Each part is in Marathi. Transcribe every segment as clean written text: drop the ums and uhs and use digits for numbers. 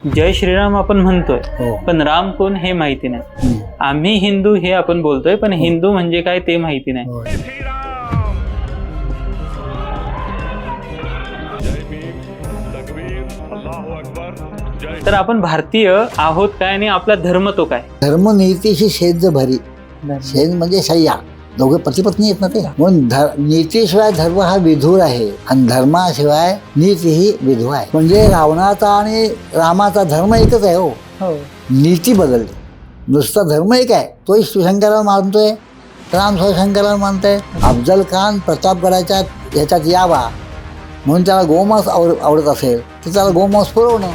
जय श्रीराम आपण म्हणतोय, हो. पण राम कोण हे माहिती नाही. हम्म. आम्ही हिंदू हे आपण बोलतोय, पण हिंदू म्हणजे काय ते माहिती नाही. होय. तर आपण भारतीय आहोत काय आणि आपला धर्म तो काय? धर्म नीतीशी शेज भरी. शेज म्हणजे शय्या. दोघे पतिपत्नी आहेत ना ते. म्हणून नीतीशिवाय धर्म हा विधूर आहे आणि धर्माशिवाय नीती ही विधू आहे. म्हणजे रावणाचा आणि रामाचा धर्म एकच आहे. हो, नीती बदलते. नुसता धर्म एक आहे. तोही शिवशंकराला मानतोय, राम शिवशंकराला मानतोय. अफजल खान प्रतापगडाच्या ह्याच्यात यावा म्हणून त्याला गोमांस आवडत असेल तर त्याला गोमांस पुरवणं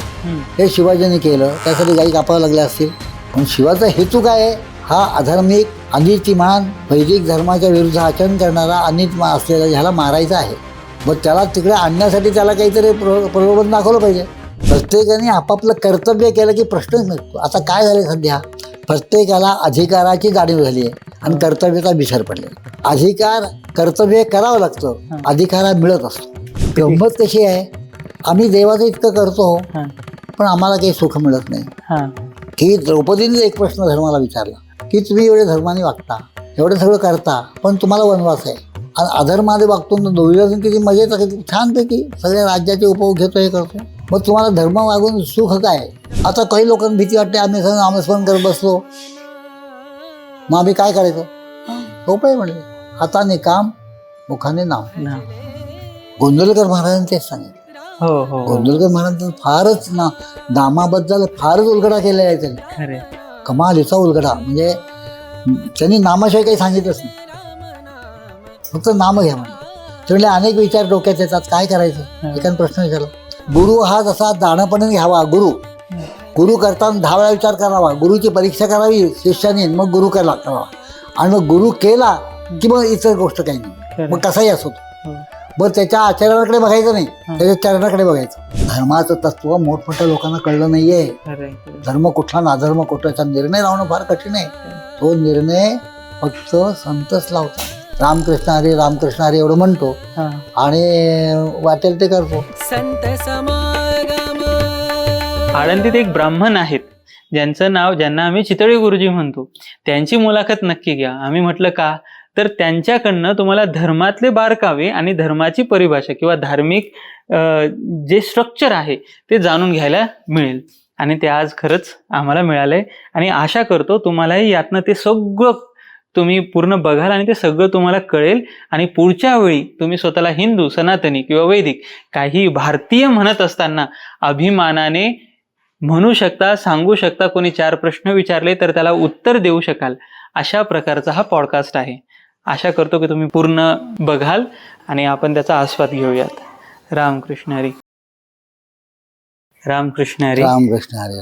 हे शिवाजीने केलं. त्यासाठी गाई कापाव्या लागल्या असतील. पण शिवाचा हेतू काय आहे? हा अधार्मिक, अनितीमान, वैदिक धर्माच्या विरुद्ध आचरण करणारा अनितीमान असलेला ह्याला मारायचा आहे. मग त्याला तिकडे आणण्यासाठी त्याला काहीतरी प्रलोभन दाखवलं पाहिजे. प्रत्येकाने आपापलं कर्तव्य केलं की प्रश्नच नसतो. आता काय झालं सध्या? प्रत्येकाला अधिकाराची जाणीव झाली आहे आणि कर्तव्याचा विसर पडले. कर्तव्य करावं लागतं, अधिकार मिळत असतो. गंमत कशी आहे, आम्ही देवाचं इतकं करतो पण आम्हाला काही सुख मिळत नाही. की द्रौपदीने एक प्रश्न धर्माला विचारला की तुम्ही एवढे धर्माने वागता, एवढं सगळं करता, पण तुम्हाला वनवास आहे. आणि अधर्माने वागतो ना, दुर्योधन किती मजेत छानपैकी सगळ्या राज्याचे उपभोग घेतो, हे करतो. मग तुम्हाला धर्म वागून सुख काय? आता काही लोकांना भीती वाटते, आम्ही सगळं नामस्मरण करत बसलो, मग आम्ही काय करायचं? सोपं आहे म्हणले, हाताने काम, मुखाने नाम. गोंदवलेकर महाराजांनी तेच सांगितलं. गोंदवलेकर महाराजांनी फारच नामाबद्दल फारच उलगडा केलेला आहे त्यांनी. कमालीचा उलगडा. म्हणजे त्यांनी नामाशिवाय काही सांगितलंच नाही, फक्त नाम घ्या म्हणजे. त्यामुळे अनेक विचार डोक्यात येतात, काय करायचं? एकाने प्रश्न विचारला, गुरु हा जसा दाणपणे घ्यावा, गुरु करताना 10 वेळा विचार करावा, गुरुची परीक्षा करावी शिष्याने, मग गुरु करावा. आणि मग गुरु केला की मग इतर गोष्ट काही नाही, मग कसाही असो. मग त्याच्या आचरणाकडे बघायचं नाही, त्याच्या चरणाकडे बघायचं. धर्माचं तत्व मोठमोठ्या लोकांना कळलं नाहीये. धर्म कुठला, नाधर्म कुठला, निर्णय लावणं फार कठीण आहे. तो निर्णय फक्त संतच लावतात. रामकृष्ण हरी, रामकृष्ण हरी एवढं म्हणतो आणि वाटेल ते करतो. संत समागम. आळंदीत एक ब्राह्मण आहेत ज्यांना आम्ही चितळी गुरुजी म्हणतो. त्यांची मुलाखत नक्की घ्या. आम्ही म्हटलं का, तर त्यांच्याकडनं तुम्हाला धर्मातले बारकावे आणि धर्माची परिभाषा किंवा धार्मिक जे स्ट्रक्चर आहे ते जाणून घ्यायला मिळेल. आणि ते आज खरंच आम्हाला मिळालंय आणि आशा करतो तुम्हालाही यातनं ते सगळं तुम्ही पूर्ण बघाल आणि ते सगळं तुम्हाला कळेल. आणि पुढच्या वेळी तुम्ही स्वतःला हिंदू, सनातनी किंवा वैदिक काही भारतीय म्हणत असताना अभिमानाने म्हणू शकता, सांगू शकता. कोणी 4 प्रश्न विचारले तर त्याला उत्तर देऊ शकाल, अशा प्रकारचा हा पॉडकास्ट आहे. आशा करतो की तुम्ही पूर्ण बघाल आणि आपण त्याचा आस्वाद घेऊयात. रामकृष्ण हरी. रामकृष्ण हरी. रामकृष्ण हरी.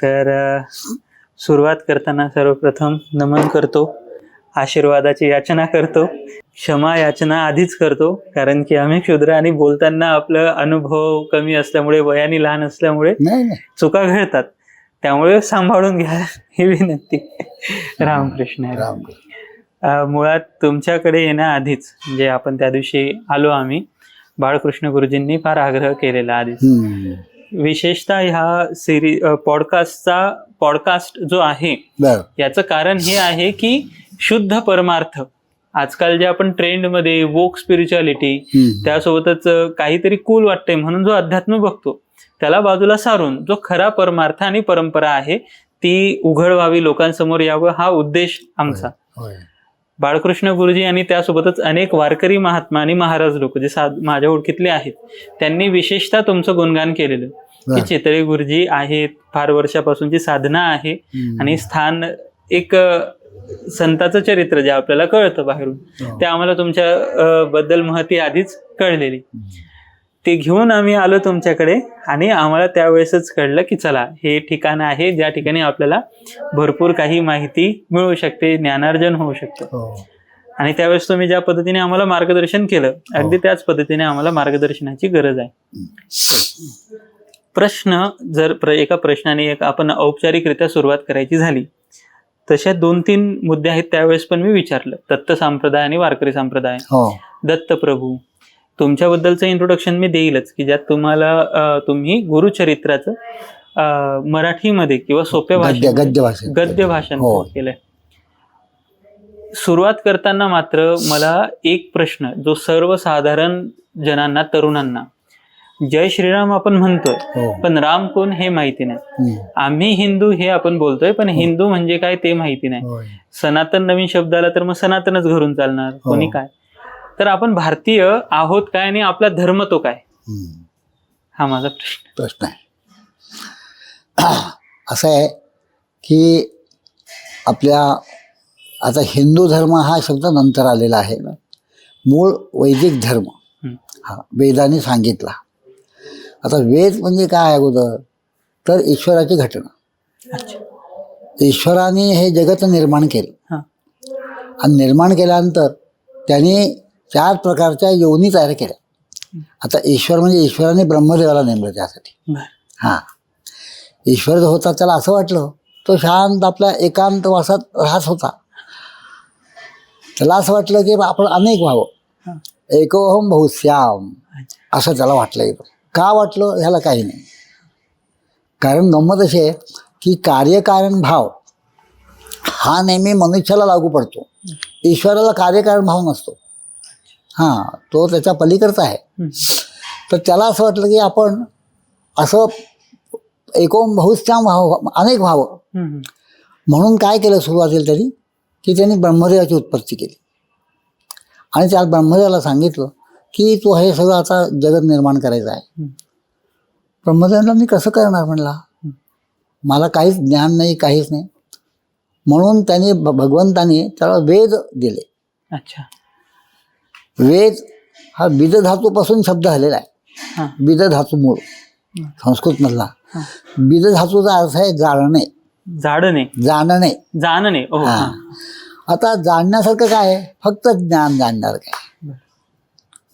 तर सुरुवात करताना सर्वप्रथम नमन करतो, आशीर्वादाची याचना करतो, क्षमा याचना आधीच करतो, कारण की आम्ही क्षुद्र आणि बोलताना आपलं अनुभव कमी असल्यामुळे, वयाने लहान असल्यामुळे चुका घडतात. त्यामुळे सांभाळून घ्या ही विनंती. रामकृष्ण हरी. मुळात तुमच्याकडे येण्याआधीच, म्हणजे आपण त्या दिवशी आलो आम्ही, बाळकृष्ण गुरुजींनी फार आग्रह केलेला आधीच. विशेषतः ह्या पॉडकास्ट जो आहे याचं कारण हे आहे की शुद्ध परमार्थ, आजकाल जे आपण ट्रेंडमध्ये वोक स्पिरिच्युअलिटी, त्यासोबतच काहीतरी कूल वाटतंय म्हणून जो अध्यात्म बघतो त्याला बाजूला सारून जो खरा परमार्थ आणि परंपरा आहे ती उघड व्हावी, लोकांसमोर यावं, हा उद्देश आमचा. बाळकृष्ण गुरुजी आणि त्यासोबतच अनेक वारकरी महात्मा आणि महाराज लोक जे माझ्या ओळखीतले आहेत, त्यांनी विशेषतः तुमचं गुणगान केलेलं की चितळी गुरुजी आहेत, फार वर्षापासूनची साधना आहे आणि स्थान, एक संताचं चरित्र जे आपल्याला कळतं बाहेरून, ते आम्हाला तुमच्या बद्दल महती आधीच कळलेली. ते घेऊन आम्ही आलो तुमच्याकडे आणि आम्हाला त्यावेळेसच कळलं की चला, हे ठिकाण आहे ज्या ठिकाणी आपल्याला भरपूर काही माहिती मिळू शकते, ज्ञानार्जन होऊ शकतं. आणि त्यावेळेस तुम्ही ज्या पद्धतीने आम्हाला मार्गदर्शन केलं, अगदी त्याच पद्धतीने आम्हाला मार्गदर्शनाची गरज आहे. प्रश्न, जर एका प्रश्नाने आपण औपचारिकरित्या सुरुवात करायची झाली, तशा 2-3 मुद्दे आहेत. त्यावेळेस पण मी विचारलं, दत्त संप्रदाय आणि वारकरी संप्रदाय, दत्तप्रभू. तुमच्याबद्दलचं इंट्रोडक्शन मी देईलच की ज्यात तुम्ही गुरुचरित्राचं मराठीमध्ये किंवा सोप्या गद्य भाषेत गद्य भाषेत गद्य हो. भाषांतर केलंय. सुरुवात करताना मात्र मला एक प्रश्न जो सर्वसाधारण जनांना, तरुणांना, जय श्रीराम आपण म्हणतोय हो. पण राम कोण हे माहिती नाही. हम्म. आम्ही हिंदू हे आपण बोलतोय पण हिंदू म्हणजे काय ते माहिती नाही. होय. सनातन नवीन शब्द आला तर मग सनातनच घरून चालणार, कोणी काय. तर आपण भारतीय आहोत काय आणि आपला धर्म तो काय, हम्म. हा माझा प्रश्न. आहे असं आहे की आपल्या आता हिंदू धर्म हा शब्द नंतर आलेला आहे. मूळ वैदिक धर्म हा वेदाने सांगितला. आता वेद म्हणजे काय अगोदर तर ईश्वराची घटना. अच्छा. ईश्वराने हे जगत निर्माण केलं हा. आणि निर्माण केल्यानंतर त्यांनी 4 प्रकारच्या योनी तयार केल्या. आता ईश्वर म्हणजे ईश्वराने ब्रह्मदेवाला नेमलं त्यासाठी. बरं. हां, ईश्वर जो होता त्याला असं वाटलं, तो शांत आपल्या एकांतवासात राहत होता. त्याला असं वाटलं की आपण अनेक व्हावं, एकोहम बहुश्याम असं त्याला वाटलं. येतं का वाटलं ह्याला काही नाही. कारण गंमत अशी आहे की कार्यकारण भाव हा नेहमी मनुष्याला लागू पडतो. ईश्वराला कार्यकारण भाव नसतो. हां, तो त्याच्या पलीकडचा आहे. तर त्याला असं वाटलं की आपण असं एकोम बहुश्याम व्हावं, अनेक व्हावं. म्हणून काय केलं सुरुवातीला त्यांनी की त्यांनी ब्रह्मदेवाची उत्पत्ती केली आणि त्या ब्रह्मदेवाला सांगितलं की तू हे सगळं आता जगत निर्माण करायचं आहे. ब्रह्मदेवाला मी कसं करणार म्हणला, मला काहीच ज्ञान नाही, काहीच नाही. म्हणून त्याने भगवंताने त्याला वेद दिले. अच्छा. वेद हा बिद धातूपासून शब्द आलेला आहे. हा. बिद धातू मूळ संस्कृतमधला. बिद धातूचा अर्थ आहे जाणणे, जाणणे, जाणणे, जाणणे. ओ, हा. हा. आता जाणण्यासारखं काय आहे, फक्त ज्ञान जाणणार काय.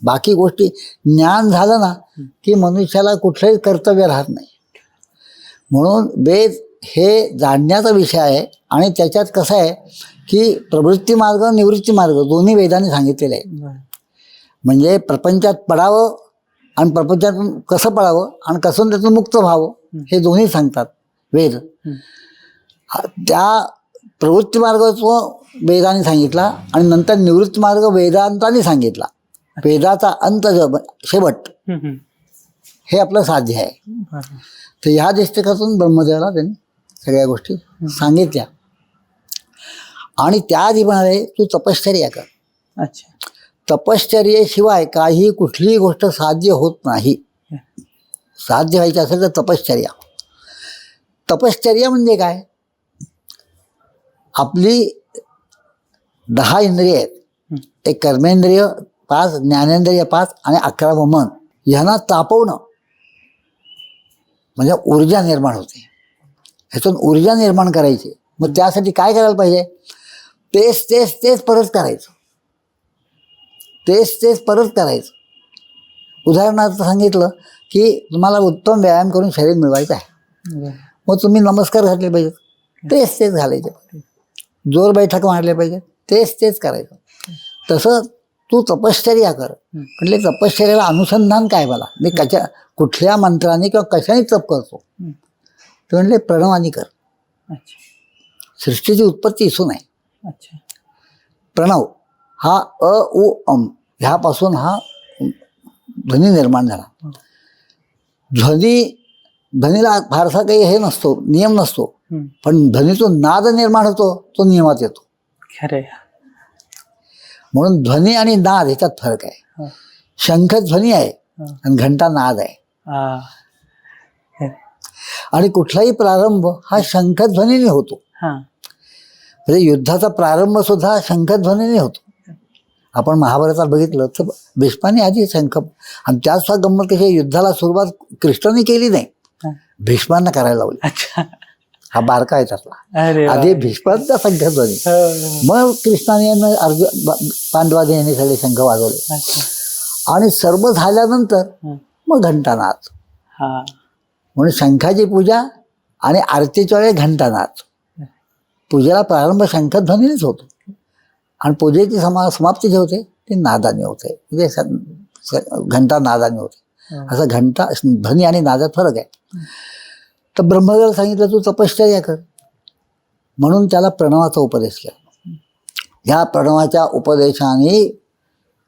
बाकी गोष्टी ज्ञान झालं ना की मनुष्याला कुठलंही कर्तव्य राहत नाही. म्हणून वेद हे जाणण्याचा विषय आहे. आणि त्याच्यात कसं आहे की प्रवृत्ती मार्ग, निवृत्ती मार्ग दोन्ही वेदाने सांगितलेले आहे. म्हणजे प्रपंचात पडावं आणि प्रपंचातून कसं पडावं आणि कसं त्यातून मुक्त व्हावं हे दोन्ही सांगतात वेद. त्या प्रवृत्ती मार्ग तो वेदाने सांगितला आणि नंतर निवृत्ती मार्ग वेदांताने सांगितला. वेदाचा अंत शेवट हे आपलं साध्य आहे. तर ह्या दृष्टिकोनातून ब्रह्मदेवाला त्यांनी सगळ्या गोष्टी सांगितल्या आणि त्याआधी म्हणाले तू तपश्चर्या कर. अच्छा. तपश्चर्येशिवाय काही कुठलीही गोष्ट साध्य होत नाही. साध्य व्हायची असेल तर तपश्चर्या. तपश्चर्या म्हणजे काय, आपली 10 इंद्रिय आहेत. एक कर्मेंद्रिय 5, ज्ञानेंद्रिय 5 आणि 11 मन. ह्यांना तापवणं म्हणजे ऊर्जा निर्माण होते. ह्यातून ऊर्जा निर्माण करायची. मग त्यासाठी काय करायला पाहिजे, तेच तेच तेच परत करायचं, तेच तेच परत करायचं. उदाहरणार्थ सांगितलं की तुम्हाला उत्तम व्यायाम करून शरीर मिळवायचं आहे. मग तुम्ही नमस्कार घातले पाहिजेत, तेच तेच घालायचे. जोर बैठक मारले पाहिजे, तेच तेच करायचं. तसं तू तपश्चर्या कर. म्हटले तपश्चर्याला अनुसंधान काय, मला मी कुठल्या मंत्राने किंवा कशाने तप करतो. ते म्हणले प्रणवानी कर. अच्छा. सृष्टीची उत्पत्ती इथून आहे. अच्छा. प्रणव हा अ उ अम ह्यापासून हा ध्वनी निर्माण झाला. ध्वनीला फारसा काही हे नसतो, नियम नसतो. पण ध्वनीतून नाद निर्माण होतो, तो नियमात येतो. खरंय. म्हणून ध्वनी आणि नाद ह्याच्यात फरक आहे. शंख ध्वनी आहे आणि घंटा नाद आहे. आणि कुठलाही प्रारंभ हा शंखध्वनीने होतो. म्हणजे युद्धाचा प्रारंभ सुद्धा शंखध्वनीने होतो. आपण महाभारतात बघितलं तर भीष्माने आधी शंख, आणि त्याच गंमत कशी युद्धाला सुरुवात कृष्णाने केली नाही, भीष्मांना करायला लावली. अच्छा. हा बारका आहे त्यातला. अरे वा. आधी भीष्मांचा शंखध्वनी, मग कृष्णाने पांडवाने यांनी सगळे शंख वाजवले. आणि सर्व झाल्यानंतर मग घंटानाद. म्हणून शंखाची पूजा आणि आरतीच्या वेळी घंटानाद. पूजेला प्रारंभ शंखध्वनीनेच होतो आणि पूजेची समाप्ती जी होते ती नादाने होते, म्हणजे घंटा नादाने होते. असं घंटा ध्वनी आणि नादात फरक आहे. तर ब्रह्मदेवाला सांगितलं तू तपश्चर्या कर, म्हणून त्याला प्रणवाचा उपदेश केला. ह्या प्रणवाच्या उपदेशाने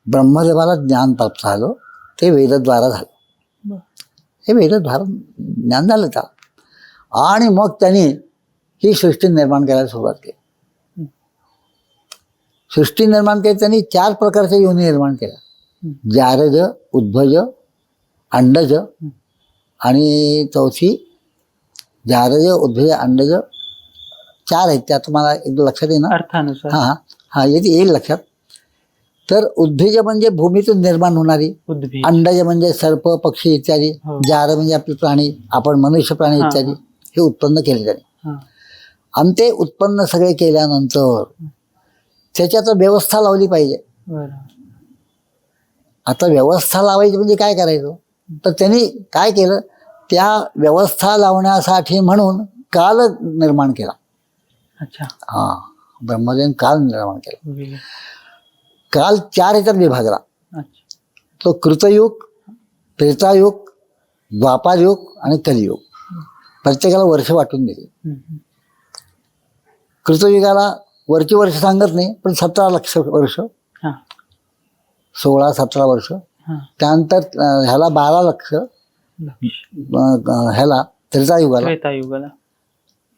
ब्रह्मदेवाला ज्ञान प्राप्त झालं. ते वेदद्वारा झालं. हे वेदद्वारा ज्ञान झालं त्याला. आणि मग त्यांनी ही सृष्टी निर्माण करायला सुरुवात केली. सृष्टी निर्माण केली त्यांनी 4 प्रकारच्या योनी निर्माण केल्या. जारज, उद्भज, अंडज आणि चौथी जारज, उद्भज, अंडज 4 आहेत. त्या तुम्हाला एकदा लक्षात येईल. अर्थानुसार. हां हां येते येईल लक्षात. तर उद्भिज म्हणजे भूमीतून निर्माण होणारी, उद्भिज. अंडज म्हणजे सर्प, पक्षी इत्यादी, हो. जार म्हणजे आपले प्राणी, आपण मनुष्य प्राणी हां, इत्यादी हे उत्पन्न केले त्यांनी. हां. आणि ते उत्पन्न सगळे केल्यानंतर त्याच्यात व्यवस्था लावली पाहिजे. बरं. आता व्यवस्था लावायची म्हणजे काय करायचं, तर त्यांनी काय केलं, त्या व्यवस्था लावण्यासाठी म्हणून काल निर्माण केला. अच्छा. हां ब्रह्मदेवाने काल निर्माण केला. वेगळं. काल 4 ह्याच्यात विभागला. अच्छा. तो कृतयुग, त्रेतायुग, द्वापारयुग आणि कलियुग. प्रत्येकाला वर्ष वाटून दिली. हम्म. कृतयुगाला वरची वर्ष सांगत नाही, पण 17 लक्ष वर्ष, हां. 16-17 वर्ष. हां. त्यानंतर ह्याला 12 लक्ष, ह्याला त्रेतायुगाला. त्रेतायुगाला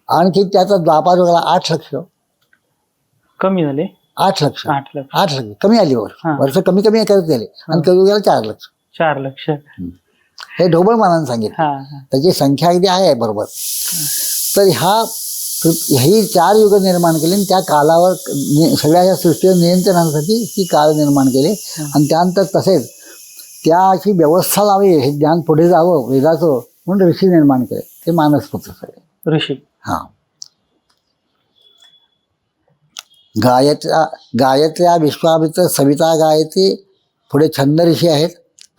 आणखी त्याचा द्वापारयुगाला 8 लक्ष. कमी झाले. 8 लक्ष 8 लक्ष. 8 लक्ष कमी आली वर्ष. हां. वर्ष कमी कमी करत गेले. आणि कलियुगाला 4 लक्ष. 4 लक्ष. हे ढोबळ मानाने सांगितलं. हां, हां. त्याची संख्या अगदी आहे बरोबर. तर ही 4 युग निर्माण केली आणि त्या कालावर सगळ्या ह्या सृष्टीवर नियंत्रणासाठी ही काळ निर्माण केले. आणि त्यानंतर तसेच त्याची व्यवस्था लावी, हे ज्ञान पुढे जावं वेदाचं, म्हणून ऋषी निर्माण केले. ते मानसपुत्र सगळे ऋषी. हां. गायत्र्या विश्वामित्र सविता गायत्री, पुढे छंद ऋषी आहेत.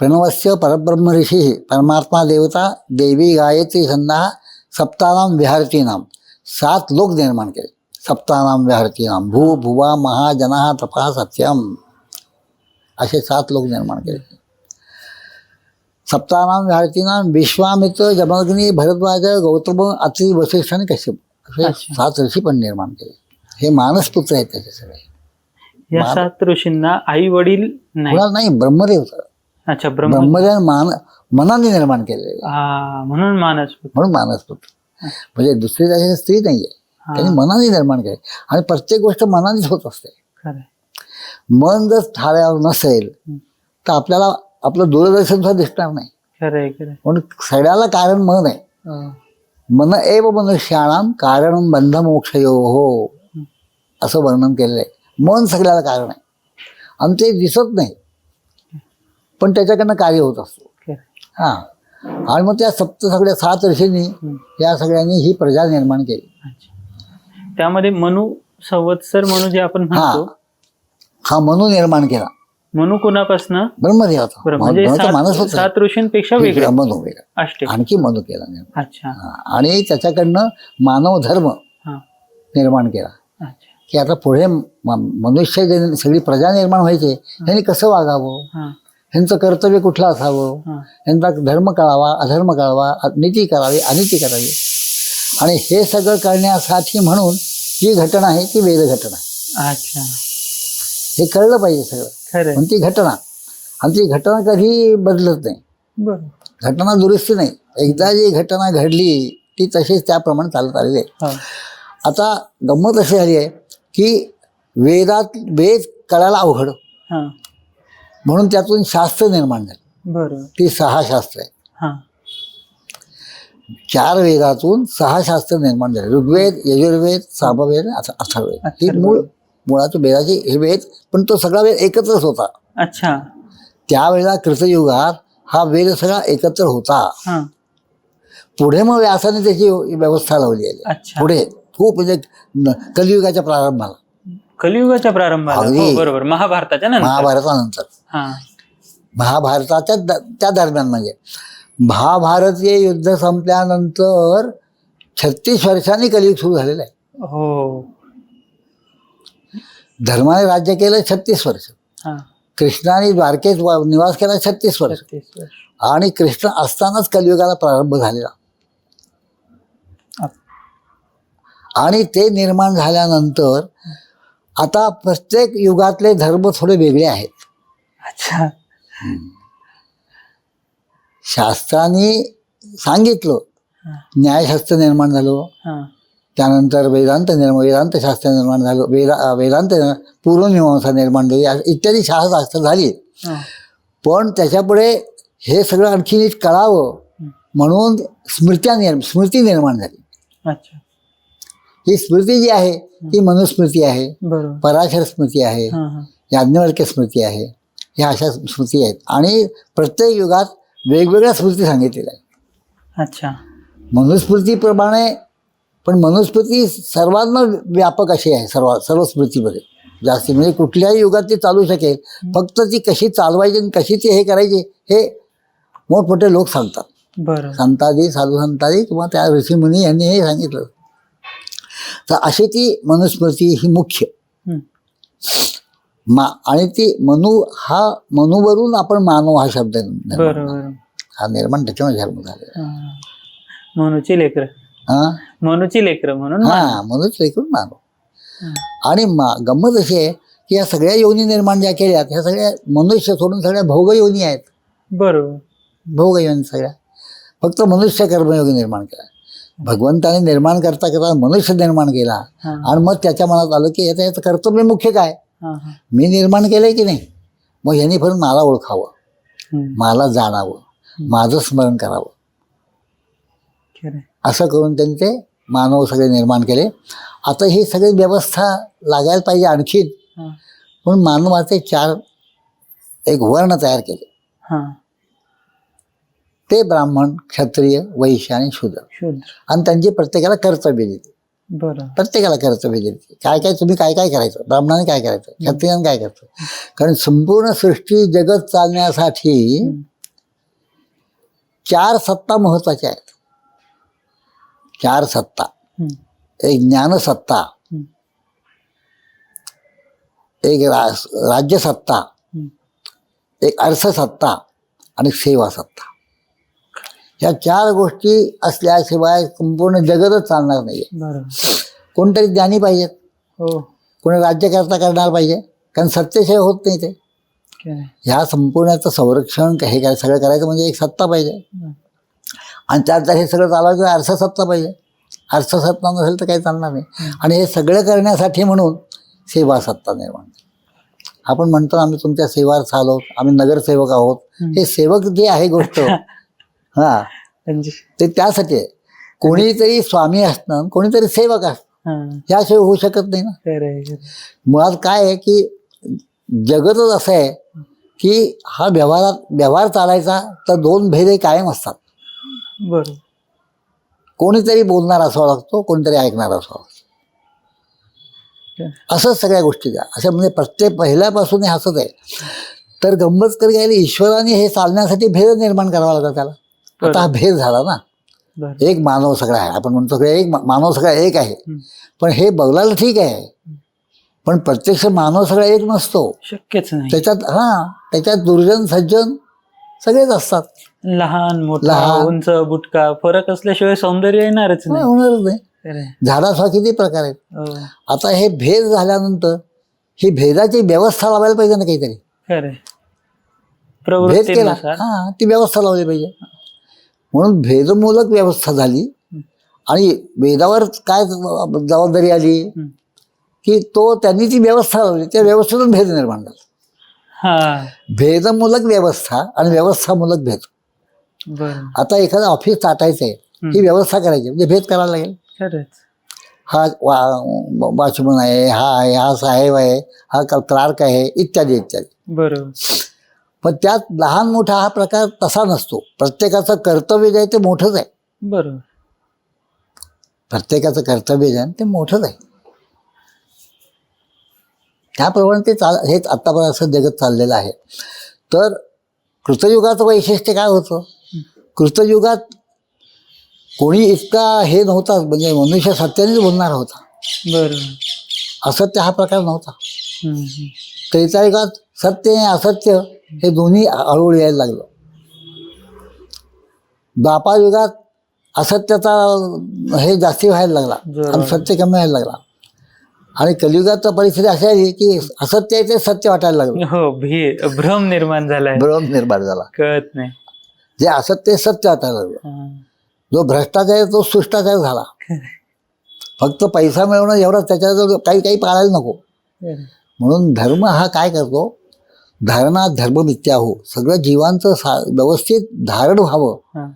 प्रणवस्य परब्रह्म ऋषी, परमात्मा देवता, देवी गायत्री छंदा, सप्तानाम विहारतीनाम. 7 लोक निर्माण केले. सप्तानाम विहारतीनाम, भू भुवा महा जना तपा सत्यम, असे 7 लोक निर्माण केले. सप्तानाम विहारतीनाम विश्वामित्र, जमदग्नी, भरद्वाज, गौतम, अत्रि, वसिष्ठ आणि कश्यप असे अच्छा. 7 ऋषी पण निर्माण केले. हे मानसपुत्र आहेत त्याचे सगळे. या 7 ऋषींना आई वडील नाही. कुणाला नाही, ब्रह्मदेव. अच्छा. ब्रह्म. ब्रह्मदेव मनाने निर्माण केलेले, म्हणून मानसपुत्र. म्हणून मानसपुत्र. म्हणजे दुसरी त्याची स्त्री नाहीये, त्यांनी मनाने निर्माण केले. आणि प्रत्येक गोष्ट मनानेच होत असते. खरं. मन जर ठाण्यावर नसेल तर आपल्याला आपलं दूरदर्शन सुद्धा दिसणार नाही. खरंय. खरंय. म्हणून सगळ्याला कारण मन आहे. मन एव मनुष्याणाम कारण बंध मोक्षयो हो, असं वर्णन केलेलं आहे. मन सगळ्याला कारण आहे आणि ते दिसत नाही, पण त्याच्याकडनं कार्य होत असतो. खरंय. हां. आणि मग त्या सगळ्या 7 ऋषींनी या सगळ्यांनी ही प्रजा निर्माण केली. अच्छा. त्यामध्ये मनु संवत्सर म्हणून जे आपण म्हणतो, हा मनु निर्माण केला. मनु कुणापासनं? ब्रह्मदेवाचा. म्हणजे मानस होता. 7 ऋषींपेक्षा वेगळा. मनु वेगळा. अष्टक. आणखी मनु केला निर्माण. अच्छा. आणि त्याच्याकडनं मानव धर्म हां. निर्माण केला. अच्छा. की आता पुढे मनुष्य जे सगळी प्रजा निर्माण व्हायचे, ह्यांनी कसं वागावं, हां. ह्यांचं कर्तव्य कुठलं असावं, हां. ह्यांचा धर्म कळावा, अधर्म कळावा, नीती करावी, अनिती करावी. आणि हे सगळं करण्यासाठी म्हणून जी घटना आहे ती वेद घटना आहे. अच्छा. हे कळलं पाहिजे सगळं. खरंय. पण ती घटना, आणि ती घटना कधी बदलत नाही. बरं. घटना दुरुस्ती नाही. एकदा जी घटना घडली ती तशीच त्याप्रमाणे चालत आलेली आहे. हां. आता गंमत अशी झाली आहे की वेद कळायला अवघड, हां. म्हणून त्यातून शास्त्र निर्माण झाली. बरं. ती 6 शास्त्र आहे. हां. 4 वेदातून 6 शास्त्र निर्माण झाले. ऋग्वेद, यजुर्वेद, सामवेद, अथर्ववेद. ही मुळात वेदाचे हे वेद, पण तो सगळा वेद एकत्रच होता. अच्छा. त्यावेळेला कृतयुगात हा वेद सगळा एकत्र होता. हां. पुढे मग व्यासाने त्याची व्यवस्था लावली आहे. अच्छा. पुढे खूप म्हणजे कलियुगाच्या प्रारंभाला, कलियुगाच्या प्रारंभाला. अगदी. हो, बरोबर. महाभारताच्या नंतर. महाभारतानंतर, हां. महाभारताच्या त्या दरम्यान, म्हणजे महाभारतीय युद्ध संपल्यानंतर 36 वर्षांनी कलियुग सुरू झालेलं आहे. हो. धर्माने राज्य केलं 36 वर्ष. हां. कृष्णाने द्वारकेत निवास केला 36 वर्ष. 36 वर्ष. आणि कृष्ण असतानाच कलियुगाला प्रारंभ झालेला. आणि ते निर्माण झाल्यानंतर आता प्रत्येक युगातले धर्म थोडे वेगळे आहेत. अच्छा. शास्त्राने सांगितलं, न्यायशास्त्र निर्माण झालं, हा. त्यानंतर वेदांत शास्त्र निर्माण झालं, वेदांत पूर्वमीमांसा निर्माण झाली, इत्यादी शास्त्र झाली. हा. पण त्याच्यापुढे हे सगळं आणखी नीट कळावं म्हणून स्मृती निर्माण झाली. अच्छा. ही स्मृती जी आहे ती मनुस्मृती आहे, बरोबर. पराशर स्मृती आहे, हा हा. याज्ञवल्क्य स्मृती आहे. ह्या अशा स्मृती आहेत आणि प्रत्येक युगात वेगवेगळ्या स्मृती सांगितलेल्या आहेत. अच्छा. मनुस्मृतीप्रमाणे, पण मनुस्मृती सर्वांना व्यापक अशी आहे, सर्व स्मृतीमध्ये जास्ती, म्हणजे कुठल्याही युगात ती चालू शकेल. फक्त ती कशी चालवायची आणि कशी ती हे करायची हे मोठमोठे लोक सांगतात. बरोबर. संतादी, साधू संतादी किंवा त्या ऋषीमुनी यांनी हे सांगितलं. तर अशी ती मनुस्मृती ही मुख्य. आणि ती मनूवरून आपण मानव हा शब्द बरोबर. हा निर्माण त्याच्यामध्ये धर्म झालेला. मनूची लेकर. हा, मनूची लेकर म्हणून हा, मनूच ऐकून मानव. आणि गंमत अशी आहे की या सगळ्या योनी निर्माण ज्या केल्यात ह्या सगळ्या मनुष्य सोडून सगळ्या भोग योनी आहेत. बरोबर. भोग योनी सगळ्या, फक्त मनुष्य कर्मयोगी निर्माण केला. भगवंताने निर्माण करता करता मनुष्य निर्माण केला आणि मग त्याच्या मनात आलं की याचं कर्तव्य मुख्य काय, मी निर्माण केलंय की नाही, मग ह्यांनी पण मला ओळखावं, मला जाणावं, माझं स्मरण करावं. असं करून त्यांनी ते मानव सगळे निर्माण केले. आता ही सगळी व्यवस्था लागायला पाहिजे आणखीन, पण मानवाचे 4 एक वर्ण तयार केले. ते ब्राह्मण, क्षत्रिय, वैश्य आणि शूद्र. आणि त्यांची प्रत्येकाला कर्तव्य दिली. प्रत्येकाला कर्तव्य दिली. काय तुम्ही काय करायचं, ब्राह्मणाने काय करायचं, क्षत्रियाने काय करायचं. कारण संपूर्ण सृष्टी जगत चालण्यासाठी 4 सत्ता महत्वाच्या आहेत. 4 सत्ता. एक ज्ञानसत्ता, एक राज्यसत्ता, एक अर्थसत्ता आणि सेवा सत्ता. या 4 गोष्टी असल्याशिवाय संपूर्ण जगतच चालणार नाहीये. कोणतरी ज्ञानी पाहिजेत, कोणी राज्यकर्ता करणार पाहिजे, कारण सत्तेशिवाय होत नाही ते. ह्या संपूर्णाचं संरक्षण हे काय सगळं करायचं म्हणजे एक सत्ता पाहिजे. आणि त्यात हे सगळं चालवायचं अर्थसत्ता पाहिजे. अर्थसत्ता नसेल तर काही चालणार नाही. आणि हे सगळं करण्यासाठी म्हणून सेवा सत्ता निर्माण. आपण म्हणतो आम्ही तुमच्या सेवार्थ आहोत, आम्ही नगरसेवक आहोत. हे सेवक जे आहे गोष्ट हा ते त्यासाठी आहे. कोणीतरी स्वामी असणं, कोणीतरी सेवक असणं, याशिवाय होऊ शकत नाही ना. मुळात काय आहे की जगतच असं आहे की हा व्यवहार चालायचा तर 2 भेद कायम असतात. बरोबर. कोणीतरी बोलणार असावा लागतो, कोणीतरी ऐकणार असावा लागतो. असंच सगळ्या गोष्टी द्या. असं म्हणजे प्रत्येक पहिल्यापासून हे असंच आहे. तर गंमत कर घ्यायला ईश्वराने हे चालण्यासाठी भेद निर्माण करावा लागला त्याला. आता हा भेद झाला ना. एक मानव सगळा आहे, आपण म्हणतो सगळं एक मानव सगळा एक आहे. पण हे बघायला ठीक आहे, पण प्रत्यक्ष मानव सगळा एक नसतो, शक्यच नाही. त्याच्यात दुर्जन सज्जन सगळेच असतात. लहान मोठा, उंच बुटका, फरक असल्याशिवाय सौंदर्य येणारच नाही. होणारच नाही. झाडाचा किती प्रकार आहेत. आता हे भेद झाल्यानंतर ही भेदाची व्यवस्था लावायला पाहिजे ना काहीतरी. भेद केला, ती व्यवस्था लावली पाहिजे. म्हणून भेदमूलक व्यवस्था झाली. आणि वेदावर काय जबाबदारी आली की त्यांनी ती व्यवस्था लावली, त्या व्यवस्थेतून भेद निर्माण झाला. भेदमूलक व्यवस्था आणि व्यवस्थामूलक भेद. आता एखादं ऑफिस टाटायचंय, ही व्यवस्था करायची म्हणजे भेद करायला लागेल. हा वॉचमन आहे, हा साहेब आहे, हा क्लार्क आहे, इत्यादी इत्यादी. बरोबर. पण त्यात लहान मोठा हा प्रकार तसा नसतो. प्रत्येकाचं कर्तव्य जे आहे ते मोठंच आहे. बरोबर. प्रत्येकाचं कर्तव्य जे आहे ते मोठंच आहे. त्याप्रमाणे ते हेच आत्तापर्यंत असं जगत चाललेलं आहे. तर कृतयुगाचं वैशिष्ट्य काय होतं, कृतयुगात कोणी इतका हे नव्हता, म्हणजे मनुष्य सत्यानेच बोलणारा होता. बरोबर. असत्य हा प्रकार नव्हता. त्रेतायुगात सत्य आणि असत्य हे दोन्ही हळूहळू यायला लागलं. द्वापारयुगात असत्याचा हे जास्ती व्हायला लागला आणि सत्य कमी व्हायला लागला. आणि कलियुगात परिस्थिती अशी आली की असत्य आहे ते सत्य वाटायला लागलं. हो, भ्रम निर्माण झालाय, भ्रम निर्माण झाला. कळत नाही. जे असत्य आहे सत्य वाटायला लागलं. हा. जो भ्रष्टाचार आहे तो शिष्टाचार झाला. खरंय. फक्त पैसा मिळवणं एवढं, त्याच्याजवळ काही काही पाळायला नको. खरंय. म्हणून धर्म हा काय करतो, धारणा धर्म मिथ्या हो, सगळं जीवांचं व्यवस्थित धारण व्हावं हा.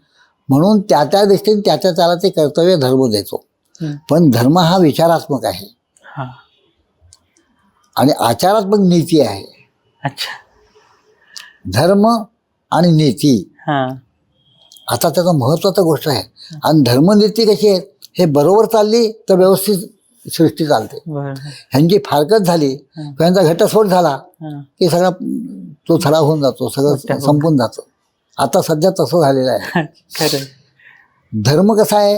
म्हणून त्या त्या दृष्टीने त्या चालाचे कर्तव्य धर्म देतो. हम्म. पण धर्म हा विचारात्मक आहे हा. आणि आचारात्मक नीती आहे. अच्छा. धर्म आणि नीती हा. आता त्याचा महत्वाचा गोष्ट आहे. आणि धर्मनीती कशी आहे, हे बरोबर चालली तर व्यवस्थित सृष्टी चालते. बरोबर. ह्यांची फारकत झाली, त्यांचा घटस्फोट झाला हा. की सगळा तो थडा होऊन जातो, सगळं संपून जातं. आता सध्या तसं झालेलं आहे. खरंय. धर्म कसा आहे,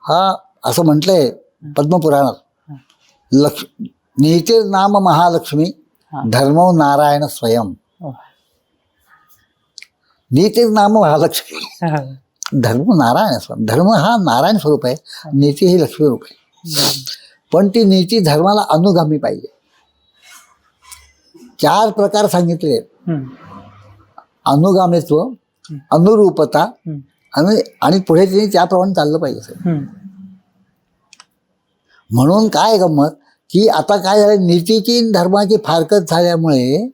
हा असं म्हटलंय पद्मपुराणात, नीती नाम महालक्ष्मी धर्म नारायण स्वयं. नीती नाम महालक्ष्मी, हा. धर्म नारायण स्वयं. धर्म हा नारायण स्वरूप आहे, नीती ही लक्ष्मी रूप आहे. पण ती नीती धर्माला अनुगामी पाहिजे. 4 प्रकार सांगितले आहेत. हम्म. अनुगामित्व, अनुरूपता हम्म. आणि पुढे तिने त्याप्रमाणे चाललं पाहिजे. हम्म. म्हणून काय गंमत की आता काय झालं, नीतीची आणि धर्माची फारकत झाल्यामुळे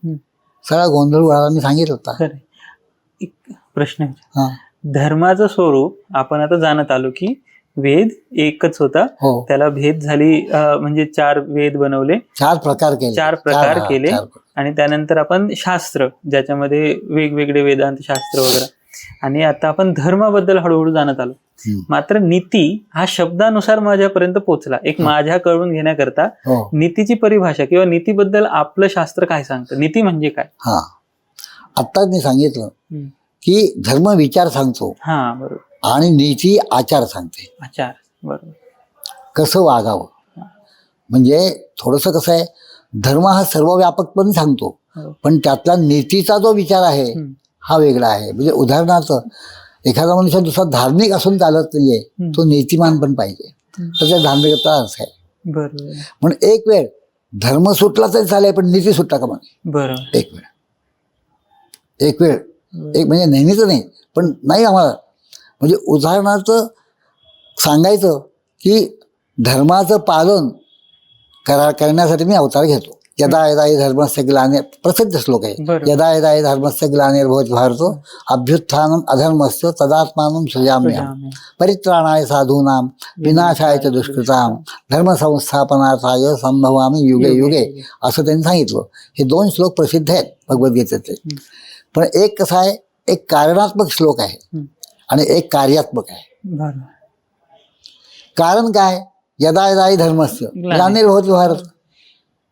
सगळा गोंधळ उडाला. मी सांगितलं होता. खरंय. एक प्रश्न आहे. हा. धर्माचं स्वरूप आपण आता जाणत आलो की वेद एकच होता, हो, त्याला भेद झाली, म्हणजे 4 वेद बनवले, 4 प्रकार केले. 4 प्रकार केले. 4 आणि त्यानंतर आपण शास्त्र, ज्याच्यामध्ये वेगवेगळे वेदांत शास्त्र वगैरे, आणि आता आपण धर्माबद्दल हळूहळू जाणत आलो. मात्र नीती हा शब्दानुसार माझ्यापर्यंत पोहोचला. एक माझ्या कळून घेण्याकरता हो. नीतीची परिभाषा किंवा नीतीबद्दल आपलं शास्त्र काय सांगतं, नीती म्हणजे काय? हा, आत्ताच मी सांगितलं की धर्म विचार सांगतो हा, बरोबर. आणि नीती आचार सांगते, आचार. बरोबर. कसं वागावं. म्हणजे थोडंसं कसं आहे, धर्म हा सर्व व्यापकपणे सांगतो, हो. पण त्यातला नीतीचा जो विचार आहे हा वेगळा आहे. म्हणजे उदाहरणार्थ एखादा मनुष्य दुसरा धार्मिक असून चालत नाहीये, तो नीतिमान पण पाहिजे, तर त्या धार्मिकता अर्थ आहे. बरोबर. म्हणून एक वेळ धर्म सुटला तरी चालेल, पण नीती सुटला का म्हणे. बरोबर. एक वेळ एक म्हणजे नेहमीच नाही, पण नाही आम्हाला. म्हणजे उदाहरणार्थ सांगायचं की धर्माचं पालन करण्यासाठी मी अवतार घेतो. यदा यदा हि धर्मस्य ग्लानिर्, प्रसिद्ध श्लोक आहे. यदा यदा हि धर्मस्य ग्लानिर्भवति भारत अभ्युत्थानम अधर्मस्य तदात्मानं सृजाम्यहम् परित्राणाय साधूनां विनाशाय च दुष्कृतां धर्मसंस्थापनार्थाय संभवामि युगे युगे, असं त्यांनी सांगितलं. हे 2 श्लोक प्रसिद्ध आहेत भगवद्गीतेचे. पण एक कसा आहे, एक कारणात्मक श्लोक आहे आणि एक कार्यात्मक आहे. बरोबर. कारण काय, यदा यदा हि धर्मस्य ग्लानिर्भवति भारत,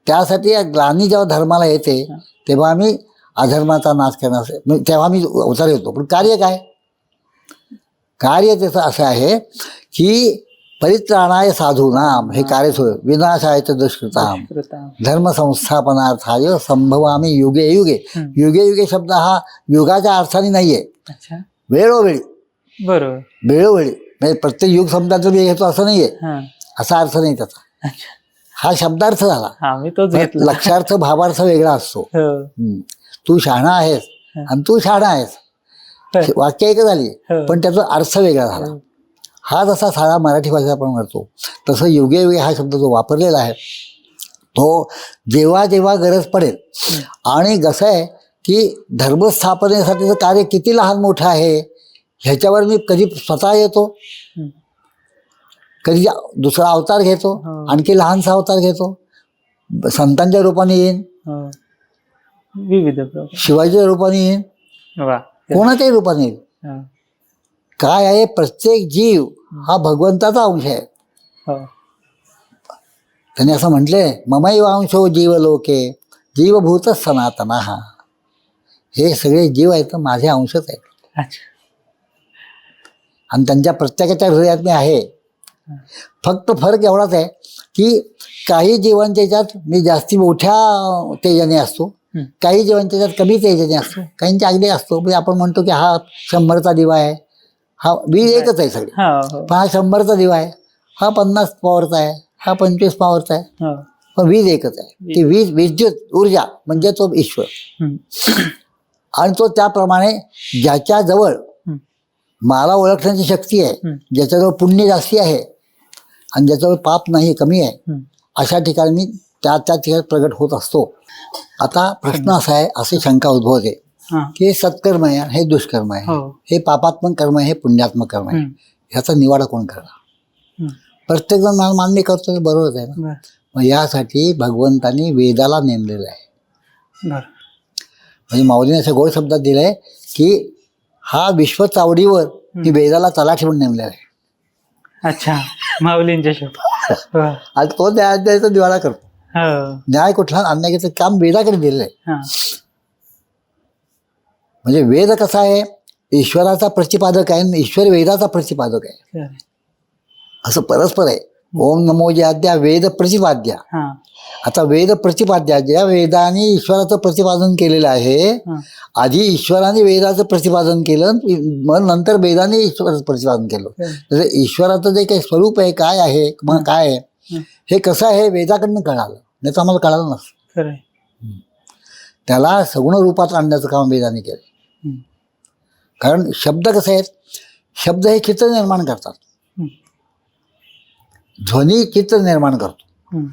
त्यासाठी या ग्लानी जेव्हा धर्माला येते तेव्हा आम्ही अधर्माचा नाश करण्यासाठी, तेव्हा आम्ही अवतार येतो. पण कार्य काय, कार्य त्याचं असं आहे की परित्राणाय साधूनाम, हे कार्य सुरू, विनाशाय च दुष्कृताम धर्मसंस्थापनार्थाय संभवामि युगे युगे. युगे युगे शब्द हा युगाच्या अर्थाने नाहीये, अच्छा. वेळोवेळी. बरोबर. वेळोवेळी म्हणजे प्रत्येक युग शब्दाचं मी घेतो असं नाहीये, हा. असा अर्थ नाही त्याचा. अच्छा. हा शब्दार्थ झाला. हा, मी तोच घेतला. लक्षार्थ भावार्थ वेगळा असतो. हो. तू शहाणा आहेस आणि तू शहाणा आहेस, वाक्य एक झाली, पण त्याचा अर्थ वेगळा झाला. हा जसा साधा मराठी भाषा आपण म्हणतो, तसं युगे युगे हा शब्द जो वापरलेला आहे तो जेव्हा जेव्हा गरज पडेल. आणि कसं आहे की धर्मस्थापनेसाठीचं कार्य किती लहान मोठं आहे ह्याच्यावर मी कधी स्वतः येतो, कधी दुसरा अवतार घेतो, आणखी लहानसा अवतार घेतो, संतांच्या रूपाने येईन, विविध प्रकार, शिवाजीच्या रूपाने येईन, कोणाच्याही रूपाने येईल. काय आहे, प्रत्येक जीव हा भगवंताचा अंश आहे. त्यांनी असं म्हटलंय, ममैव अंशो जीवलोके जीवभूत सनातना. हे सगळे जीव आहेत माझे अंशच आहेत. आणि त्यांच्या प्रत्येकाच्या हृदयात मी आहे. फक्त फरक एवढाच आहे की काही जीवांच्या ह्याच्यात मी जास्ती मोठ्या तेजाने असतो, काही जीवांच्या ह्याच्यात कमी तेजाने असतो, काहींच्या अगदी असतो. म्हणजे आपण म्हणतो की हा 100चा दिवा आहे, हा वीज एकच आहे सगळे. हा हो पण हा 100चा दिवा आहे, हा 50 पॉवरचा आहे, हा 25 पॉवरचा आहे, हो पण वीज एकच आहे. ती वीज विद्युत ऊर्जा म्हणजे तो ईश्वर. हम्म. आणि तो त्याप्रमाणे ज्याच्याजवळ हम्म. मला ओळखण्याची शक्ती आहे, हम्म. ज्याच्याजवळ पुण्य जास्ती आहे आणि ज्याच्याजवळ पाप नाही कमी आहे, हम्म. अशा ठिकाणी मी त्या ठिकाणी प्रगट होत असतो. आता प्रश्न असा आहे, अशी शंका उद्भवते हा की हे सत्कर्म आहे, हे दुष्कर्म आहे, हो हे पापात्मक कर्म आहे, हे पुण्यात्मक कर्म आहे, हम्म. ह्याचा निवाडा कोण करणार? हम्म. प्रत्येकजण मला मान्य करतो ते बरोबरच आहे ना. बर मग यासाठी भगवंतांनी वेदाला नेमलेलं आहे. बर म्हणजे माऊलीने अशा गोड शब्दात दिलंय की हा विश्व चावडीवर मी वेदाला तलाठी म्हणून नेमलेला आहे. अच्छा माऊलींच्या शब्द हो आणि तो न्यायाचा निवाडा करतो. हो न्याय कुठला अन्यायाचं काम वेदाकडे दिलेलं आहे. हा म्हणजे वेद कसा आहे, ईश्वराचा प्रतिपादक आहे आणि ईश्वर वेदाचा प्रतिपादक आहे, खरं. असं परस्पर आहे. ओम नमो ज्याद्या वेद प्रतिपाद्या. हा आता वेद प्रतिपाद्या, ज्या वेदाने ईश्वराचं प्रतिपादन केलेलं आहे, हा आधी ईश्वराने वेदाचं प्रतिपादन केलं, मग नंतर वेदाने ईश्वराचं प्रतिपादन केलं. तर ईश्वराचं जे काही स्वरूप आहे, काय आहे, मग काय आहे, हे कसं आहे वेदाकडनं कळालं, नाही तर आम्हाला कळालं नसतं. खरं. त्याला सगुण रूपात आणण्याचं काम वेदाने केलं. हम्म. कारण शब्द कसे आहेत, शब्द हे चित्र निर्माण करतात, हम्म. ध्वनी चित्र निर्माण करतो. हम्म.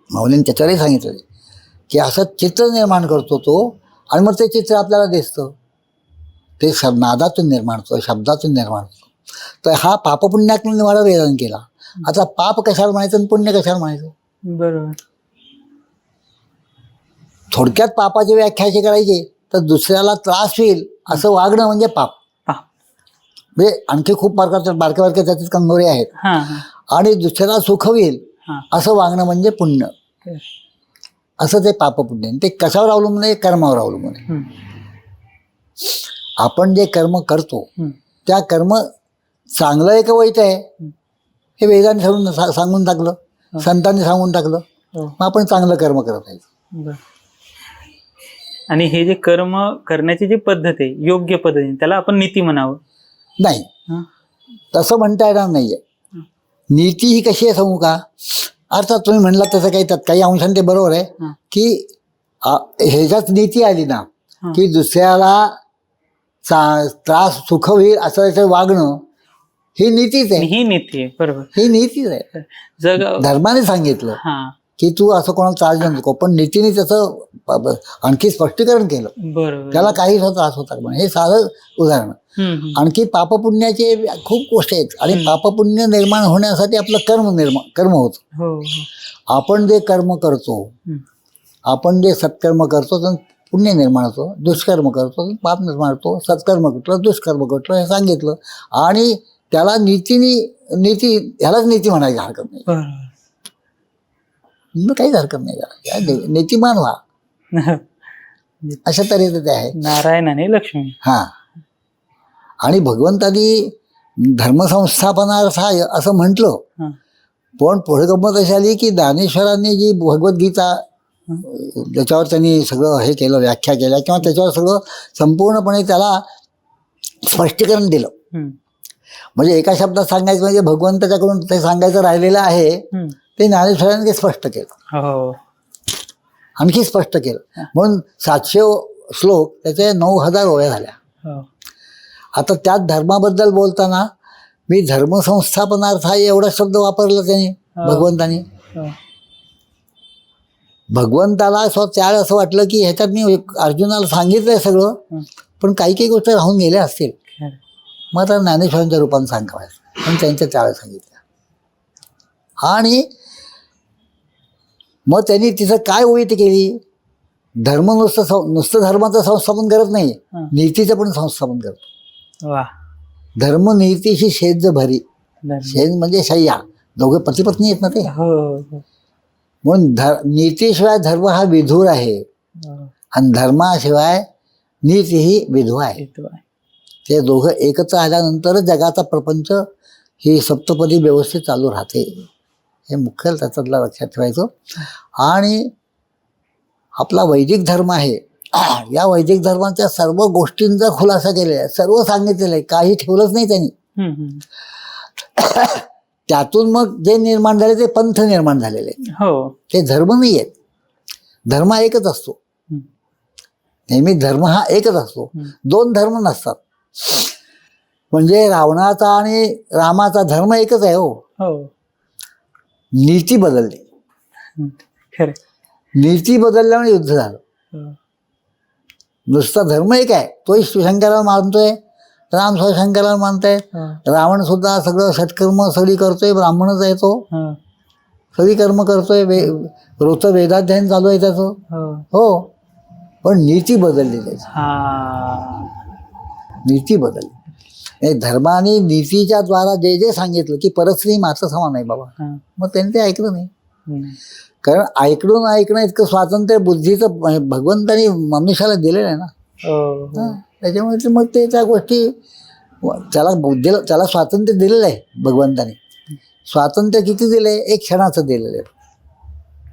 माऊलीने त्याच्यावरही सांगितलं की असं चित्र निर्माण करतो तो, आणि मग ते चित्र आपल्याला दिसतं. ते नादातून निर्माण होतं, शब्दातून निर्माण होतं. तर हा पापपुण्यातून निवाडा वेदाने केला. आता पाप कशाला म्हणायचं आणि पुण्य कशाला म्हणायचं? बरोबर. थोडक्यात पापाची व्याख्या अशी करायची तर दुसऱ्याला त्रास होईल असं वागणं म्हणजे पाप. पा म्हणजे आणखी खूप बारक्या बारक्या त्याच्यात कंगोरे आहेत. हा हा आणि दुसऱ्याला सुख होईल हा असं वागणं म्हणजे पुण्य. खरं. असं ते पापपुण्य. ते कशावर अवलंबून आहे? कर्मावर अवलंबून आहे. हम्म. आपण जे कर्म करतो हम्म. त्या कर्म चांगलं आहे का वाईट आहे हे वेदाने सांगून टाकलं, संतांनी सांगून टाकलं. हो मग आपण चांगलं कर्म करत आहे. बर. आणि हे जे कर्म करण्याची जी पद्धत आहे योग्य पद्धतीने, त्याला आपण नीती म्हणावं. नाही, हा तसं म्हणता येणार नाहीये. नीती ही कशी आहे सांगू का? अर्थात तुम्ही म्हणला तसं काही अंशाने ते बरोबर आहे हा. की ह्याच्यात नीती आली ना हा. की दुसऱ्याला त्रास सुख होईल असं त्याचं वागणं ही नीतीच आहे. ही नीती आहे. बरोबर. ही नीतीच आहे. जग धर्माने सांगितलं हा की तू असं कोणाला त्रास देऊ नको, पण नीतीने त्याचं आणखी स्पष्टीकरण केलं. बरोबर. त्याला काही त्रास होता का? हे साधं उदाहरण. हम्म. आणखी पापपुण्याचे खूप गोष्टी आहेत. आणि पापपुण्य निर्माण होण्यासाठी आपलं कर्म होतं. हो हो. आपण जे कर्म करतो, हम्म. आपण जे सत्कर्म करतो तर पुण्य निर्माण होतो, दुष्कर्म करतो तर पाप निर्माण होतो, सत्कर्म करतो दुष्कर्म करतो हे सांगितलं. आणि त्याला नीती ह्यालाच नीती म्हणायची हरकत नाही. बरोबर. मग काहीच हरकत नाही त्याला. नीतिमान व्हा अशा तऱ्हेचं ते आहे. नारायण आणि लक्ष्मी. हां. आणि भगवंतानी धर्मसंस्थापनार्थ असं म्हटलं, हा. पण पुढे गंमत अशी आली की ज्ञानेश्वरांनी जी भगवद्गीता त्याच्यावर त्यांनी सगळं हे केलं, व्याख्या केल्या किंवा त्याच्यावर सगळं संपूर्णपणे त्याला स्पष्टीकरण दिलं. हम्म. म्हणजे एका शब्दात सांगायचं म्हणजे भगवंताच्याकडून ते सांगायचं राहिलेलं आहे हम्म. ते ज्ञानेश्वरांनी ते स्पष्ट केलं, हो आणखी स्पष्ट केलं. म्हणून 700 श्लोक त्याचे 9000 ओव्या झाल्या. हो. आता त्यात धर्माबद्दल बोलताना मी धर्मसंस्थापनार्थ हा एवढा शब्द वापरला त्यांनी, भगवंतानी. हो. भगवंताला त्यावेळेस असं वाटलं की ह्याच्यात मी अर्जुनाला सांगितलंय सगळं, पण काही गोष्टी राहून गेल्या असतील. खरं. मग आता ज्ञानेश्वरांच्या रूपाने सांगावं पण त्यांच्या त्यावेळेस सांगितलं. आणि मग त्यांनी तिथं काय ओळी केली? धर्म नुसतं धर्माचं संस्थापन करत नाही, नीतीचं पण संस्थापन करतो. वा. धर्म नीतीशी शेज भरी. शेज म्हणजे शय्या, दोघे पतिपत्नी आहेत ना ते. हो. म्हणून नीतीशिवाय धर्म हा विधूर आहे आणि धर्माशिवाय नीती ही विधवा आहे. ते दोघं एकत्र आल्यानंतरच जगाचा प्रपंच ही सप्तपदी व्यवस्थित चालू राहते. हे मुख्य त्याच्यातला लक्षात ठेवायचं. आणि आपला वैदिक धर्म आहे या वैदिक धर्माच्या सर्व गोष्टींचा खुलासा केलेला आहे, सर्व सांगितलेलं आहे, काही ठेवलंच नाही त्यांनी. त्यातून मग जे निर्माण झाले ते पंथ निर्माण झालेले आहेत. हो. ते धर्म नाही आहेत. धर्म हा एकच असतो. नेहमी धर्म हा एकच असतो, दोन धर्म नसतात. म्हणजे रावणाचा आणि रामाचा धर्म एकच आहे. हो, नीती बदलली. खरं. नीती बदलल्यामुळे युद्ध झालं. नुसता धर्म एक आहे, तोही शिवशंकराला मानतोय, राम शिवशंकराला मानतायत. रावण सुद्धा सगळं सत्कर्म सगळी करतोय, ब्राह्मणच आहे तो, सगळी कर्म करतोय, रोजचं वेदाध्ययन चालू आहे त्याचं. हो, पण नीती बदलली त्याची. नीती बदलली. धर्म आणि नीतीच्या द्वारा जे जे सांगितलं की परस्त्री मात्र समान आहे बाबा, मग त्यांनी ते ऐकलं नाही. कारण ऐकणं इतकं स्वातंत्र्य बुद्धीचं भगवंतानी मनुष्याला दिलेलं आहे ना. त्याच्यामुळे मग ते त्या गोष्टी त्याला बुद्धीला त्याला स्वातंत्र्य दिलेलं आहे भगवंतानी. स्वातंत्र्य किती दिलंय? एक क्षणाचं दिलेलं आहे.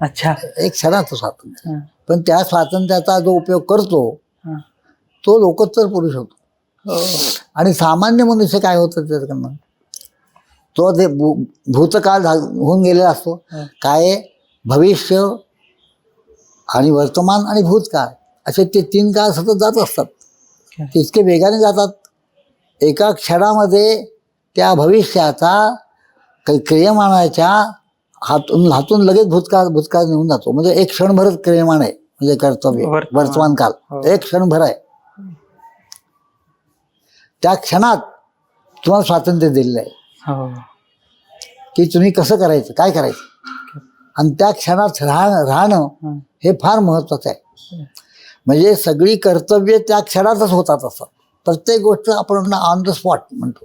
अच्छा. एक क्षणाचं स्वातंत्र्य. पण त्या स्वातंत्र्याचा जो उपयोग करतो तो लोकोत्तर पुरुष होतो. आणि सामान्य मनुष्य काय होतं त्याच्याकडनं? तो ते भूतकाळ होऊन गेलेला असतो. काय? भविष्य आणि वर्तमान आणि भूतकाळ असे ते तीन काळ सतत जात असतात. तितके वेगाने जातात. एका क्षणामध्ये त्या भविष्याचा काही क्रियमानाच्या हातून लगेच भूतकाळ निघून जातो. म्हणजे एक क्षणभरच क्रियमान आहे, म्हणजे कर्तव्य वर्तमान काल एक क्षणभर आहे. त्या क्षणात तुम्हाला स्वातंत्र्य दिलेलं आहे की तुम्ही कसं करायचं, काय करायचं. आणि त्या क्षणात राहणं हे फार महत्वाचं आहे. म्हणजे सगळी कर्तव्य त्या क्षणातच होतात असतात. प्रत्येक गोष्ट आपण ऑन द स्पॉट म्हणतो.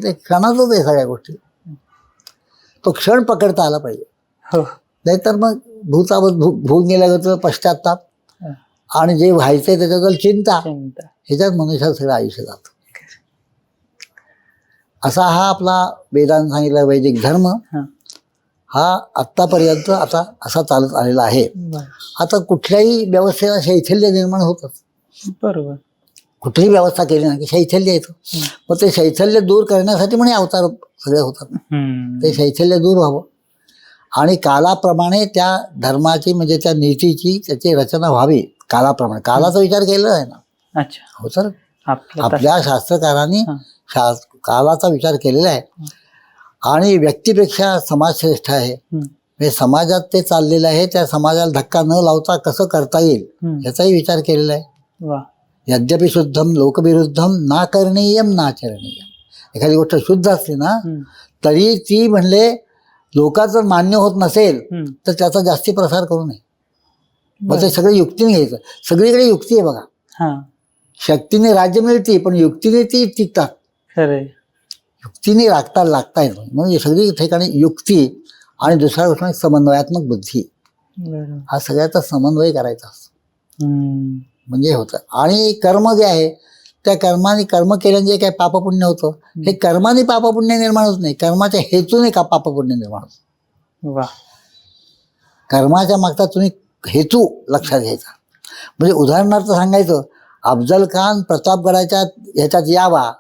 ते क्षणातच आहे सगळ्या गोष्टी. तो क्षण पकडता आला पाहिजे. नाहीतर मग भूत गेल्यागत पश्चाताप आणि जे व्हायचंय त्याच्याबद्दल चिंता, ह्याच्यात मनुष्याचं सगळं आयुष्य जातं. असा हा आपला वेदांत सांगितला वैदिक धर्म हा आत्तापर्यंत आता असा चालत आलेला आहे. आता कुठल्याही व्यवस्थेला शैथिल्य निर्माण होतच. बरोबर. कुठलीही व्यवस्था केली ना की शैथिल्य येतं. मग ते शैथिल्य दूर करण्यासाठी म्हणे अवतार सगळे होतात. ते शैथिल्य दूर व्हावं आणि कालाप्रमाणे त्या धर्माची म्हणजे त्या नीतीची त्याची रचना व्हावी. कालाप्रमाणे कालाचा विचार केलेला आहे ना. अच्छा. हो सर, आपल्या शास्त्रकारांनी कालाचा विचार केलेला आहे. आणि व्यक्तीपेक्षा समाज श्रेष्ठ आहे. म्हणजे समाजात ते चाललेलं आहे, त्या समाजाला धक्का न लावता कसं करता येईल याचाही विचार केलेला आहे. यद्यपि शुद्धम लोकविरुद्धम ना करणीयम ना आचरणीयम. एखादी गोष्ट शुद्ध असली ना तरी ती म्हणले लोकांचं मान्य होत नसेल तर त्याचा जास्ती प्रसार करू नये. मग ते सगळं युक्तीने घ्यायचं. सगळीकडे युक्ती आहे बघा. शक्तीने राज्य मिळते पण युक्तीने ती टिकतात. युक्तीने लागता येत म्हणजे सगळी ठिकाणी युक्ती आणि दुसऱ्या गोष्टी समन्वयात्मक बुद्धी हा सगळ्याचा समन्वय करायचा असतो म्हणजे होतं. आणि कर्म जे आहे त्या कर्म केल्याने जे काही पापपुण्य होतं हे कर्माने पापपुण्य निर्माण होत नाही, कर्माच्या हेतूने का पापपुण्य निर्माण होतं. कर्माच्या मागचा तुम्ही हेतू लक्षात घ्यायचा. म्हणजे उदाहरणार्थ सांगायचं, अफजल खान प्रतापगडाच्या ह्याच्यात यावा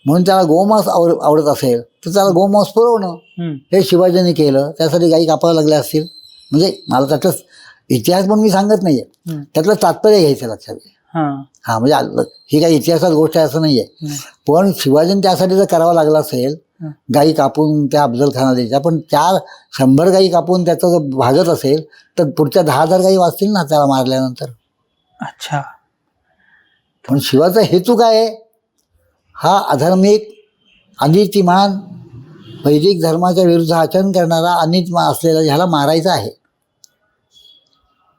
म्हणून त्याला गोमांस आवडत असेल तर त्याला गोमांस पुरवणं हे शिवाजीने केलं. त्यासाठी गाई कापायला लागल्या असतील. म्हणजे मला त्यातलं इतिहास पण मी सांगत नाहीये, त्यातलं तात्पर्य घ्यायचं लक्षात घ्या. म्हणजे ही काही इतिहासात गोष्ट आहे असं नाहीये. पण शिवाजीने त्यासाठी जर करावं लागलं असेल गाई कापून त्या अफजल खानाला द्यायच्या, पण 100 गाई कापून त्याचं जर भागत असेल तर पुढच्या 10,000 गाई वाचतील ना त्याला मारल्यानंतर. अच्छा. पण शिवाचा हेतू काय आहे? हा अधार्मिक अनितिमान वैदिक धर्माच्या विरुद्ध आचरण करणारा अनितिमान असलेला ह्याला मारायचा आहे.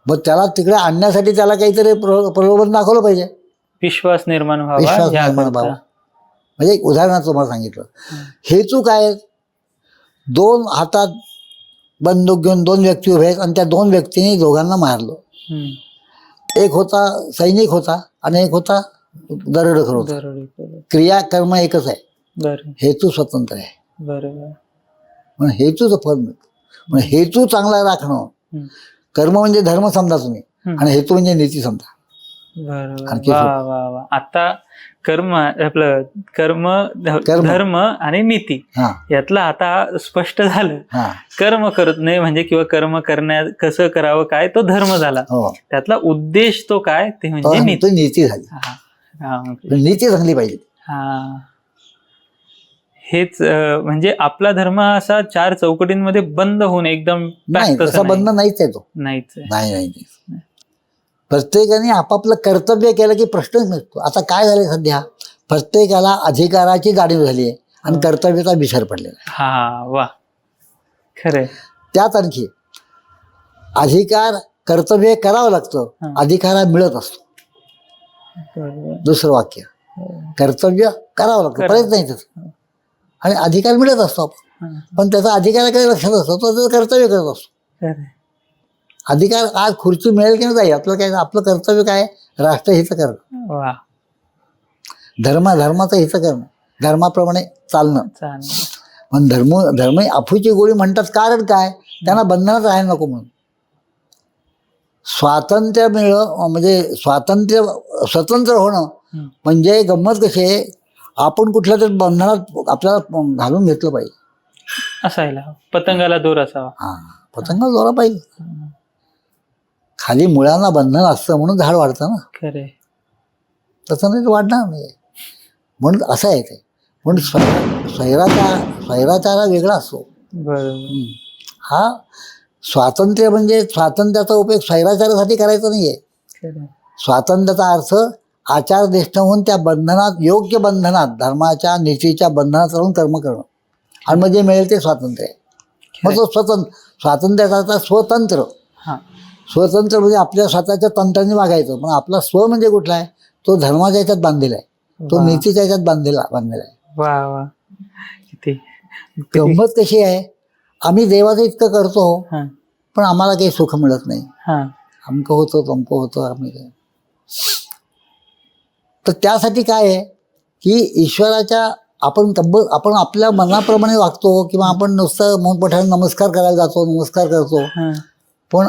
मग त्याला तिकडे आणण्यासाठी त्याला काहीतरी प्रलोभन दाखवलं पाहिजे. विश्वास निर्माण व्हावा. म्हणजे एक उदाहरणार्थ तुम्हाला सांगितलं. हेतू काय? 2 हातात बंदूक घेऊन 2 व्यक्ती उभे आहेत आणि त्या 2 व्यक्तींनी दोघांना मारलं. एक होता सैनिक होता आणि एक होता दरोडेखोर होता. क्रिया कर्म एकच आहे, हेतू स्वतंत्र आहे. पण हेतूचं फल मिळतं. पण हेतू चांगला राखणं. कर्म म्हणजे धर्म समजा तुम्ही आणि हेतू म्हणजे नीती समजा. बरोबर. आणखी वा वा वा. आता कर्म आपलं कर्म कर्म. धर्म आणि नीती हा यातलं आता स्पष्ट झालं. हा कर्म करत नाही म्हणजे किंवा कर्म करण्यात कसं करावं काय तो धर्म झाला. हो त्यातला उद्देश तो काय ते म्हणजे तो नीती. तो नीती झाली. हा. हा. नीती चांगली पाहिजे. हा. हेच म्हणजे आपला धर्म असा 4 चौकटींमध्ये बंद होऊन एकदम नाही packed तसा तसं बंद नाहीच आहे तो. नाहीच आहे. नाही नाही नाही. प्रत्येकाने आपापलं कर्तव्य केलं की प्रश्नच नसतो. आता काय झालंय सध्या प्रत्येकाला अधिकाराची जाणीव झाली आहे आणि कर्तव्याचा विसर पडलेला आहे. हा वा खरंय. त्यात आणखी अधिकार कर्तव्य करावं लागतं, हा. अधिकार मिळत असतो. बरोबर. दुसरं वाक्य कर्तव्य करावं लागतं, करावं. प्रयत्न नाही त्याचा आणि अधिकार मिळत असतो आपण. हा. पण त्याचा अधिकाराकडे लक्षात असतो, तो त्याचं कर्तव्य करत असतो. खरंय. अधिकार आज खुर्ची मिळेल की नाही आपलं काय, आपलं कर्तव्य काय राष्ट्रहित करणं, वा धर्माचं हित करणं, धर्माप्रमाणे चालणं. चालेल. पण धर्म अफूची गोळी म्हणतात. कारण काय, त्यांना बंधनात राहायला नको म्हणून. स्वातंत्र्य म्हणजे स्वतंत्र होणं हम्म. म्हणजे गंमत कशी आहे, आपण कुठल्या तरी बंधनात आपल्याला घालून घेतलं पाहिजे. असायला पतंगाला दोर असावा. हा पतंग जोरा पाहिजे. खाली मुळांना बंधन असतं म्हणून झाड वाढतं ना, खरे. तसं नाही तर वाढणार नाही. म्हणून असं आहे ते. म्हणून स्वैराचार हा वेगळा असतो. बरोबर. हा स्वातंत्र्य म्हणजे स्वातंत्र्याचा उपयोग स्वैराचारासाठी करायचा नाहीये. खरे. स्वातंत्र्याचा अर्थ आचारनिष्ठ होऊन त्या बंधनात, योग्य बंधनात, धर्माच्या नीतीच्या बंधनात राहून कर्म करणं आणि मग जे मिळेल ते स्वातंत्र्य आहे. मग तो स्वातंत्र्याचा अर्थ स्वतंत्र. हा. स्वतंत्र म्हणजे आपल्या स्वतःच्या तंत्राने वागायचं. पण आपला स्व म्हणजे कुठला आहे, तो धर्माच्या याच्यात बांधलेला आहे, तो वा. नीतीच्या याच्यात बांधलेला आहे. वा वा. किती गंमत कशी आहे, आम्ही देवाचं इतकं करतो हा. पण आम्हाला काही सुख मिळत नाही. हा. अमकं होतं तमकं होतं आम्ही काय. तर त्यासाठी काय आहे की ईश्वराच्या आपण आपल्या मनाप्रमाणे वागतो किंवा आपण नुसतं मोठमोठ्याने नमस्कार करायला जातो, नमस्कार करतो, हा. पण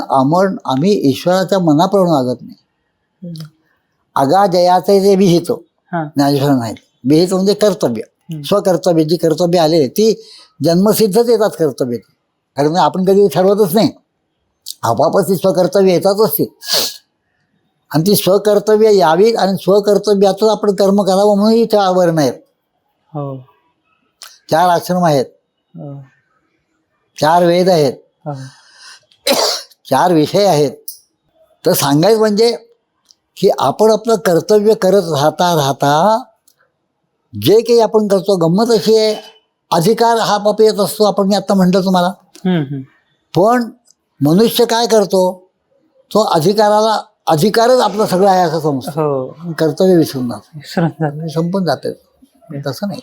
आम्ही ईश्वराच्या मनाप्रमाणे वागत नाही. आगा जयाचे जे विहित हा. ज्ञानेश्वर नाही. विहित म्हणजे कर्तव्य, स्वकर्तव्य. जी कर्तव्य आलेली ती जन्मसिद्धच येतात कर्तव्य. कारण आपण कधी ठरवतच नाही, आपापच ती स्वकर्तव्य येतातच असते. आणि ती स्वकर्तव्य यावीत आणि स्वकर्तव्यातच आपण कर्म करावं म्हणूनही 4 वर्ण आहेत, हो. 4 आश्रम आहेत, हो. 4 वेद आहेत, हो. 4 विषय आहेत. तर सांगायचं म्हणजे की आपण आपलं कर्तव्य करत राहता जे काही आपण करतो. गंमत अशी आहे, अधिकार हा बाप येत असतो, आपण मी आता म्हटलं तुम्हाला. पण मनुष्य काय करतो, तो अधिकारच आपलं सगळं आहे असं समजतो. हो. कर्तव्य विसरून जातो, विसरून जातो. संपून जाते. तसं नाही.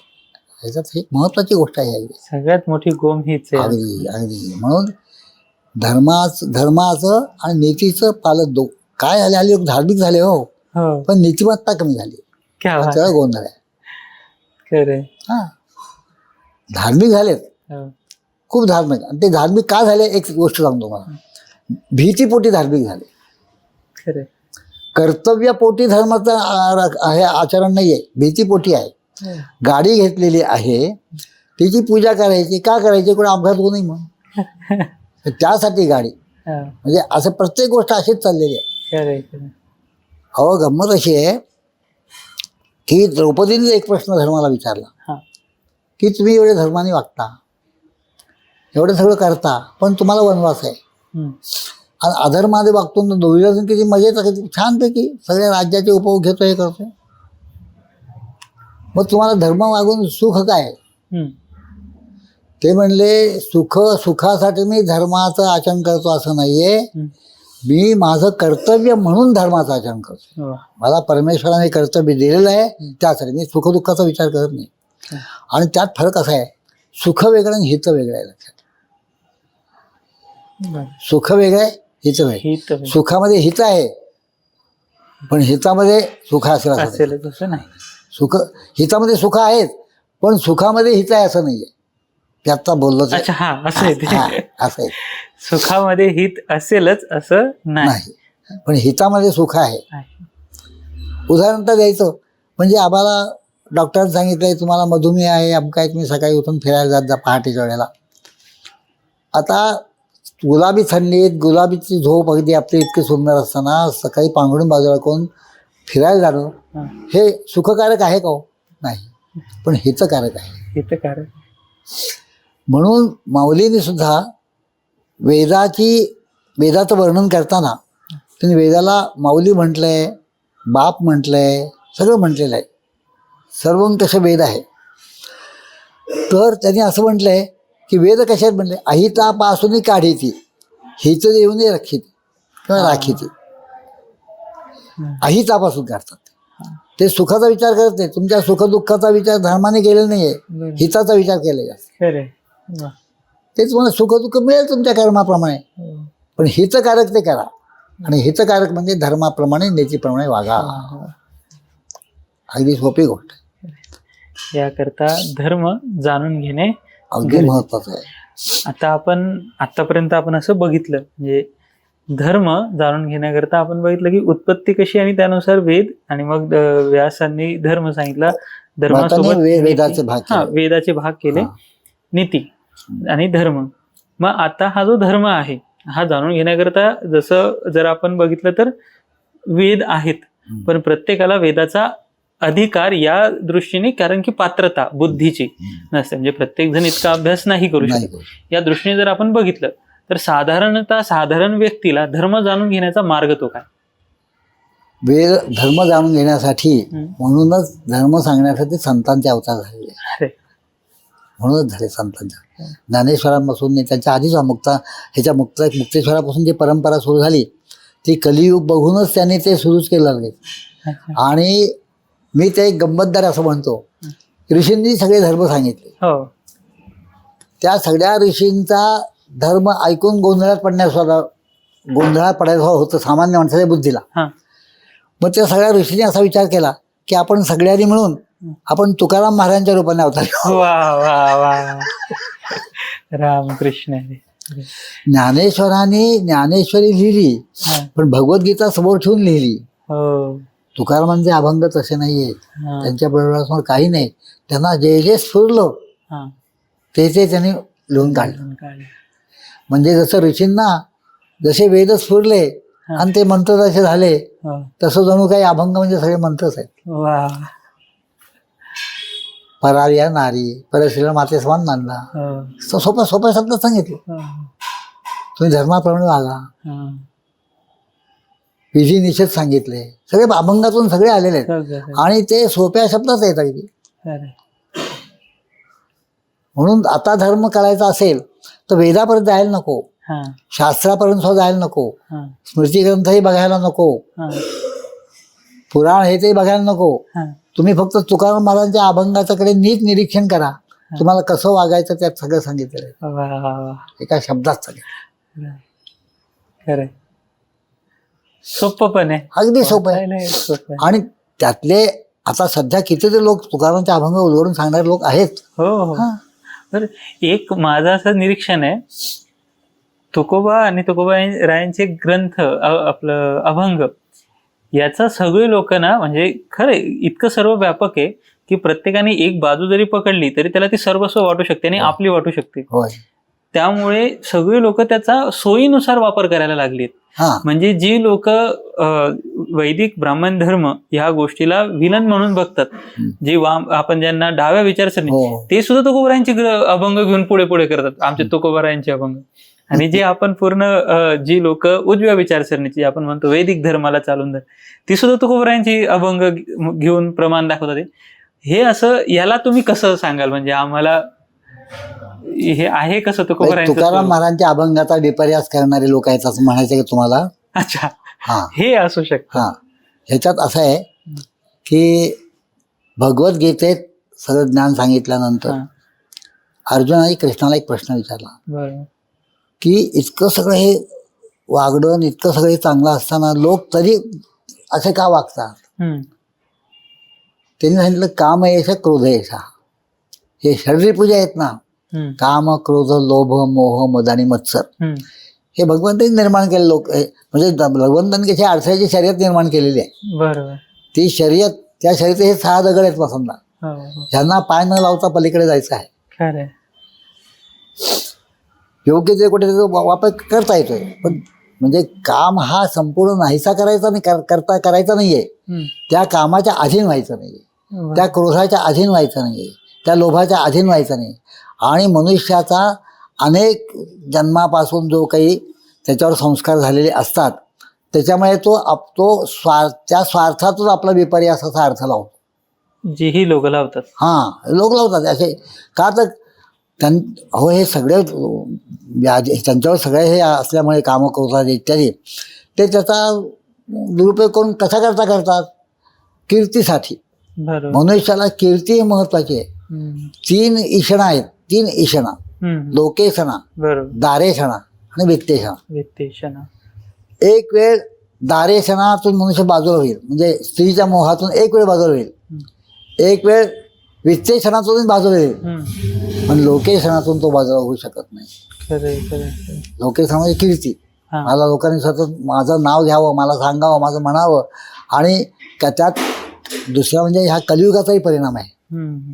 ह्याच्यात ही महत्वाची गोष्ट आहे. सगळ्यात मोठी गोम हीच आहे. अगदी म्हणून धर्माचं आणि नीतीचं पालन काय झाले, हल्ली लोक धार्मिक झाले हो, हो. पण नीतिमत्ता कमी झाली. क्या बात. सगळं गोंधळ आहे. खरे. हा धार्मिक झालेत, हो. खूप धार्मिक. आणि ते धार्मिक का झाले, एक गोष्ट सांगतो मला. भीतीपोटी धार्मिक झाले. खरे. कर्तव्यपोटी धर्माचं हे आचरण नाही आहे, भीतीपोटी आहे. गाडी घेतलेली आहे, तिची पूजा करायची. का करायची, कोणी अपघात होऊ नये म्हणून. त्यासाठी गाडी. हो. म्हणजे असं प्रत्येक गोष्ट अशीच चाललेली आहे. खरे. खरे. अहो गंमत अशी आहे की द्रौपदीने एक प्रश्न धर्माला विचारला हा. की तुम्ही एवढे धर्माने वागता, एवढं सगळं करता, पण तुम्हाला वनवास आहे. आणि अधर्मामध्ये वागतो, दुर्योधन किती मजेत, किती छानपैकी सगळ्या राज्याचे उपभोग घेतो, हे करतोय. मग तुम्हाला धर्म वागून सुख काय. ते म्हणले सुखासाठी मी धर्माचं आचरण करतो असं नाहीये, मी माझं कर्तव्य म्हणून धर्माचं आचरण करतो. मला परमेश्वराने कर्तव्य दिलेलं आहे, त्यासाठी मी सुखदुःखाचा विचार करत नाही. आणि त्यात फरक असा आहे, सुख वेगळं आणि हित वेगळं आहे. लक्षात, सुख वेगळं आहे, हित वेगळं. सुखामध्ये हित आहे, पण हितामध्ये सुख असेल तसं नाही. हितामध्ये सुख आहेत, पण सुखामध्ये हित आहे असं नाहीये. ते आता बोललोच. अच्छा, हा असं आहे ते. असं आहे, सुखामध्ये हित असेलच असं नाही, पण हितामध्ये सुख आहे. उदाहरण तर द्यायचं म्हणजे आम्हाला डॉक्टरांनी सांगितलंय तुम्हाला मधुमेह आहे अमका आहे, तुम्ही सकाळी उठून फिरायला जात जा पहाटेच्या वेळेला. आता गुलाबी थंडीत गुलाबीची झोप अगदी आपली इतकी सुंदर असताना सकाळी पांघरून बाजूला करून फिरायला जाणं हे सुखकारक आहे का हो? नाही, पण हितकारक आहे. हितकारक. म्हणून माऊलीने सुद्धा वेदाचं वर्णन करताना त्यांनी वेदाला माऊली म्हटलंय, बाप म्हटलंय, सगळं म्हटलेलं आहे. सर्वं तसं वेद आहे. तर त्यांनी असं म्हटलंय की वेद कशात म्हटले, अहितापासून काढीती हित देऊन रखीती किंवा राखीती. अहितापासून काढतात. ते सुखाचा विचार करत नाही. तुमच्या सुखदुःखाचा विचार धर्माने केलेला नाहीये, हिताचा विचार केलेला आहे. तेच मला सुखदुःख मिळेल तुमच्या कर्माप्रमाणे, पण हितकारक ते करा. आणि हितकारक म्हणजे धर्माप्रमाणे नीतीप्रमाणे वागा. अगदी सोपी गोष्ट. याकरता धर्म जाणून घेणे अगदी महत्वाचं आहे. आता आतापर्यंत आपण असं बघितलं, म्हणजे धर्म जाणून घेण्याकरता आपण बघितलं की उत्पत्ती कशी आणि त्यानुसार वेद, आणि मग व्यासांनी धर्म सांगितला. धर्मासोबत वेदाचे भाग वेदाचे भाग केले, नीती आणि धर्म. मग आता हा जो धर्म आहे हा जाणून घेण्याकरता जसं जर आपण बघितलं तर वेद आहेत, पण प्रत्येकाला वेदाचा अधिकार या दृष्टीने, कारण की पात्रता बुद्धीची नसते, म्हणजे प्रत्येक जण इतका अभ्यास नाही करू शकत. या दृष्टीने जर आपण बघितलं तर साधारण व्यक्तीला धर्म जाणून घेण्याचा मार्ग तो काय? वेद धर्म जाणून घेण्यासाठी म्हणूनच धर्म सांगण्यासाठी संतांचे अवतार झालेले, म्हणूनच झाले संतांच्या. ज्ञानेश्वरांपासून त्यांच्या आधीच मुक्तेश्वरापासून जी परंपरा सुरू झाली ती कलियुग बघूनच त्यांनी ते सुरूच केलं लागले. आणि मी ते एक गंमतदार असं म्हणतो, ऋषींनी सगळे धर्म सांगितले. त्या सगळ्या ऋषींचा धर्म ऐकून गोंधळात पडायचं होतं सामान्य माणसाच्या बुद्धीला. मग त्या सगळ्या ऋषींनी असा विचार केला की आपण सगळ्यांनी मिळून आपण तुकाराम महाराजांच्या रूपाने अवतार. रामकृष्ण. ज्ञानेश्वरी लिहिली, पण भगवद्गीता समोर ठेवून लिहिली. तुकारामांचे अभंग तसे नाहीये, त्यांच्या बरोबर काही नाही. त्यांना जे जे स्फुरलं ते त्यांनी लिहून काढलं. म्हणजे जसं ऋषींना जसे वेद स्फुरले आणि ते मंत्र जसे झाले, तसं जणू काही अभंग म्हणजे सगळे मंत्रच आहेत. परार्या नारी परस्त्रीला माते समान मानला, सोप्या शब्दात सांगितलं. तुम्ही धर्माप्रमाणे वागा, विधी निषेध सांगितले, सगळे अभंगातून सगळे आलेले आहेत आणि ते सोप्या शब्दात आहेत अगदी. म्हणून आता धर्म करायचा असेल तर वेदापर्यंत जायला नको, शास्त्रापर्यंत सुद्धा जायला नको, स्मृती ग्रंथही बघायला नको, पुराण हे ते बघायला नको. तुम्ही फक्त तुकाराम महाराजांच्या अभंगाच्याकडे नीट निरीक्षण करा, तुम्हाला कसं वागायचं त्यात सगळं सांगितलेलं आहे एका शब्दात सगळं. खरं सोपं पण आहे, अगदी सोपं आहे. आणि त्यातले आता सध्या कितीतरी लोक तुकारामांचे अभंग उलगडून सांगणारे लोक आहेत. तर एक माझं असं निरीक्षण आहे, तुकोबा आणि तुकोबा रायांचे ग्रंथ आपलं अभंग याचा सगळे लोक ना, म्हणजे खरं इतकं सर्व व्यापक आहे की प्रत्येकाने एक बाजू जरी पकडली तरी त्याला ती सर्वस्व वाटू शकते आणि आपली वाटू शकते. त्यामुळे सगळे लोक त्याचा सोयीनुसार वापर करायला लागलेत. म्हणजे जी लोक वैदिक ब्राह्मण धर्म ह्या गोष्टीला विलन म्हणून बघतात, जे आपण ज्यांना डाव्या विचारसरणी, ते सुद्धा तुकोबारायांचे अभंग घेऊन पुढे पुढे करतात, आमचे तुकोबारायांचे अभंग. आणि जे आपण पूर्ण जी लोक उजव्या विचारसरणीची आपण म्हणतो वैदिक धर्माला चालून धर, ती सुद्धा तुकोबारायांची अभंग घेऊन प्रमाण दाखवतात. हे असं याला तुम्ही कसं सांगाल, म्हणजे आम्हाला हे आहे कसं तुकाराम महाराजांच्या अभंगाचा विपर्यास करणारे लोक आहेत असं म्हणायचं की तुम्हाला? अच्छा, हे असू शकतं. ह्याच्यात असं आहे की भगवद्गीतेत सगळं ज्ञान सांगितल्यानंतर अर्जुनाने कृष्णाला एक प्रश्न विचारला की इतकं सगळं हे वागणं, इतकं सगळं हे चांगलं असताना लोक तरी असे का वागतात? त्यांनी सांगितलं काम येशा क्रोध येशा, हे शरीर पूजा आहेत ना, काम क्रोध लोभ मोह मद आणि मत्सर, हे भगवंतांनी निर्माण केले लोक, म्हणजे भगवंतांनी कशी आळसाची शर्यत निर्माण केलेली आहे. बरोबर. ती शर्यत, त्या शर्यती हे 6 दगड आहेत समजा, हो, हो. ह्यांना पाय न लावता पलीकडे जायचं आहे. खरंय. योग्य ते कुठे वापर करता येतोय, पण म्हणजे काम हा संपूर्ण नाहीसा करायचा नाही, करायचा नाहीये. हम्म. त्या कामाच्या अधीन व्हायचं नाहीये, वा. त्या क्रोधाच्या अधीन व्हायचं नाहीये, त्या लोभाच्या अधीन व्हायचं नाही. आणि मनुष्याचा अनेक जन्मापासून जो काही त्याच्यावर संस्कार झालेले असतात, त्याच्यामुळे तो त्या स्वार्थातून आपला विपर्यास असा अर्थ लावतो. जीही लोक लावतात. हां, लोक लावतात असे का, तर हो हे सगळे त्यांच्यावर सगळे हे असल्यामुळे कामं करतात इत्यादी, ते त्याचा दुरुपयोग करून कसा करतात कीर्तीसाठी. बरोबर. मनुष्याला कीर्ती ही महत्वाची आहे. हम्म. 3 ईषणा आहेत, 3 ईषणा, हम्म. लोकेषणा, बरोबर. दारेषणा आणि वित्तेषणा. वित्तेषणा. एक वेळ दारेषणातून मनुष्य बाजूला होईल, म्हणजे स्त्रीच्या मोहातून एक वेळ बाजूला होईल, एक वेळ वित्तेषणातून बाजूला येईल, हम्म. पण लोकेषणातून तो बाजूला होऊ शकत नाही. खरंय, खरंय. लोकेषणा म्हणजे कीर्ती. हा. मला लोकांनी सतत माझं नाव घ्यावं, मला सांगावं, माझं म्हणावं. आणि त्यात दुसरा म्हणजे ह्या कलियुगाचाही परिणाम आहे. हम्म.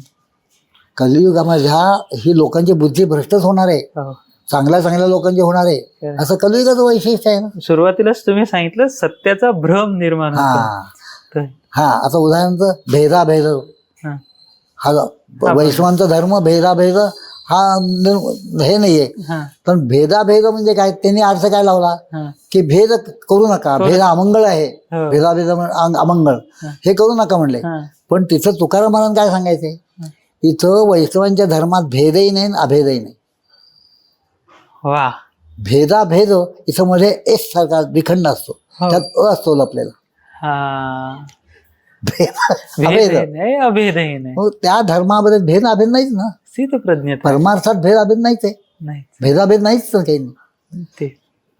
कलियुगामध्ये ही लोकांची बुद्धी भ्रष्टच होणार आहे, हो. चांगल्या लोकांची होणार आहे, खरं. असं कलियुगाचं वैशिष्ट्य आहे ना. सुरुवातीलाच तुम्ही सांगितलं सत्याचा भ्रम निर्माण होतो. हा तर- हा आता उदाहरणार्थ भेदाभेद, हा. हा वैष्णवांचा धर्म भेदाभेद हा हे नाहीये. हा. पण भेदाभेद म्हणजे काय, त्यांनी अर्थ काय लावला हा. की भेद करू नका, भेद अमंगळ आहे, हो. भेदाभेद अमंगळ, हे करू नका म्हणले. हा. पण तिथं तुकाराम महाराज काय सांगायचे, इथं वैष्णवांच्या धर्मात भेदही नाही आणि अभेदही नाही. वा. भेदाभेद इथं मध्ये एक सारखा विखंड असतो, हो. त्यात अ असतो लपलेला. हा. अभेद. भेदही नाही, अभेदही नाही. मग त्या धर्मामध्ये भेद अभेद नाहीच ना, स्थितप्रज्ञता परमार्थात भेद अभेद नाहीच आहे, नाही. भेदाभेद नाहीच ना काही नाही. ते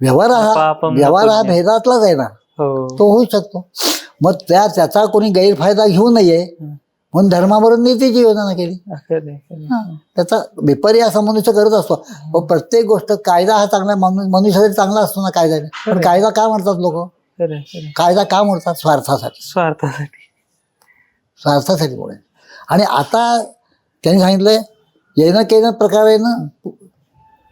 पापम व्यवहार हा पुण्य. भेदातलाच आहे ना, हो. तो होऊ शकतो. मग त्याचा कोणी गैरफायदा घेऊ नये म्हणून धर्मावरून नीतीची योजना केली. खरंय, खरंय. त्याचा विपर्यास मनुष्य करत असतो. व प्रत्येक गोष्ट, कायदा हा चांगला, मनुष्यासाठी चांगला असतो ना कायद्याने, पण कायदा का म्हणतात लोक, खरंय, खरंय. कायदा का म्हणतात, स्वार्थासाठी, स्वार्थासाठी. स्वार्थासाठी बोले. आणि आता त्यांनी सांगितलंय येणं केनं प्रकारेनं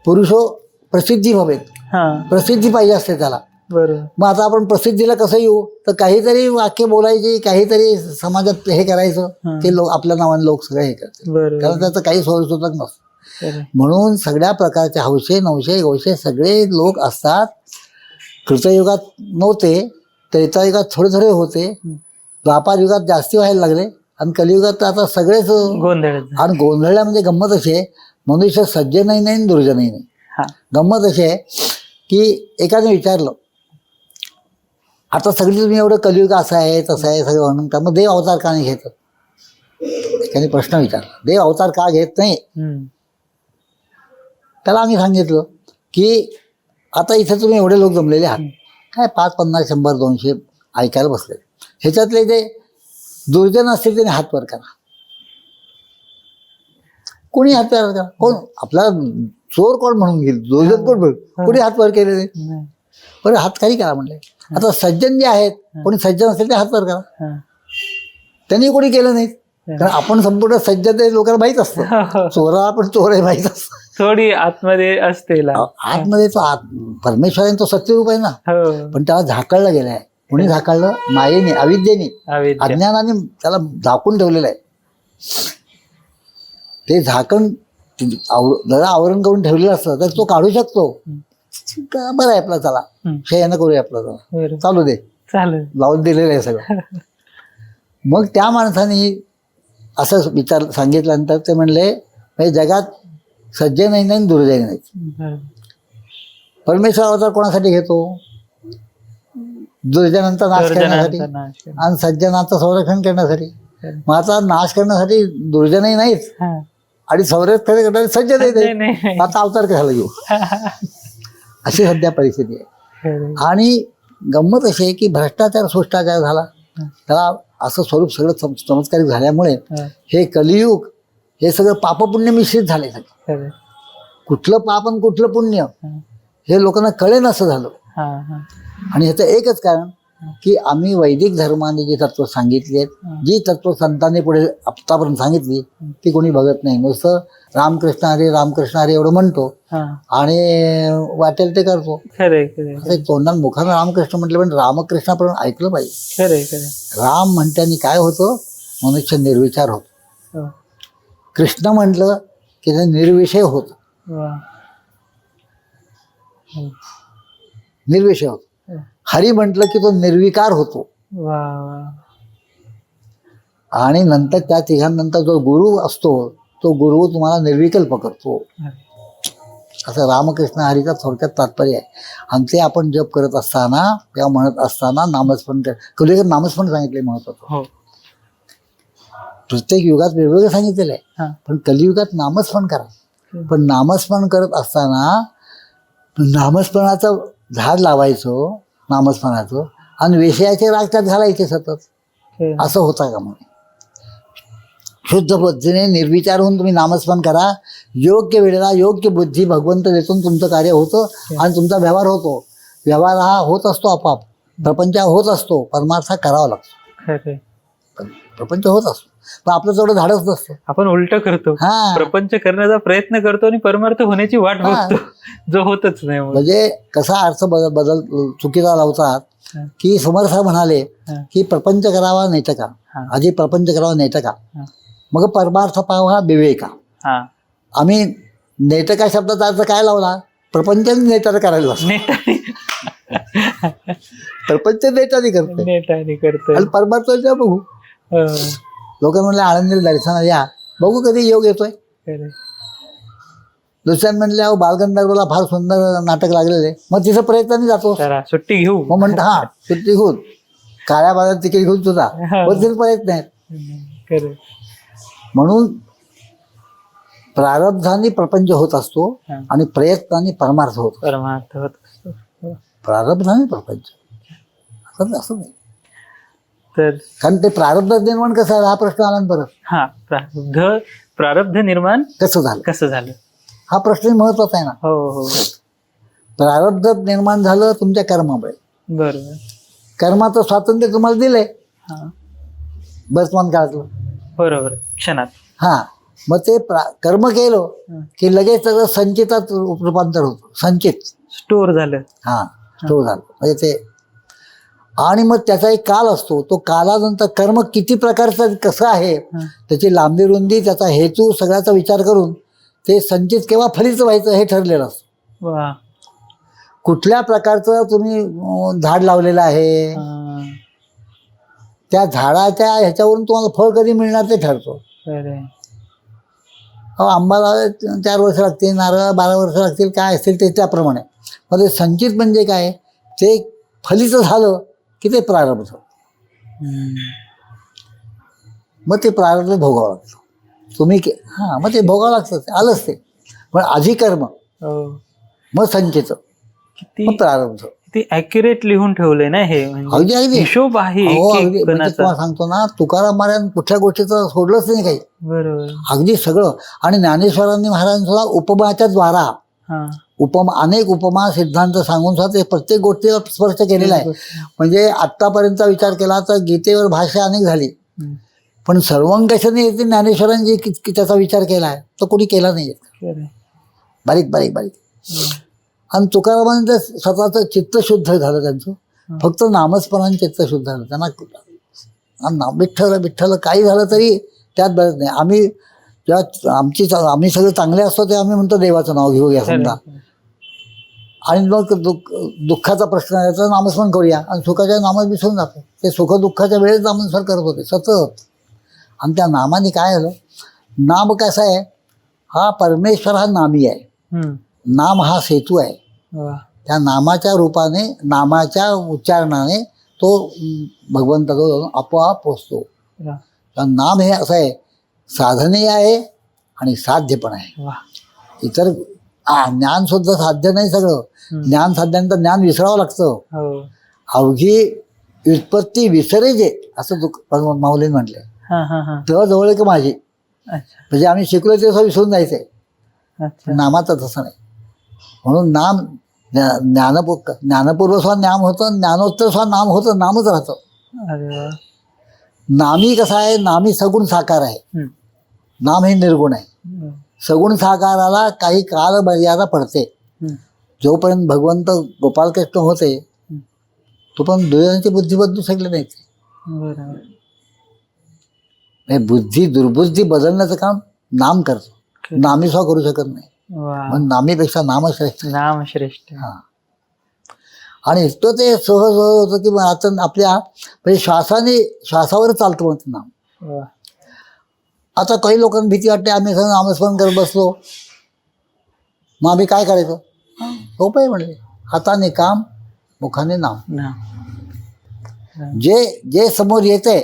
पुरुषो प्रसिद्धी व्हावेत, हा. प्रसिद्धी पाहिजे असते त्याला. बरोबर. मग आता आपण प्रसिद्धीला कसं येऊ, तर काहीतरी वाक्य बोलायची, काहीतरी समाजात हे करायचं, ते आपल्या नावाने लोक सगळे हे करतात, बरोबर. कारण त्याचं काही सोयीसुद्धा नसतं. खरंय. म्हणून सगळ्या प्रकारचे हौशे नवशे गवशे सगळे लोक असतात. कृतयुगात नव्हते, त्रेतायुगात थोडे थोडे होते, द्वापार युगात जास्ती व्हायला लागले, आणि कलियुगात तर आता सगळेच. गोंधळ. आणि गोंधळल्या म्हणजे गंमत अशी आहे, मनुष्य सज्जनही नाही आणि दुर्जनही नाही. हा. गंमत अशी आहे की एकाने विचारलं, आता सगळी तुम्ही एवढं कलियुग असं आहे तसं आहे सगळं म्हणून, का मग देव अवतार का नाही घेत. एकाने प्रश्न विचारला, देव अवतार का घेत नाही. हम्म. त्याला आम्ही सांगितलं की आता इथे तुम्ही एवढे लोक जमलेले आहात, काय 5, 50, 100, 200 ऐकायला बसले, ह्याच्यातले जे दुर्जन असतील त्याने हात वर करा. कोणी हात वर करा, कोण आपला चोर कोण म्हणून घेईल, दुर्जन कोण म्हणून, कोणी हात वर केले नाही. नाही. बरं हात खाली करा म्हणले. आता सज्जन जे आहेत, कोणी सज्जन असेल ते हात वर करा. हा. त्यांनी कोणी केलं नाही, कारण आपण संपूर्ण सज्जन ते लोकांना माहीत असतं, हो. चोरा आपण चोर आहे माहीत असतं. थोडी आतमध्ये असते ला. आतमध्ये तो परमेश्वराने तो सत्यरूप आहे ना, हो. पण त्याला झाकळलं गेलं आहे. कोणी झाकळलं, मायेने, अविद्येने, अविद्या. अज्ञानाने त्याला झाकून ठेवलेलं आहे. ते झाकण जरा आवरण करून ठेवलेलं असतं तर तो काढू शकतो. बरं आहे आपला, चला शयन करूया आपलं, बरं. चालू दे, चालेल. लावून दिलेलं आहे सगळं. मग त्या माणसाने असं सांगितल्यानंतर ते म्हणले, म्हणजे जगात सज्जनही नाही दुर्जनही नाही. बरं. परमेश्वर अवतार कोणासाठी घेतो, दुर्जनांचा नाश करण्यासाठी दुर्जनांचा नाश करणे. आणि सज्जनांचं संरक्षण करण्यासाठी. मग आता नाश करण्यासाठी दुर्जनही नाहीच हा. आणि संरक्षण करणारे सज्जनही नाही, नाही, नाही. आता अवतार कशाला घेऊ, अशी सध्या परिस्थिती आहे. खरंय. आणि गंमत अशी आहे की भ्रष्टाचार शिष्टाचार झाला, त्याला असं स्वरूप सगळं चमत्कारिक झाल्यामुळे हा. हे कलियुग हे सगळं पापपुण्य मिश्रित झाले. खरंय. कुठलं पाप आणि कुठलं पुण्य हा. हे लोकांना कळेन असं झालं. हा. हा. आणि ह्याचं एकच कारण की आम्ही वैदिक धर्माने जी तत्व सांगितली आहेत, जी तत्व संतांनी पुढे आतापर्यंत सांगितली ती कोणी बघत नाही. नुसतं रामकृष्ण हरी एवढं म्हणतो हा आणि वाटेल ते करतो. खरंय खरंय असं तोंडात मुखानं रामकृष्ण म्हटलं, पण रामकृष्णापर्यंत ऐकलं पाहिजे. खरंय खरंय. राम म्हणताना काय होतं, मनुष्य निर्विचार होतो. हो. कृष्ण म्हटलं की ते निर्विषय होत, वा. हो. निर्विषय होतो. हरी म्हटलं की तो निर्विकार होतो. वा वा. आणि नंतर त्या तिघांनंतर जो गुरु असतो तो गुरु तुम्हाला निर्विकल्प करतो. असं रामकृष्ण हरीचा थोडक्यात तात्पर्य आहे. आणि ते आपण जप करत असताना किंवा म्हणत असताना नामस्मरण कलियुगात नामस्मरण सांगितले महत्वाचं. हो. प्रत्येक युगात वेगवेगळं सांगितलेलं आहे, हा पण कलियुगात नामस्मरण करा. पण नामस्मरण करत असताना नामस्मरणाचं झाड लावायचं, नामस्मरणाचं, आणि विषयाचे राग त्यात घालायचे सतत. असं होतं का? म्हणून शुद्ध पद्धतीने निर्विचार होऊन तुम्ही नामस्मरण करा. योग्य वेळेला योग्य बुद्धी भगवंत देतून तुमचं कार्य होतं आणि तुमचा व्यवहार होतो. व्यवहार हा होत असतो आपाप, प्रपंच होत असतो, परमार्थ करावा लागतो. खरंय. प्रपंच होत असतो, पण आपलं तेवढं धाडच नसतं. आपण उलट करतो, हा. प्रपंच करण्याचा प्रयत्न करतो आणि परमार्थ होण्याची वाट हा. बघतो, जो होतच नाही. मग म्हणजे कसा अर्थ बदल चुकीचा लावतात हा. की समर्थ म्हणाले हा. की प्रपंच करावा नाही तर का, हा. आधी प्रपंच करावा नाही तर का, हा. मग परमार्थ पाहावा विवेका. हा. आम्ही नेटका शब्दाचा अर्थ काय लावला? प्रपंच नेटर करायला बसलो. नेटाने प्रपंच नेटाने करतो नेटाने करतोय. आणि परमार्थ बघू. हो. लोक म्हणले आळंदीला दर्शनाला या, बघू कधी योग येतोय. खरंय. दुसऱ्यानं म्हणले अहो बालगंधर्वला फार सुंदर नाटक लागलेले, मग तिथं प्रयत्नाने जातो. चला सुट्टी घेऊ. मग म्हणतो हा सुट्टी घेऊन काळ्या बाजारात तिकीट घेऊन तुझा, मग तिथे प्रयत्न आहेत. खरंय. म्हणून प्रारब्धाने प्रपंच होत असतो हा. आणि प्रयत्नाने परमार्थ होतो. परमार्थ होत असतो. हो. प्रारब्धाने प्रपंच असं नाही. तर कारण ते प्रारब्ध निर्माण कसं झालं हा प्रश्न आला ना परत. हा प्रारब्ध निर्माण कसं झालं कसं झालं. हा प्रश्न महत्वाचा आहे ना. हो हो. प्रारब्ध निर्माण झालं तुमच्या कर्मामुळे. बरोबर. कर्माचं स्वातंत्र्य तुम्हाला दिलंय हा. वर्तमान काळातलं. बरोबर. क्षणात. हा. मग ते कर्म केलं हा. की लगेच सगळं संचितात रूपांतर होतं. संचित स्टोर झालं. हा तो झालं म्हणजे ते. आणि मग त्याचा एक काल असतो, तो कालानंतर कर्म किती प्रकारचं कसं आहे हा. त्याची लांबी रुंदी त्याचा हेतू सगळ्याचा विचार करून ते संचित केव्हा फलित व्हायचं हे ठरलेलं असतं. वा. कुठल्या प्रकारचं तुम्ही झाड लावलेलं आहे हा. त्या झाडाच्या ह्याच्यावरून तुम्हाला फळ कधी मिळणार ते ठरतो. खरंय. आंबा लावायला 4 वर्ष लागतील, नारळ 12 वर्ष लागतील, काय असतील ते त्याप्रमाणे. मग ते संचित म्हणजे काय, ते फलित झालं की ते प्रारब्ध. मग ते प्रारब्ध भोगावं लागतं तुम्ही हां, मग ते भोगावं लागतं, आलंच ते. पण आधी कर्म, हो. मग संचित, किती मग प्रारब्ध. किती ऍक्युरेट लिहून ठेवलंय ना हे. म्हणजे अगदी अगदी हिशोब आहे हो, एक-एक अगदी. म्हणजे कणाचा. तुम्हाला सांगतो ना, तुकाराम महाराज कुठल्या गोष्टीचं सोडलंच नाही काही. बरोबर. अगदी सगळं. आणि ज्ञानेश्वरांनी महाराजांनी सुद्धा उपमाच्या द्वारा हा. अनेक उपमा सिद्धांत सांगून सुद्धा ते प्रत्येक गोष्टीला स्पर्श केलेला आहे. म्हणजे आत्तापर्यंतचा विचार केला तर गीतेवर भाषा अनेक झाली, हम्म. पण सर्वंकषाने येते ज्ञानेश्वरांनी त्याचा विचार केला आहे तो कोणी केला नाही. खरंय. बारीक बारीक बारीक. आणि तुकारामांचं स्वतःचं चित्त शुद्ध झालं त्यांचं. फक्त नामस्मरणाने चित्त शुद्ध झालं त्यांना. विठ्ठल विठ्ठल काही झालं तरी त्यात बरंच नाही. आम्ही जेव्हा आम्ही सगळे चांगले असतो तेव्हा आम्ही म्हणतो देवाचं नाव घेऊया समजा, आणि मग दुःखाचा प्रश्न आहे तर नामस्मरण करूया, आणि सुखाच्या नामात विसरून जातो. ते सुख दुःखाच्या वेळेस नामस्मरण करत होते सतत. आणि त्या नामाने काय झालं, नाम कसा आहे, हा परमेश्वर हा नामी आहे, हम्म. नाम हा सेतू आहे. वा. त्या नामाच्या रूपाने, नामाच्या उच्चारणाने तो भगवंताजवळ जाऊन आपोआप पोचतो. वा. तर नाम हे असं आहे, साधने आहे आणि साध्य पण आहे. वा. इतर ज्ञान सुद्धा साध्य नाही सगळं. ज्ञान साध्यानंतर ज्ञान विसरावं लागतं. हो. अवघी व्युत्पत्ती विसरे जे, असं माऊलीने म्हटलंय. हा हा हा. तेव्हा जवळ की माझी, अच्छा म्हणजे आम्ही शिकलो ते विसरून जायचंय. अच्छा. नामाचं तसं नाही. म्हणून नाम ज्ञानपूर्व सुद्धा नाम होतं, ज्ञानोत्तर सुद्धा नाम होतं, नामच राहतं. अरे वा. नामी कसा आहे, नामी सगुण साकार आहे, हम्म. नाम हे निर्गुण आहे. हम्म. सगुण साकाराला काही काल मर्यादा पडते. हम्म. जोपर्यंत भगवंत गोपालकृष्ण होते तोपर्यंत दुर्योधनाची बुद्धी बदलू शकले नाही. बरोबर. हे बुद्धी दुर्बुद्धी बदलण्याचं काम नाम करतो, नामी सुद्धा करू शकत नाही. वा. म्हणून नामीपेक्षा नाम श्रेष्ठ. नाम श्रेष्ठ. हा. आणि इतकं ते सहज होतं की मग आता आपल्या म्हणजे श्वासावर चालतं म्हणतं नाम. वा. आता काही लोकांना भीती वाटते, आम्ही सगळं नामस्मरण करत बसलो, मग आम्ही काय करायचं? सोपं आहे म्हणले, हाताने काम, मुखाने नाम. नाम. जे समोर येतंय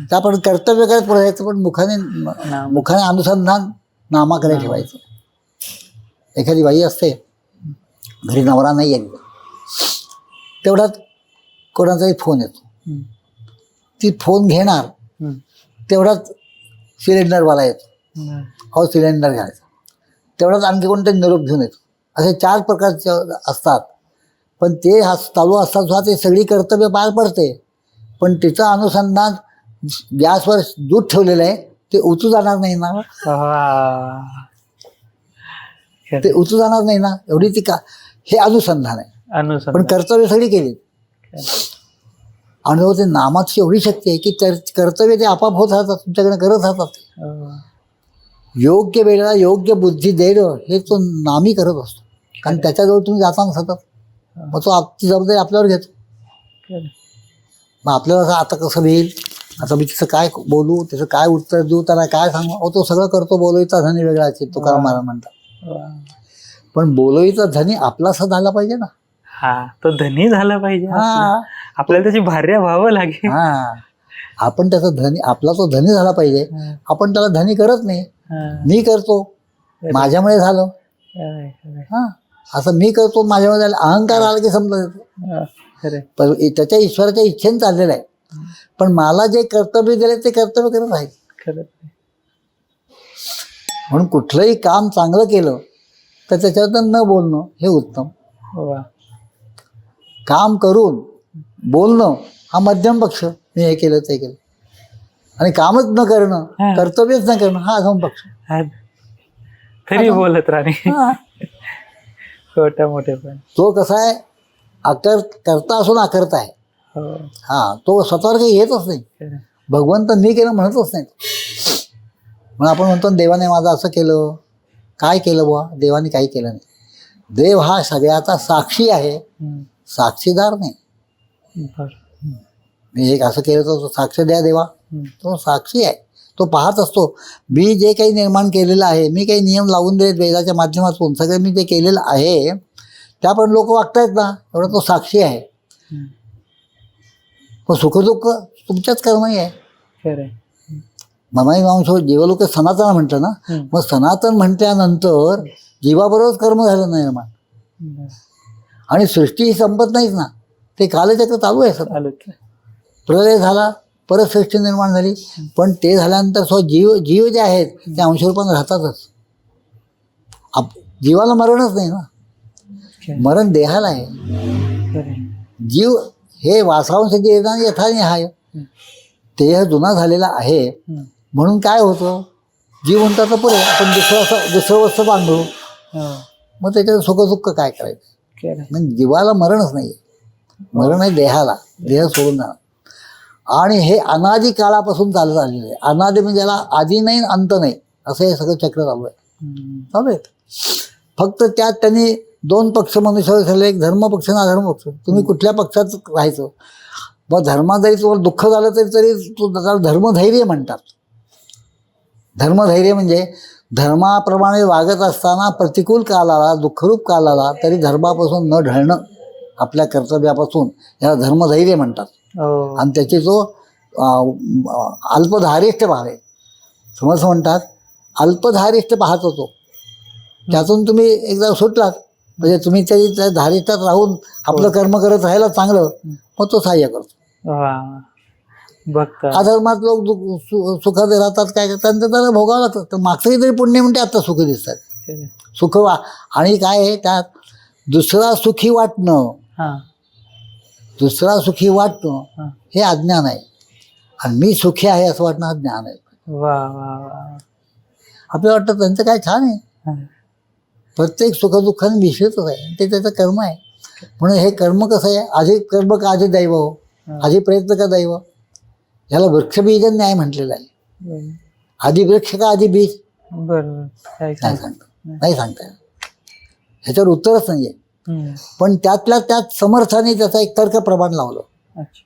ते आपण कर्तव्य करत पुढे जायचं, पण मुखाने अनुसंधान नामाकडे ठेवायचं. एखादी बाई असते, घरी नवरा नाही आहे, तेवढ्यात कोणाचाही फोन येतो, ती फोन घेणार, तेवढ्यात सिलेंडरवाला येतो, अहो सिलेंडर घ्यायचा. तेवढ्यात आणखी कोणतरी निरोप घेऊन येतो. असे 4 प्रकारचे असतात, पण ते चालू असतात सुद्धा ते सगळी कर्तव्य पार पडते, पण तिचं अनुसंधान गॅसवर दूध ठेवलेलं आहे, ते उचू जाणार नाही ना. ते उचू जाणार नाही ना, एवढी ती का हे अनुसंधान आहे. पण कर्तव्य सगळी केली. आणि ते नामाची एवढी शक्ती आहे की कर्तव्य ते आपाप होत राहतात, तुमच्याकडे करत राहतात. योग्य वेळेला योग्य बुद्धी देणं हे तो नामी करत असतो, कारण त्याच्याजवळ तुम्ही जाता सतत, मग तो ती जबाबदारी आपल्यावर घेतो. मग आपल्याला आता कसं होईल, आता मी तिचं काय बोलू, त्याचं काय उत्तर देऊ, त्याला काय सांगू, अहो तो सगळं करतो. बोलवीचा धनी वेगळाच आहे, तुकाराम महाराज म्हणतात. पण बोलवीचा धनी आपलासा झाला पाहिजे ना. हा, तो धनी झाला पाहिजे. हा, आपल्याला त्याची भार्या व्हावं लागेल. हा, आपण त्याचा धनी, आपला तो धनी झाला पाहिजे. आपण त्याला धनी करत नाही, मी करतो, माझ्यामुळे झालं. हा, असं मी करतो, माझ्यामुळे झालं. अहंकार आला की समजा पण त्याच्या ईश्वराच्या इच्छेने चाललेलं आहे, पण मला जे कर्तव्य दिले ते कर्तव्य करत आहे. म्हणून कुठलंही काम चांगलं केलं तर त्याच्याबद्दल न बोलणं हे उत्तम. काम करून बोलणं हा मध्यम पक्ष, मी हे केलं ते केलं. आणि कामच न करणं, कर्तव्यच न करणं हा अधम पक्ष. तरी बोलत राहणे, छोट्या मोठे पण. तो कसा आहे, करता असून आकर्ता आहे. हा, तो स्वतःवर काही येतच नाही. भगवंत मी केलं म्हणतच नाही. म्हणून आपण म्हणतो देवाने माझं असं केलं, काय केलं बुवा, देवाने काही केलं नाही. देव हा सगळ्याचा साक्षी आहे, साक्षीदार नाही. मी एक असं केलं तर साक्ष द्या देवा, तो साक्षी आहे, तो पाहत असतो. मी जे काही निर्माण केलेलं आहे, मी काही नियम लावून दिलेत वेदाच्या माध्यमातून, सगळं मी जे केलेलं आहे त्या पण लोक वागतायत ना, एवढा तो साक्षी आहे. पण सुखदुःख तुमच्याच कर्मही आहे. ममाई मांस जीवलोक सनातन म्हटलं ना, मग सनातन म्हटल्यानंतर जीवाबरोबरच कर्म झालं निर्माण. आणि सृष्टी ही संपत नाहीच ना, ते कालचक्र चालू आहे सर. प्रलय झाला, परत सृष्टी निर्माण झाली, पण ते झाल्यानंतर जीव जे आहेत ते अंशरूपाने राहतातच. जीवाला मरणच नाही ना, मरण देहाला आहे. जीव हे वासांश जे यथानिहाय, देह जुना झालेला आहे. म्हणून काय होतं, जीव म्हणतात तर पुढे आपण दुसरं वस्तू बांधू, मग त्याच्यात सुखदुःख काय करायचं. म्हणजे जीवाला मरणच नाही, मरण आहे देहाला, देह सोडून जाणार. आणि हे अनादी काळापासून चालत आलेलं आहे. अनादी म्हणजे याला आधी नाही अंत नाही, असं हे सगळं चक्र चालू आहे. फक्त त्यात त्यांनी 2 पक्ष मनुष्यावर ठरले, एक धर्म पक्ष आणि अधर्म पक्ष. तुम्ही कुठल्या पक्षात राहायचं. मग धर्मात जरी तुम्हाला दुःख झालं तरी त्याला धर्मधैर्य म्हणतात. धर्मधैर्य म्हणजे धर्माप्रमाणे वागत असताना प्रतिकूल काल आला, दुःखरूप काल आला तरी धर्मापासून न ढळणं, आपल्या कर्तव्यापासून, याला धर्मधैर्य म्हणतात. आणि त्याची जो अल्पधारिष्ठ भाव आहे. समर्थ म्हणतात अल्पधारिष्ठ पाहत होतो, त्यातून तुम्ही एकदा सुटलात म्हणजे तुम्ही त्या धारिष्ठात राहून आपलं कर्म करत राहायला चांगलं, मग तो सहाय्य करतो. अधर्मात लोक सुखात राहतात, काय करतात, त्याला भोगावं लागतं. तर मागचंही तरी पुण्य म्हणते आता सुख दिसतात, सुख. आणि काय आहे त्यात, दुसरा सुखी वाटणं, हा दुसरा सुखी वाटणं हा. हे अज्ञान आहे. आणि मी सुखी आहे असं वाटणं हा ज्ञान आहे. वा वा वा. आपल्याला वाटतं त्यांचं काय छान आहे, हा. प्रत्येक सुखदुःखाने मिश्रितच आहे, ते त्याचं कर्म आहे. म्हणून हे कर्म कसं आहे, आधी कर्म का आधी दैव हो, आधी प्रयत्न का दैव. याला वृक्षबीज न्याय म्हटलेला आहे. बरोबर. आधी वृक्ष का आधी बीज, बरोबर. काय नाही सांग. सांगता, नाही सांगता येत. ह्याच्यावर उत्तरच नाही आहे. हम्म. पण त्यातल्या त्यात समर्थाने त्याचा एक तर्क प्रमाण लावलं. अच्छा.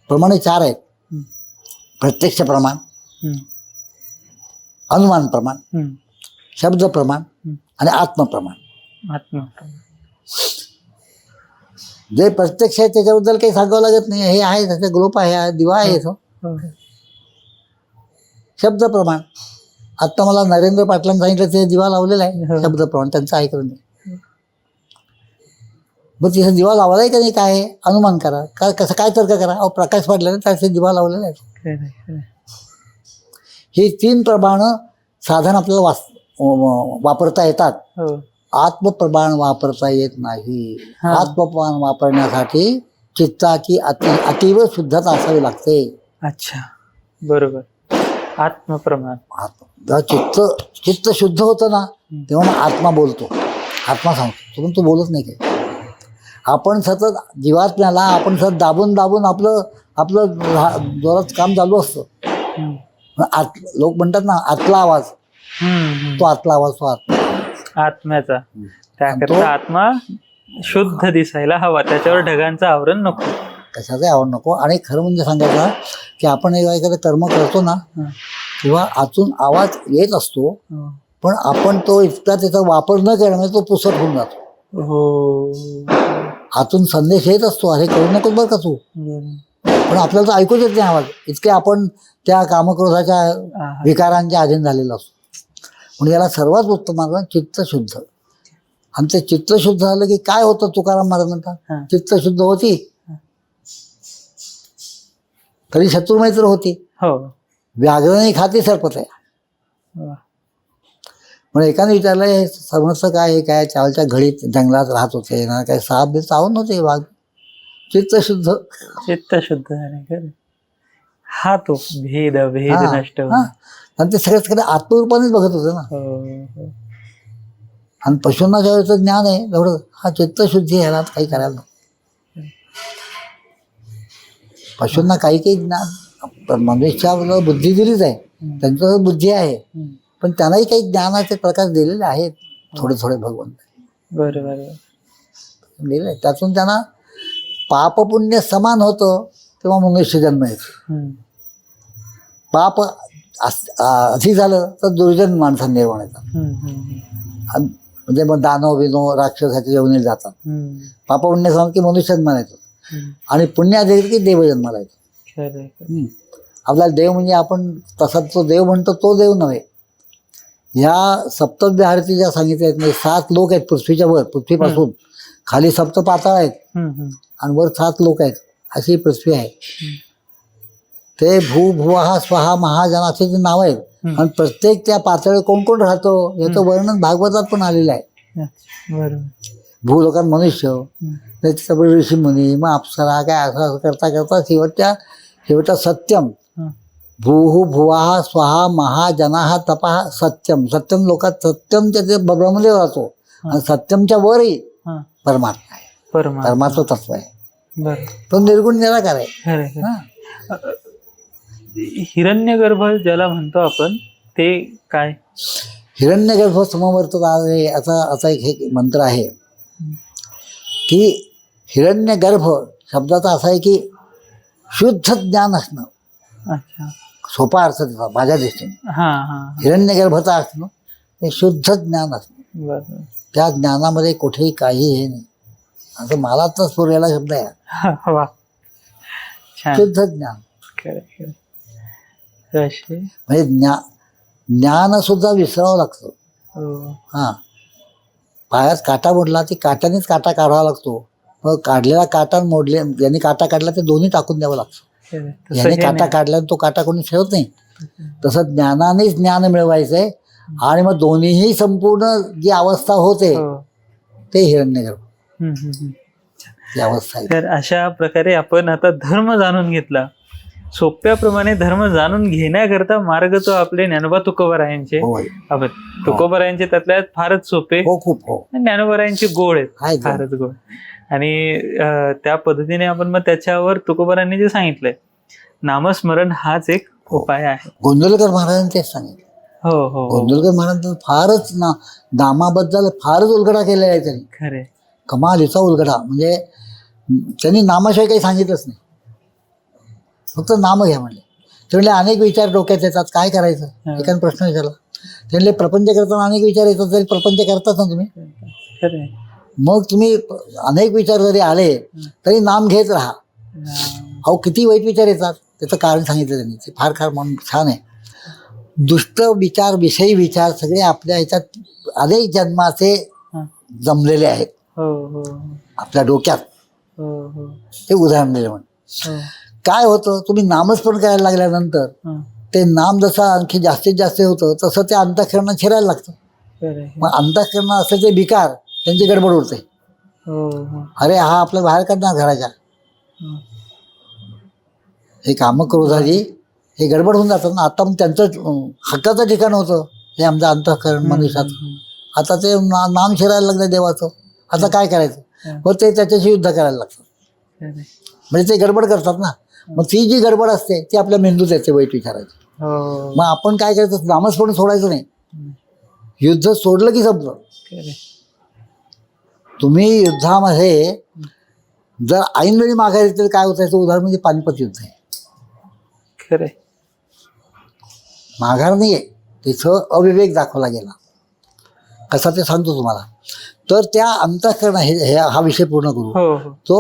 प्रमाणे 4 आहेत. हम्म. प्रत्यक्ष प्रमाण, हम्म. अनुमान प्रमाण, हम्म. शब्द प्रमाण हम्म. आणि आत्मप्रमाण. आत्मा. जे प्रत्यक्ष आहे त्याच्याबद्दल काही सांगावं लागत नाही, हे आहे त्याचा ग्लोप आहे, हा दिवा आहे तो. हो. शब्द प्रमाण, आत्ता मला नरेंद्र पाटलांनी सांगितलं ते दिवा लावलेला आहे. हो. शब्द प्रमाण त्यांचं ऐकलं नाही. मग तिथे दिवा लावला आहे का नाही, काय आहे? अनुमान करा, काय कसं काय तर्क करा. अहो प्रकाश पडल्याने त्याचे दिवा लावलेला आहे. खरं, खरं. ही 3 प्रमाणं साधन आपल्याला वापरता येतात. हो. आत्मप्रमाण वापरता येत नाही. हा. आत्मप्रमाण वापरण्यासाठी चित्ताची अतीव शुद्धता असावी लागते. अच्छा. बरोबर. आत्मप्रमाण. जेव्हा चित्त शुद्ध होतं ना, तेव्हा मग आत्मा बोलतो, आत्मा सांगतो. पण तो बोलत नाही काही. आपण सतत जीवात्म्याला आपण सतत दाबून दाबून आपलं जोरात काम चालू असतं. हम्म. लोक म्हणतात ना आतला आवाज, हम्म. तो आतला आवाज, तो आत्मा. आत्म्याचा. त्याकरता आत्मा शुद्ध दिसायला हवा, त्याच्यावर ढगांचं आवरण नको. कशाचाही आवड नको. आणि खरं म्हणजे सांगायचं की आपण एखादं कर्म करतो ना, तेव्हा आतून आवाज येत असतो, हो. पण आपण तो इतका त्याचा वापर न करण्यामुळे तो पुसट होऊन जातो. हो. आतून संदेश येत असतो, अरे करू नकोस बरं का तू, पण आपल्याला तर ऐकूच येत नाही आवाज, इतके आपण त्या कामक्रोधाच्या विकारांच्या अधीन झालेलो असतो. म्हणून याला सर्वात उत्तम मार्ग चित्त शुद्ध. आणि ते चित्त शुद्ध झालं की काय होतं, तुकाराम महाराज म्हणतात, चित्त शुद्ध होती तरी शत्रुमैत्र होती, हो. व्याघ्रने खाती सर्पत आहे. म्हणून एकाने विचारलं हे समजतं काय, हे काय चावलच्या घडीत जंगलात राहत होते ना, काय साप बी चावून नव्हते वाघ. चित्त शुद्ध, चित्त शुद्ध झाले. खरं. हा तो भेद नष्ट होणं. हा. आणि ते सगळे आत्मरूपानेच बघत होते ना. हो. आणि पशूंना ज्यावेळेचं ज्ञान आहे एवढं, हा चित्तशुद्धी ह्याला काही करायला नको. पशूंना काही ज्ञान, मनुष्याला बुद्धी दिलीच आहे, त्यांचं बुद्धी आहे, पण त्यांनाही काही ज्ञानाचे प्रकाश दिलेले आहेत, थोडे थोडे भगवंत बरोबर दिले. त्यातून त्यांना पाप पुण्य समान होतं, तेव्हा मनुष्य जन्म येतो. पाप अधिक झालं तर दुर्जन माणसं निर्माण येतात. म्हणजे मग दानव बिनो राक्षसाच्या जेवणी जातात. पाप पुण्य समान की मनुष्य जन्माला येतो, आणि पुण्य अधिक की देव जन्माला येतो. आपल्याला देव म्हणजे आपण तसा तो देव म्हणतो, तो देव नव्हे. ह्या सप्तव्य आरती ज्या सांगितल्या आहेत, म्हणजे 7 लोक आहेत पृथ्वीच्या वर, पृथ्वीपासून खाली सप्त पाताळ आहेत आणि वर 7 लोक आहेत, अशी पृथ्वी आहे. ते भू भुवः स्वहा महाजन असे जे नाव आहेत. आणि प्रत्येक त्या पातळीवर कोण कोण राहतो याचं वर्णन भागवतात पण आलेलं आहे. भूलोकात मनुष्य, त्याच्यापुढे ऋषी मुनी, मग अप्सरा, काय असं करता करता शेवटचा सत्यम, भूः भुवः स्वहा महाजनाः तपः सत्यम. सत्यम लोकात सत्यमच्या ते ब्रह्मदेव राहतो, आणि सत्यमच्या वरही परमात्मा आहे, परमात्मा तत्व आहे, तो निर्गुण निराकार आहे. हिरण्यगर्भ ज्याला म्हणतो आपण, ते काय? हिरण्यगर्भ समवर्तता आहे असा एक मंत्र आहे की हिरण्यगर्भ शब्दाचा असा आहे की शुद्ध ज्ञान असणं. अच्छा. सोपा अर्थ त्याचा माझ्या दृष्टीने. हिरण्यगर्भता असणं हे शुद्ध ज्ञान असणं. त्या ज्ञानामध्ये कुठेही काही हे नाही, असं मला तर स्फुरलेला शब्द आहे, शुद्ध ज्ञान. म्हणजे ज्ञान सुद्धा विसरावं लागतं. हा, पायात काटा मोडला ती काट्यानेच काटा काढावा लागतो, मग काढलेला काटा मोडले, ज्यांनी काटा काढला ते दोन्ही टाकून द्यावं लागतं. याने काटा काढला तो काटा कोणी ठेवत नाही. तसं ज्ञानानेच ज्ञान मिळवायचंय, आणि मग दोन्हीही संपूर्ण जी अवस्था होते ते हिरण्यगर्भ हम्म, हम्म, हम्म. ही अवस्था आहे. तर अशा प्रकारे आपण आता धर्म जाणून घेतला. सोप्याप्रमाणे धर्म जाणून घेण्याकरता मार्ग तो आपले ज्ञानोबा तुकोबारायांचे. होय. आपण तुकोबारायांचे त्यातल्या त्यात फारच सोपे, हो खूप हो ज्ञानोबारायांचे गोड आहेत, आहेत गोड. फारच गोड. आणि त्या पद्धतीने आपण मग त्याच्यावर तुकोबारांनी जे सांगितलंय, नामस्मरण हाच एक उपाय आहे. गोंदवलेकर महाराजांनी तेच सांगितलं. हो हो हो, गोंदवलेकर महाराजांनी फारच नामाबद्दल फारच उलगडा केलेला आहे त्यांनी. खरे. कमालीचा उलगडा. म्हणजे त्यांनी नामाशिवाय काही सांगितलंच नाही, फक्त नाम घ्या म्हणले. ते म्हणले अनेक विचार डोक्यात येतात, काय करायचं. एकाने प्रश्न विचारला, ते म्हणले प्रपंच करताना अनेक विचार येतात, तरी प्रपंच करतात ना तुम्ही. खरे. मग तुम्ही अनेक विचार जरी आले तरी नाम घेत राहा. अहो किती वाईट विचार येतात, त्याचं कारण सांगितलं त्यांनी, ते फार फार म्हणून छान आहे. दुष्ट विचार, विषयी विचार सगळे आपल्या ह्याच्यात अनेक जन्माचे जमलेले आहेत हो हो आपल्या डोक्यात. हो हो ते उदाहरण दिलं म्हणून. हो. काय होतं, तुम्ही नामस्मरण करायला लागल्यानंतर हं. ते नाम जसं आणखी जास्तीत जास्त होतं तसं ते अंतःकरणात शिरायला लागतं. खरे. मग अंतःकरणात असं ते विकार त्यांची गडबड उडते. हो हो अरे हा आपल्या बाहेर काढणार घराच्या, हं. हे कामं करू झाली, हे गडबड होऊन जातात ना. आता मग त्यांचं हक्काचं ठिकाण होतं हे आमचं अंतःकरण मनुष्यात. आता ते नाम शिरायला लागलं देवाचं. आता काय करायचं, मग ते त्याच्याशी युद्ध करायला लागतं. खरे. म्हणजे ते गडबड करतात ना. मग ती जी गडबड असते ती आपल्या मेंदूत येते वाईट विचारायची. हो. मग आपण काय करायचं, नामस्मरण सोडायचं नाही. हं. युद्ध सोडलं की संपलं. खरे. तुम्ही युद्धामध्ये जर ऐनवेळी मागायचं तर काय होतं, उदाहरण म्हणजे पानिपत युद्ध आहे. खरे. माघार नाही आहे, तिथं अविवेक दाखवला गेला. कसा ते सांगतो तुम्हाला. तर त्या अंतःकरण हा विषय पूर्ण करू. हो हो तो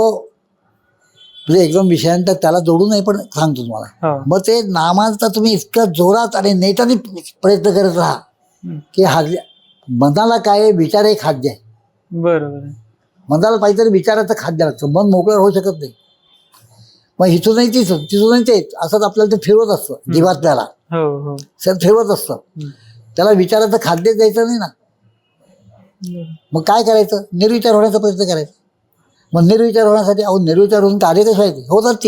म्हणजे एकदम विषयांतर त्याला जोडू नये, पण सांगतो तुम्हाला. हो. मग ते नामांचा तुम्ही इतक्या जोरात आणि नेटाने प्रयत्न करत राहा हं. की मनाला काय विचार हे खाद्य आहे. बरोबर आहे. मनाला काहीतरी विचाराचं खाद्य लागतं. मन मोकळं होऊ शकत नाही. मग इथूनही तिथूनही ते असंच आपल्याला ते फिरवत असतं जीवात्म्याला. हो हो सर फिरवत असतं. त्याला विचाराचं खाद्य द्यायचं नाही ना. मग काय करायचं, निर्विचार होण्याचा प्रयत्न करायचा. मग निर्विचार होण्यासाठी निर्विचार होऊन कार्य कसे व्हायचे होतात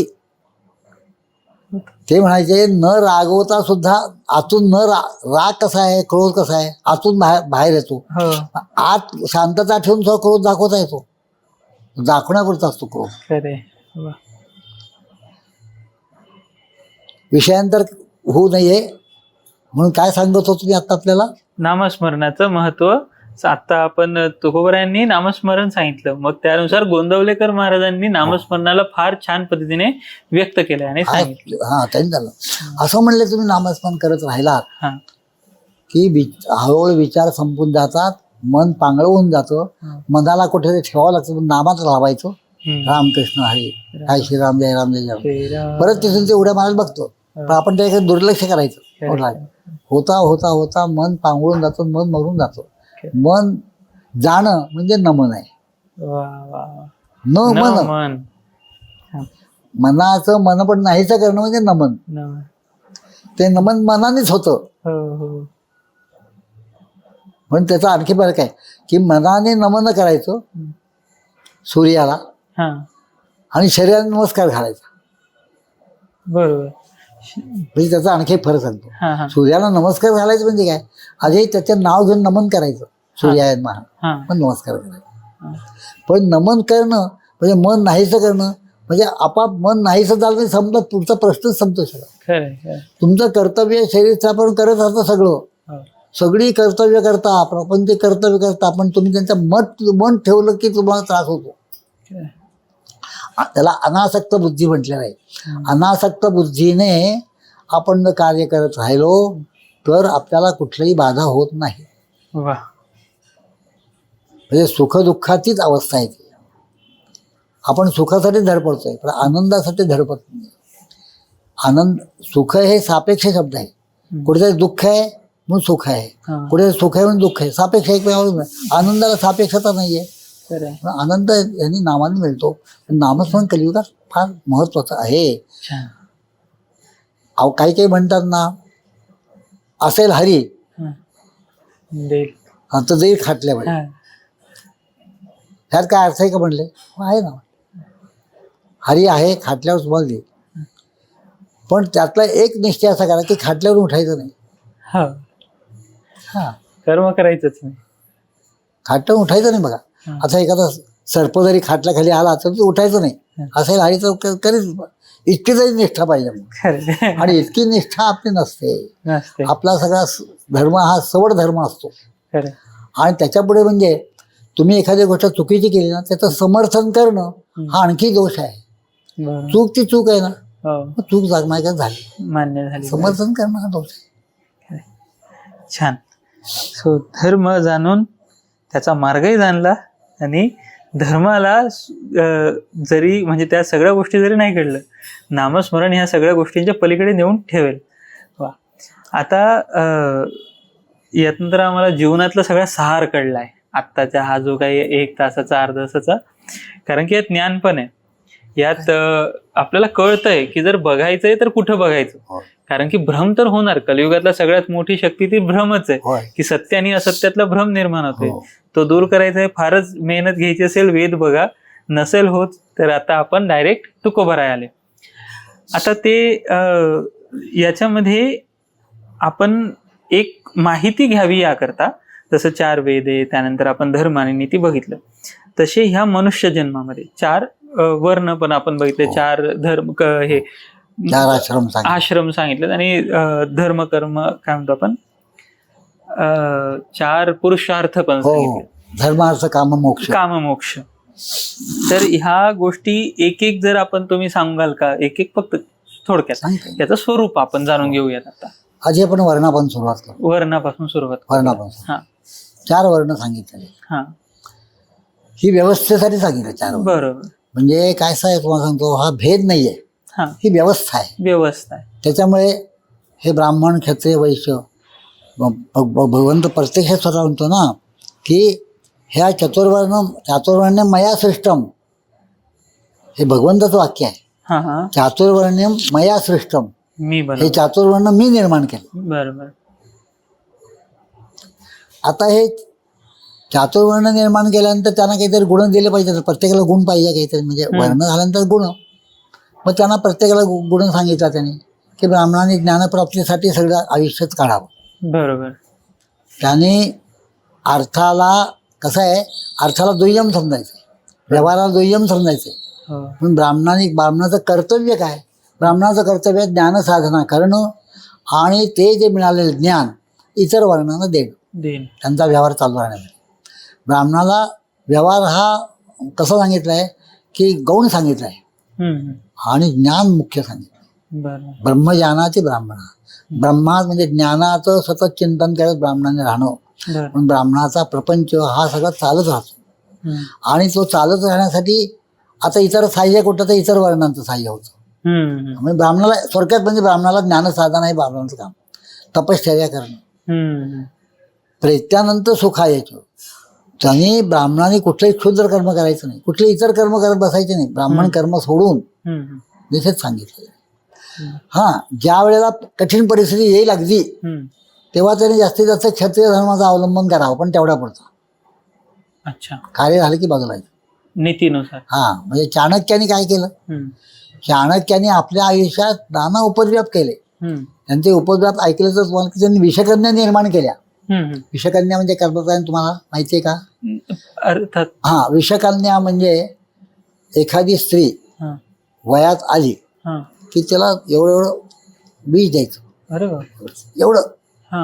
ते म्हणायचे, न रागवता सुद्धा आतून न राग कसा आहे, क्रोध कसा आहे, आतून बाहेर येतो. हो. आत शांतता ठेवून सुद्धा क्रोध दाखवता येतो. दाखवण्यापुरता असतो क्रोध. खरे. वा. विषयांतर होऊ नये म्हणून काय सांगत होतो मी आता आपल्याला, नामस्मरणाचं महत्व. आता आपण तुकोबारायांनी नामस्मरण सांगितलं, मग त्यानुसार गोंदवलेकर महाराजांनी नामस्मरणाला फार छान पद्धतीने व्यक्त केलं आणि सांगितलं. हा त्यांनी झालं. असं म्हणले तुम्ही नामस्मरण करत राहिलात हा. की हळूहळू विचार संपून जातात, मन पांगळ होऊन जातं. मनाला कुठेतरी ठेवावं लागतं, नामात राहायचं. रामकृष्ण हरी, काय श्रीराम जय राम जय राम. परत तिथून ते उड्या मारायला बघतो, पण आपण त्याकडे दुर्लक्ष करायचं. होता होता होता मन पांगळून जातं, मन मरून जातं. मन जाणं म्हणजे नमन आहे. न मन, मनाचं मन पण नाहीच करणं म्हणजे नमन. ते नमन मनानेच होतं. पण त्याचा आणखी फरक आहे की मनाने नमन करायचं सूर्याला आणि शरीराने नमस्कार घालायचा. बरोबर. म्हणजे त्याचा आणखी फरक सांगतो. सूर्याला नमस्कार घालायचं म्हणजे काय, आधी त्याचं नाव घेऊन नमन करायचं, सूर्यायन महा, पण नमस्कार करायचा. पण नमन करणं म्हणजे मन नाहीसं करणं म्हणजे आपाप मन नाहीसं झालं नाही, समजा पुढचा प्रश्नच संपतो सगळं. तुमचं कर्तव्य शरीर स्थापन करत असतं सगळं, सगळी कर्तव्य करता, प्रपंच कर्तव्य करता, पण तुम्ही त्यांचं मन ठेवलं की तुम्हाला त्रास होतो. त्याला अनासक्त बुद्धी म्हटलेलं आहे. अनासक्त बुद्धीने आपण जर कार्य करत राहिलो तर आपल्याला कुठलीही बाधा होत नाही. म्हणजे सुखदुःखाचीच अवस्था आहे ती. आपण सुखासाठी धडपडतोय पण आनंदासाठी धडपडत नाही. आनंद, सुख हे सापेक्ष शब्द आहे. कुठेतरी दुःख आहे म्हणून सुख आहे, कुठे सुख आहे म्हणून दुःख आहे, सापेक्ष एकमेकावर. आनंदाला सापेक्षता नाहीये. आनंद यांनी नामाने मिळतो. नामस्मरण कलियुगात फार महत्वाचं आहे. काही काही म्हणतात ना, असेल हरी आता देईल खाटल्यामुळे. ह्यात काय अर्थ आहे का म्हणले? आहे ना, हरी आहे खाटल्यावर तुम्हाला देईल. पण त्यातला एक निश्चय असा करा की खाटल्यावर उठायचं नाही. हा, हा, कर्म करायचंच नाही. खाटल्यावर उठायचं नाही. बघा, आता एखादा सर्प जरी खाटल्याखाली आला तर ते उठायचं नाही. असेल हरी तर करीच, इतकी तरी निष्ठा पाहिजे. खरं आणि इतकी निष्ठा आपली नसते. नसते. आपला सगळा धर्म हा सवड धर्म असतो. खरं. आणि त्याच्यापुढे म्हणजे तुम्ही एखादी गोष्ट चुकीची केली ना त्याचं समर्थन करणं हा आणखी दोष आहे. बरोबर. चूक ती चूक आहे ना, हो, मग चूक जागण्याच्या झाली, मान्य झाली. समर्थन करणं हा दोष आहे. छान. सो धर्म जाणून त्याचा मार्गही जाणला आणि धर्माला जरी म्हणजे त्या सगळ्या गोष्टी जरी नाही घडलं, नामस्मरण ह्या सगळ्या गोष्टींच्या पलीकडे नेऊन ठेवेल. वा. आता यातून तर आम्हाला जीवनातला सगळा सार कळलाय आत्ताचा हा जो काही 1 तासाचा अर्धा तासाचा. कारण की यात ज्ञान पण आहे. यात आपल्याला कळतंय की जर बघायचंय तर कुठं बघायचं. होय. कारण की भ्रम तर होणार. कलियुगातला सगळ्यात मोठी शक्ती ती भ्रमच आहे. होय. की सत्य आणि असत्यातला भ्रम निर्माण होतोय. हो. तो दूर करायचा आहे. फारच मेहनत घ्यायची असेल, वेद बघा. नसेल होत तर आता आपण डायरेक्ट तुकोबाराय आले. आता ते याच्यामध्ये आपण एक माहिती घ्यावी याकरता, जसं 4 वेद आहे, त्यानंतर आपण धर्म आणि नीती बघितलं, तसे ह्या मनुष्य जन्मामध्ये 4 वर्ण पण आपण बघितले. 4 धर्म हे 4 आश्रम सांगितले. आश्रम सांगितले आणि धर्म कर्म काय म्हणतो आपण 4 पुरुषार्थ पण हो, सांगितले. धर्मार्थ काम मोक्ष. काममोक्ष. तर ह्या गोष्टी एक एक जर आपण तुम्ही सांगाल का? एक एक फक्त थोडक्यात सांगते. त्याचं स्वरूप आपण जाणून घेऊयात. आता आधी आपण वर्णापासून सुरुवात करू. वर्णापासून सुरुवात करू. वर्णापासून हा 4 वर्ण सांगितले. हा, ही व्यवस्थेसाठी सांगितलं 4 वर्ण. बरोबर. म्हणजे काय आहे तुम्हाला सांगतो, हा भेद नाहीये, हा, ही व्यवस्था आहे. व्यवस्था आहे. त्याच्यामुळे हे ब्राह्मण क्षत्रिय वैश्य भगवंत प्रत्यक्ष स्वतः म्हणतो ना की ह्या चातुर्वर्ण्यम मया सृष्टम. हे भगवंताचं वाक्य आहे. हा हा, चातुर्वर्ण्यम मया सृष्टम. मी हे बरोबर. चातुर्वर्ण मी निर्माण केलं. बरोबर. आता हे चातुर्वर्ण निर्माण केल्यानंतर त्यांना काहीतरी गुण दिले पाहिजे. प्रत्येकाला गुण पाहिजे काहीतरी, म्हणजे वर्ण झाल्यानंतर गुण. मग त्यांना प्रत्येकाला गुण सांगितला त्यांनी की ब्राह्मणाने ज्ञानप्राप्तीसाठी सगळं आयुष्यच काढावं. बरोबर. त्याने अर्थाला कसं आहे, अर्थाला दुय्यम समजायचं, व्यवहाराला दुय्यम समजायचं. हो, पण ब्राह्मणाचं कर्तव्य काय? ब्राह्मणाचं कर्तव्य ज्ञानसाधना करणं आणि ते जे मिळालेलं ज्ञान इतर वर्णांना देणं, देन. त्यांचा व्यवहार चालू राहण्यासाठी. ब्राह्मणाला व्यवहार हा कसा सांगितला आहे की गौण सांगितला आहे आणि ज्ञान मुख्य सांगितलं. बरोबर. ब्रह्मज्ञानाचे ब्राह्मण. ब्रह्मा म्हणजे ज्ञानाचं सतत चिंतन करत ब्राह्मणाने राहणं. बरोबर. पण ब्राह्मणाचा प्रपंच हा सगळा चालत राहतो आणि तो चालत राहण्यासाठी आता इतर साह्य कुठं तर इतर वर्णांचं साह्य होतं. म्हणजे ब्राह्मणाला थोडक्यात म्हणजे ब्राह्मणाला ज्ञानसाधना आहे ब्राह्मणाचं काम. तपश्चर्या करणं, प्रेत्यानंतर सुखायचं. त्यांनी ब्राह्मणाने कुठलंही क्षुद्र कर्म करायचं नाही, कुठले इतर कर्म करत बसायचे नाही. ब्राह्मण कर्म सोडून तिथेच सांगितलं. हा, ज्या वेळेला कठीण परिस्थिती येईल अगदी तेव्हा त्याने जास्तीत जास्त क्षत्रिय धर्माचं अवलंबन करावं, पण तेवढा पुरतं. अच्छा, कार्य झालं की बाजूला यायचं. नीतीनुसार. हा, म्हणजे चाणक्याने काय केलं, चाणक्याने आपल्या आयुष्यात नाना उपद्व्याप केले. त्यांचे उपद्व्याप ऐकले तर तुम्हाला की त्यांनी विषकन्या निर्माण केल्या. विषकन्या म्हणजे कर्मचारी तुम्हाला माहिती आहे का? अर्थात. हा, विषकन्या म्हणजे एखादी स्त्री वयात आली की त्याला एवढं बीज द्यायचं. अरे वा. एवढं हा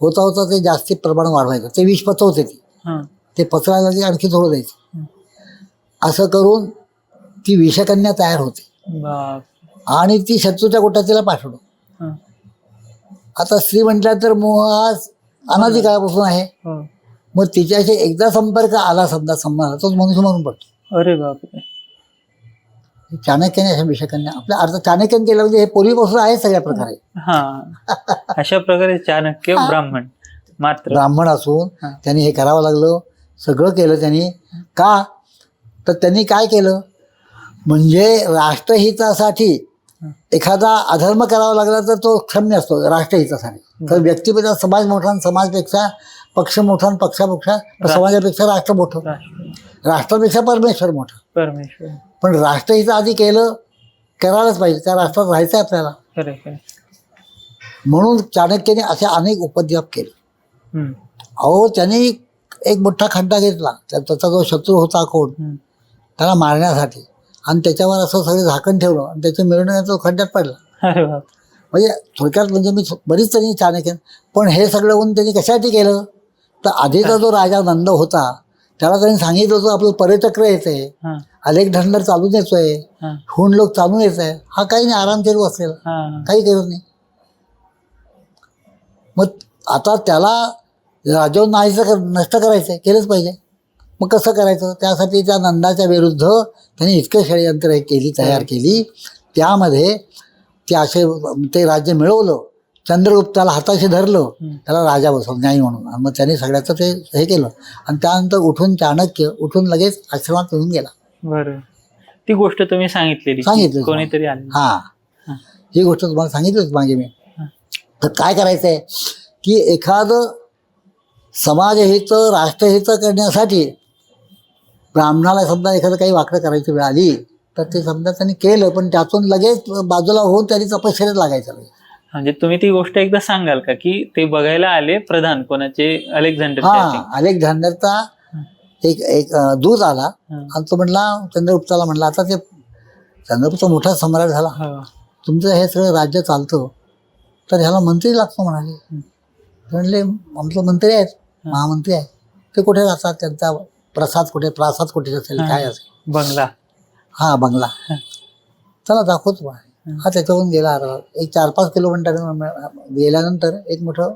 होता होता ते जास्ती प्रमाण वाढवायचं. ते विष पचवते ते पचवायला ते आणखी थोडं द्यायचं. असं करून ती विषकन्या तयार होते आणि ती शत्रूच्या गोटात तिला पाठवलं. आता स्त्री म्हटल्या तर मोह हा अनादी काळापासून आहे. मग तिच्याशी एकदा संपर्क आला समजा संबंध तोच मनुष्य म्हणून पडतो. अरे बापरे. चाणक्याने अशा विषकन्या आपल्या अर्थ चाणक्याने केलं म्हणजे हे पूर्वीपासून आहे सगळ्या प्रकारे. हा, अशा प्रकारे चाणक्य ब्राह्मण मात्र ब्राह्मण असून त्यांनी हे करावं लागलं. सगळं केलं त्यांनी. का तर त्यांनी काय केलं म्हणजे राष्ट्रहितासाठी एखादा अधर्म करावा लागला तर तो क्षम्य असतो राष्ट्रहितासाठी. तर व्यक्तिपेक्षा समाज मोठा, समाजपेक्षा पक्ष मोठा आणि पक्षापेक्षा समाजापेक्षा राष्ट्र मोठं, राष्ट्रापेक्षा परमेश्वर मोठं. परमेश्वर. पण राष्ट्रहित आधी करायलाच पाहिजे, त्या राष्ट्रात राहायचं आहे आपल्याला. खरं आहे, खरं आहे. म्हणून चाणक्याने असे अनेक उपद्व्याप केले. हम्म, अहो त्यांनी एक मोठा खड्डा घेतला, त्याचा जो शत्रू होता कोण, हम्म. त्याला मारण्यासाठी, आणि त्याच्यावर असं सगळं झाकण ठेवलं आणि त्याची मिळवण्याचा तो खड्ड्यात पडला. अरे बाप. म्हणजे थोडक्यात म्हणजे मी बरीच त्यांनी चाणक्य, पण हे सगळं होऊन त्यांनी कशासाठी केलं, तर आधीचा जो राजा नंद होता त्याला त्यांनी सांगितलं होतं आपलं पर्यचक्र येतंय, हा, अलेकझांडर चालून येतोय, हा, हुंड लोक चालून येत आहे, हा काही नाही आराम केला बसलेला, हा. काही करत नाही. मग आता त्याला राजवून नष्ट करायचं आहे, केलंच पाहिजे. मग कसं करायचं, त्यासाठी त्या नंदाच्या विरुद्ध त्यांनी इतकं षडयंत्र तयार केली. त्यामध्ये ते राज्य मिळवलं, चंद्रगुप्ताला हाताशी धरलं, त्याला राजा बसवलं नाही म्हणून, आणि मग त्यांनी सगळ्याचं ते हे केलं. आणि त्यानंतर उठून चाणक्य उठून लगेच आश्रमात येऊन गेला. बरं, ती गोष्ट तुम्ही सांगितलेली की सांगितलं कोणीतरी आले. हां, ही गोष्ट तुम्हाला सांगितलीच मागे मी. तर काय करायचं आहे की एखादं समाजहित राष्ट्रहित करण्यासाठी ब्राह्मणाला समजा एखादं काही वाकडं करायची वेळ आली तर ते समजा त्यांनी केलं, पण त्यातून लगेच बाजूला होऊन त्यांनी तपश्चर्यात लागायचं. म्हणजे तुम्ही ती गोष्ट एकदा सांगाल का की ते बघायला आले प्रधान कोणाचे, अलेक्झांडर. हा, अलेक्झांडरचा एक दूत आला आणि तो म्हणला चंद्रगुप्ताला, म्हणला आता ते चंद्रगुप्त मोठा सम्राट झाला, तुमचं हे सगळं राज्य चालतं तर ह्याला मंत्री लागतो म्हणाले. म्हणले आमचं मंत्री आहेत, महामंत्री आहेत, ते कुठे राहतात, त्यांचा प्रासाद कुठे असेल, काय असेल, बंगला. हा, बंगला. चला दाखवतो. हा त्याच्यावरून गेला, एक 4-5 किलोमीटर गेल्यानंतर एक मोठं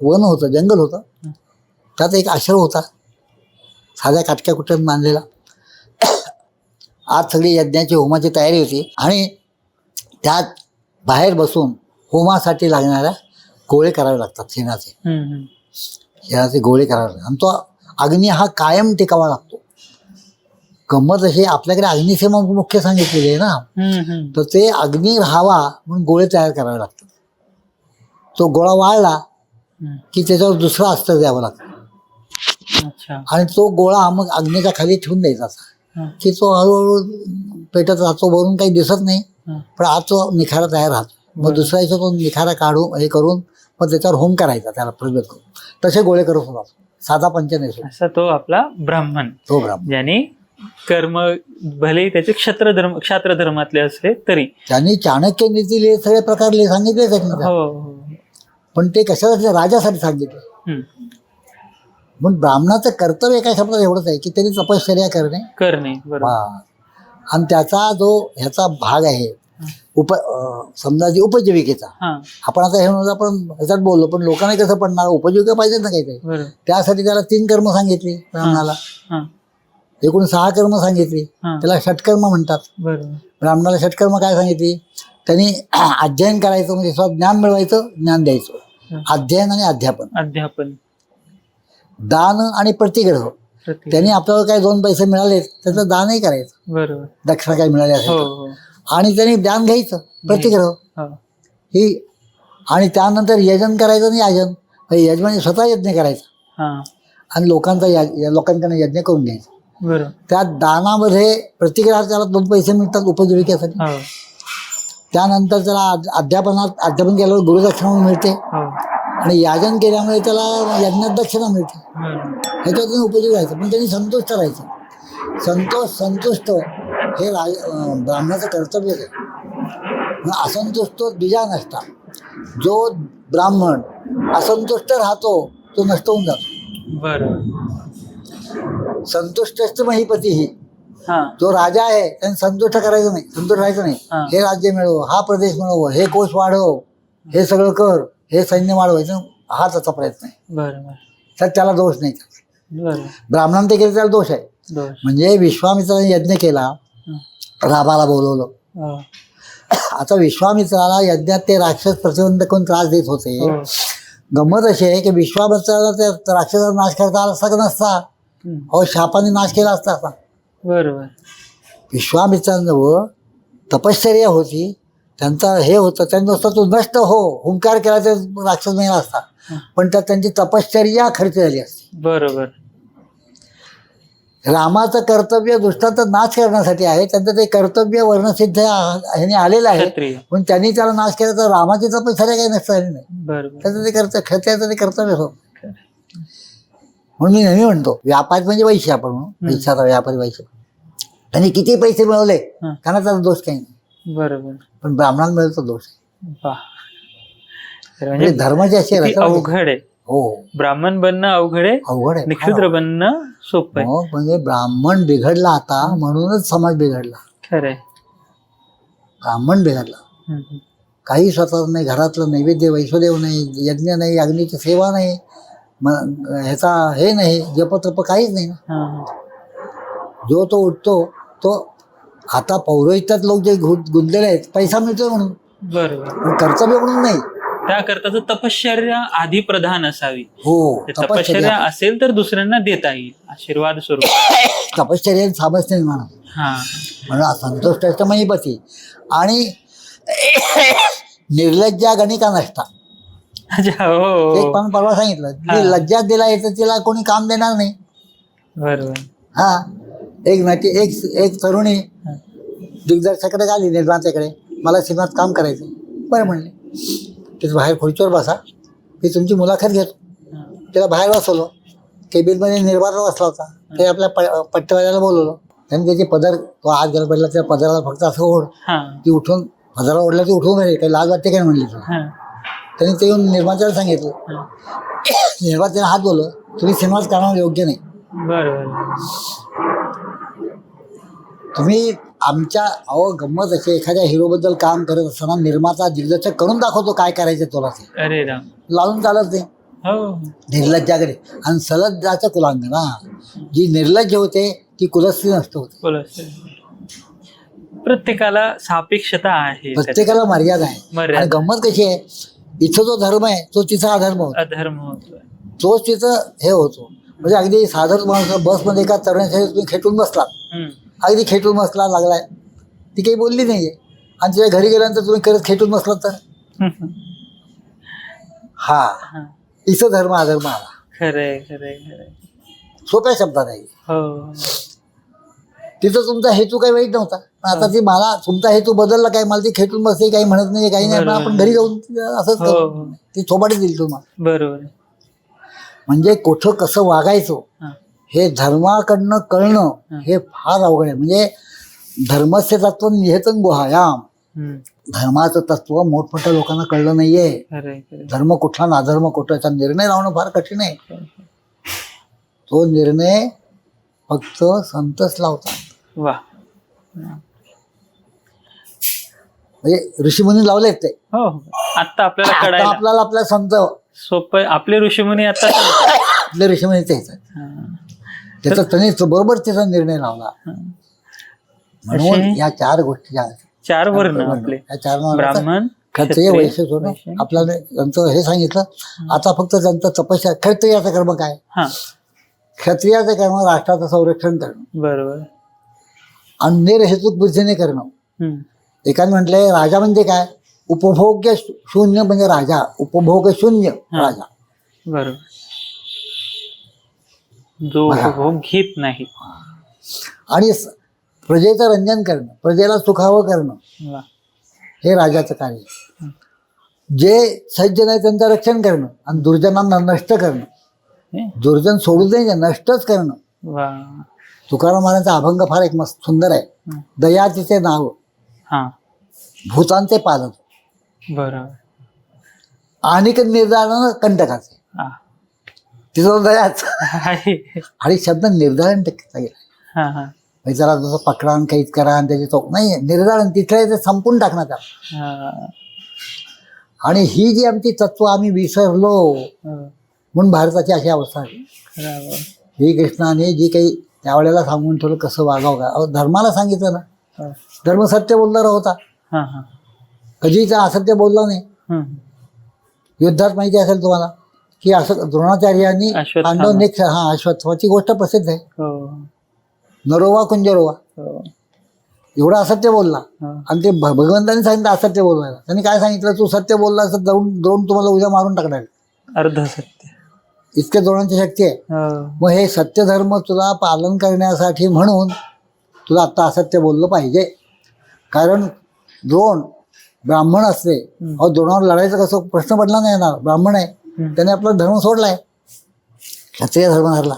वन होतं, जंगल होतं, त्यात एक आश्रम होता साध्या काटक्या कुठ्यात बांधलेला. आज सगळी यज्ञाची होमाची तयारी होती आणि त्यात बाहेर बसून होमासाठी लागणाऱ्या गोळे करावे लागतात, शेणाचे गोळे करावे लागतात, आणि तो अग्नी हा कायम टिकावा लागतो. गंमत अशी, आपल्याकडे अग्निसेवा मुख्य सांगितलेली आहे ना, तर ते अग्नी राहावा म्हणून गोळे तयार करावे लागतात. तो गोळा वाळला की त्याच्यावर दुसरं अस्त्र द्यावं लागतं, आणि तो गोळा मग अग्नीच्या खाली ठेवून द्यायचा असा की तो हळूहळू पेटत राहतो, वरून काही दिसत नाही, पण आज तो निखारा तयार राहतो. मग दुसऱ्या दिवशी तो निखारा काढून हे करून मग त्याच्यावर होम करायचा, त्याला प्रज्वलित करून तसे गोळे करत होता. साधा पंच नाही, असा तो आपला ब्राह्मण, तो ब्राह्मण ज्याने कर्म भले त्याचे क्षात्र धर्मातले असले तरी त्यांनी चाणक्य नीती सगळे प्रकार सांगितले, पण ते कशासाठी, राजासाठी सांगितले. म्हणून ब्राह्मणाचं कर्तव्य एका शब्दात एवढंच आहे की त्यांनी तपश्चर्या करणे. आणि त्याचा जो ह्याचा भाग आहे समजा उपजीविकेचा, आपण आता हे म्हणून आपण ह्याच्यात बोललो, पण लोकांना कसं पडणार, उपजीविका पाहिजे ना काहीतरी. त्यासाठी त्याला 3 कर्म सांगितली ब्राह्मणाला, एकूण 6 कर्म सांगितली, त्याला षटकर्म म्हणतात. ब्राह्मणाला षटकर्म काय सांगितली, त्यांनी अध्ययन करायचं, म्हणजे ज्ञान मिळवायचं, ज्ञान द्यायचं, अध्ययन आणि अध्यापन, दान आणि प्रतिग्रह. त्यांनी आपल्याला काही 2 पैसे मिळाले त्याचं दानही करायचं, दक्षिणा काही मिळाली असेल, आणि त्यांनी ज्ञान घ्यायचं, प्रतिग्रह ही, आणि त्यानंतर यजन करायचं आणि याजन, यजमानी स्वतः यज्ञ करायचा आणि लोकांकडनं यज्ञ करून घ्यायचं. त्या दानामध्ये प्रतिग्रहात त्याला 2 पैसे मिळतात उपजीविकेसाठी. त्यानंतर त्याला अध्यापन केल्यावर गुरुदक्षिणा मिळते, आणि याजन केल्यामुळे त्याला यज्ञात दक्षिणा मिळते. ह्याच्यातून उपजीव व्हायचं, पण त्यांनी संतुष्ट राहायचं. संतुष्ट हे ब्राह्मणाचं कर्तव्य आहे. असंतुष्ट द्विजा नसता. जो ब्राह्मण असंतुष्ट राहतो तो नष्ट होऊन जातो. संतुष्ट महिपती ही, जो राजा आहे त्याने संतुष्ट करायचं नाही, संतुष्ट राहायचं नाही. हे राज्य मिळव, हा प्रदेश मिळव, हे कोश वाढव, हे सगळं कर, हे सैन्य वाढवायचं, हा त्याचा प्रयत्न आहे. तर त्याला दोष नाही. ब्राह्मणांनी ते केलं त्याला दोष आहे. म्हणजे विश्वामित्राने यज्ञ केला, राबाला बोलवलं. आता विश्वामित्राला यज्ञात ते राक्षस प्रतिबंध करून त्रास देत होते. गंमत अशी आहे की विश्वामित्राला त्या राक्षसाचा नाश करता आला असता का नसता, अहो शापाने नाश केला असता. विश्वामित्रांजवळ तपश्चर्या होती, त्यांचा हे होतं, त्यांनी नुसतं तो नष्ट हो हुंकार केला तर राक्षस मेला असता. पण त्यात त्यांची तपश्चर्या खर्च झाली असते. बरोबर. रामाचं कर्तव्य दुष्टाचा नाश करण्यासाठी आहे, त्यांचं ते कर्तव्य वर्णसिद्ध ह्याने आलेलं आहे, क्षत्रिय. पण त्यांनी त्याला नाश केला तर रामाची तपश्चर्या काही नसतं झाली नाही. बरोबर. त्याचं ते क्षत्रियाचं ते कर्तव्य हो. म्हणून मी नेहमी म्हणतो व्यापार म्हणजे वैश्य, आपण म्हणू पैशाचा व्यापारी वैश्य. त्यांनी किती पैसे मिळवले त्यांना त्याचा दोष काही नाही, बरोबर. पण ब्राह्मणाला मिळतो दोष. वाह. तर म्हणजे म्हणजे धर्माची अशी किती रचना आहे. अवघड आहे. हो, ब्राह्मण बनणं अवघड आहे, अवघड आहे. निक्षुद्र बनणं सोपं आहे. हो, म्हणजे ब्राह्मण बिघडला आता म्हणूनच समाज बिघडला. खरंय. ब्राह्मण बिघडला. काही स्वतः नाही, घरातलं नैवेद्य वैश्वदेव नाही, यज्ञ नाही, अग्नीची सेवा नाही, ह्याचा हे नाही, जपतप काहीच नाही ना. जो तो उठतो तो आता पौरोहित्यात लोक जे गुंतलेले आहेत पैसा मिळतोय म्हणून, बरोबर. पण कर्तव्य म्हणून नाही. त्याकरता तर तपश्चर्या आधी प्रधान असावी. हो, ते तपश्चर्या असेल तर दुसऱ्यांना देता येईल आशीर्वाद स्वरूप. तपश्चर्या सामर्थ्य निर्माण होतं. हा. म्हणून संतोष महीपती आणि निर्लज्जा गणिका नसता. अच्छा. हो. एक पण परवा सांगितलं, जी लज्जा दिला येतं तिला कोणी काम देणार नाही. बरोबर. हा, एक नटी एक तरुणी दिग्दर्शकाकडे आली, निर्मात्याकडे, मला सिनेमात काम करायचं. बरं म्हणले, तिथं बाहेर खुर्चीवर बसा, मी तुमची मुलाखत घेतो. तिला बाहेर बसवलं, केबिनमध्ये निर्माता बसला होता, ते आपल्या पट्टेवाल्याला बोलवलं. त्यांनी त्याचे पदर, तो आत गेला पडला, त्या पदराला फक्त असं ओढ, ती उठून पदराला ओढला, ती उठून राहिली, काही लाज वाटते काय म्हणली तुला. त्यांनी ते येऊन निर्मात्याला सांगितलं. निर्मात्याने हात बोललं, तुम्ही सिनेमाच करणार योग्य नाही. बरोबर. तुम्ही आमच्या गंमत अशी, एखाद्या हिरोबद्दल काम करत असताना निर्माता दिग्दर्शक करून दाखवतो काय करायचं तुला, ते अरे राम. लावून चालत नाही. हो. निर्लज्जाकडे आणि सलज्जाचं कुलांग ना, जी निर्लज्ज होते ती कुलस्त्री नष्ट होते. बोला. प्रत्येकाला सापेक्षता आहे, प्रत्येकाला मर्यादा आहे. मर्यादा. आणि गंमत कशी आहे, इथं जो धर्म आहे तो तिचा अधर्म होतो, अधर्म होतोय. तोच तिचं हे होतो. म्हणजे अगदी साधारण माणूस बसमध्ये एका तरुणासाठी तुम्ही खेटून बसलात, अगदी खेटून बसला लागलाय, ती काही बोलली नाहीये, आणि तिच्या घरी गेल्यानंतर तुम्ही खरंच खेटून बसलात तर हा, इथं धर्म अधर्म आला. खरंय खरंय खरंय. सोप्या शब्दात आहे. हो. तिथं तुमचा हेतू काही वाईट नव्हता, पण आता ती मला तुमचा हेतू बदलला काय, मला ती खेटून बसते काही म्हणत नाही, काही नाही, आपण घरी जाऊन असंच करू. ती थोबाडी दिली तुम्हाला. बरोबर. म्हणजे कुठं कसं वागायचं हे धर्माकडनं कळणं हे फार अवघड आहे. म्हणजे धर्मस्य तत्व निहतं गुहायाम, धर्माचं तत्व मोठमोठ्या लोकांना कळलं नाहीये. धर्म कुठला नाधर्म कुठला याचा निर्णय लावणं फार कठीण आहे. तो निर्णय फक्त संतच लावतात. वा. म्हणजे ऋषीमुनी लावलेत ते. हो. आता आपल्याला आता कळायला आपल्याला आपल्या संत सोपं. आपले ऋषीमुनी आता आपले ऋषीमुनी तेच त्याचा त्यांनी बरोबर त्याचा निर्णय लावला. म्हणून या चार गोष्टी ज्या आहेत, चार वर्ण आपले, या चार ब्राह्मण, क्षत्रिय वैश्य सोडून आपल्याला त्यांचं हे सांगितलं. आता फक्त त्यांचं तपस्या. क्षत्रियाचं कर्म काय? क्षत्रियाचं कर्म राष्ट्राचं संरक्षण करणं. बरोबर. आणि निर्हेतुक बुद्धीने करणं. एकाने म्हटलंय राजा म्हणजे काय? उपभोग्य शून्य म्हणजे राजा, उपभोग शून्य राजा. बरोबर. जो उपभोग घेत नाही. आणि प्रजेचं रंजन करणं, प्रजेला सुखावं करणं हे राजाचं कार्य. जे सज्जन आहे त्यांचं रक्षण करणं आणि दुर्जनांना नष्ट करणं. दुर्जन सोडून द्यायचे, नष्टच करणं. तुकाराम महाराजांचा अभंग फार एक मस्त सुंदर आहे. दया तिचे नाव, भूतांचे पालन. बरोबर. आणि निर्धारण कंटकाचे. तिथं दयाच आणि शब्द निर्धारण टक्के त्याला जसं पकडा आणि काहीच करा आणि त्याची चौक नाही, निर्धारण तिथल्या ते संपून टाकणार त्याला. आणि ही जी आमची तत्व आम्ही विसरलो म्हणून भारताची अशी अवस्था आहे. श्रीकृष्णाने जी काही त्यावेळेला सांगून ठेवलं कसं वागावं का, धर्माला सांगितलं ना. धर्म सत्य बोलणारा होता, कधीच असत्य बोलला नाही. युद्धात माहिती असेल तुम्हाला की असं द्रोणाचार्यांनी पांडव नेक्स्ट अश्वत्थामाची गोष्ट प्रसिद्ध आहे. नरोवा कुंजरोवा एवढा असत्य बोलला आणि ते भगवंतांनी सांगितलं असत्य बोलवायला. त्यांनी काय सांगितलं, तू सत्य बोलला असं द्रोण तुम्हाला उद्या मारून टाकणार. अर्ध सत्य. इतक्या द्रोणांची शक्ती आहे. हो. मग हे सत्य धर्म तुला पालन करण्यासाठी म्हणून तुला आता असत्य बोललं पाहिजे. कारण द्रोण ब्राह्मण असले, अहो द्रोणावर लढायचं कसं प्रश्न पडला नाही येणार. ब्राह्मण आहे, त्याने आपला धर्म सोडलाय, क्षत्रिय धर्म धरला.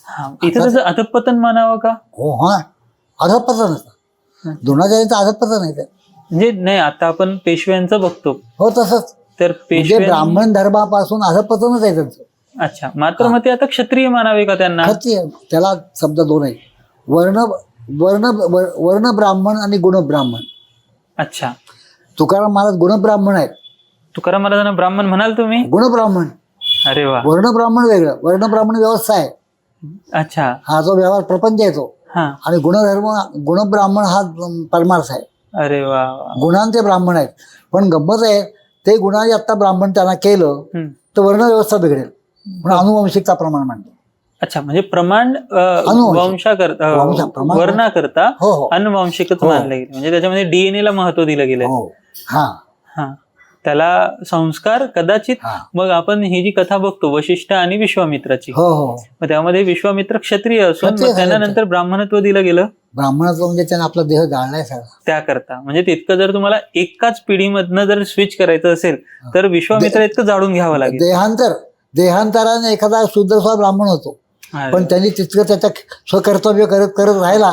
हा, इथे त्याचं अधपतन मानावं का? हो हा, अधपतन नसतं द्रोणाचार्यांचं, अधपतन नाही ते. म्हणजे नाही, आता आपण पेशव्यांचं बघतो. हो तसंच, तर म्हणजे पेशव्या, ब्राह्मण धर्मापासून अधपतनच आहे त्यांचं. अच्छा, मात्र मग ते आता क्षत्रिय मानावे का त्यांना? क्षत्रिय, त्याला शब्द दोन आहे, वर्ण वर्ण वर्ण ब्राह्मण आणि गुणब्राह्मण. अच्छा, तुकाराम महाराज गुणब्राह्मण आहेत. तुकाराम महाराजांना ब्राह्मण म्हणाल तुम्ही? गुणब्राह्मण, अरे वा. वर्ण ब्राह्मण वेगळं. वर्ण ब्राह्मण व्यवस्था आहे, अच्छा. हा जो व्यवहार प्रपंच आहे तो. हा. आणि गुणधर्म गुणब्राह्मण हा परमार्थ आहे. अरे वा वा. गुणांचे ब्राह्मण आहेत. पण गंमत आहे, ते गुणाने आता ब्राह्मण त्यांना केलं हम्म. तर वर्ण व्यवस्था बिघडेल. पण अनुवंशिकता प्रमाण मानतो. अच्छा, म्हणजे प्रमाण वंशा प्रमाण. वर्णा करता हो हो अनुवांशिकच हो. मानलं गेलं. म्हणजे त्याच्यामध्ये डीएनए ला महत्व दिलं गेलंय. हो हा हा, त्याला संस्कार कदाचित. हा. मग आपण ही जी कथा बघतो वशिष्ठ आणि विश्वामित्राची, हो हो. मग त्यामध्ये विश्वामित्र क्षत्रिय असून क्षत्रिय मग त्यांना झाले. नंतर ब्राह्मणत्व दिलं गेलं ब्राह्मणाचं म्हणजे त्याने आपला देह जाळलाय सगळा. त्याकरता. म्हणजे तितकं जर तुम्हाला एकाच पिढीमधनं जर स्विच करायचं असेल तर विश्वामित्र इतकं जाळून घ्यावं लागेल. देहांतराने एखादा शूद्र ब्राह्मण होतो, पण त्यांनी तितकं त्याच्या स्वकर्तव्य करत करत राहिला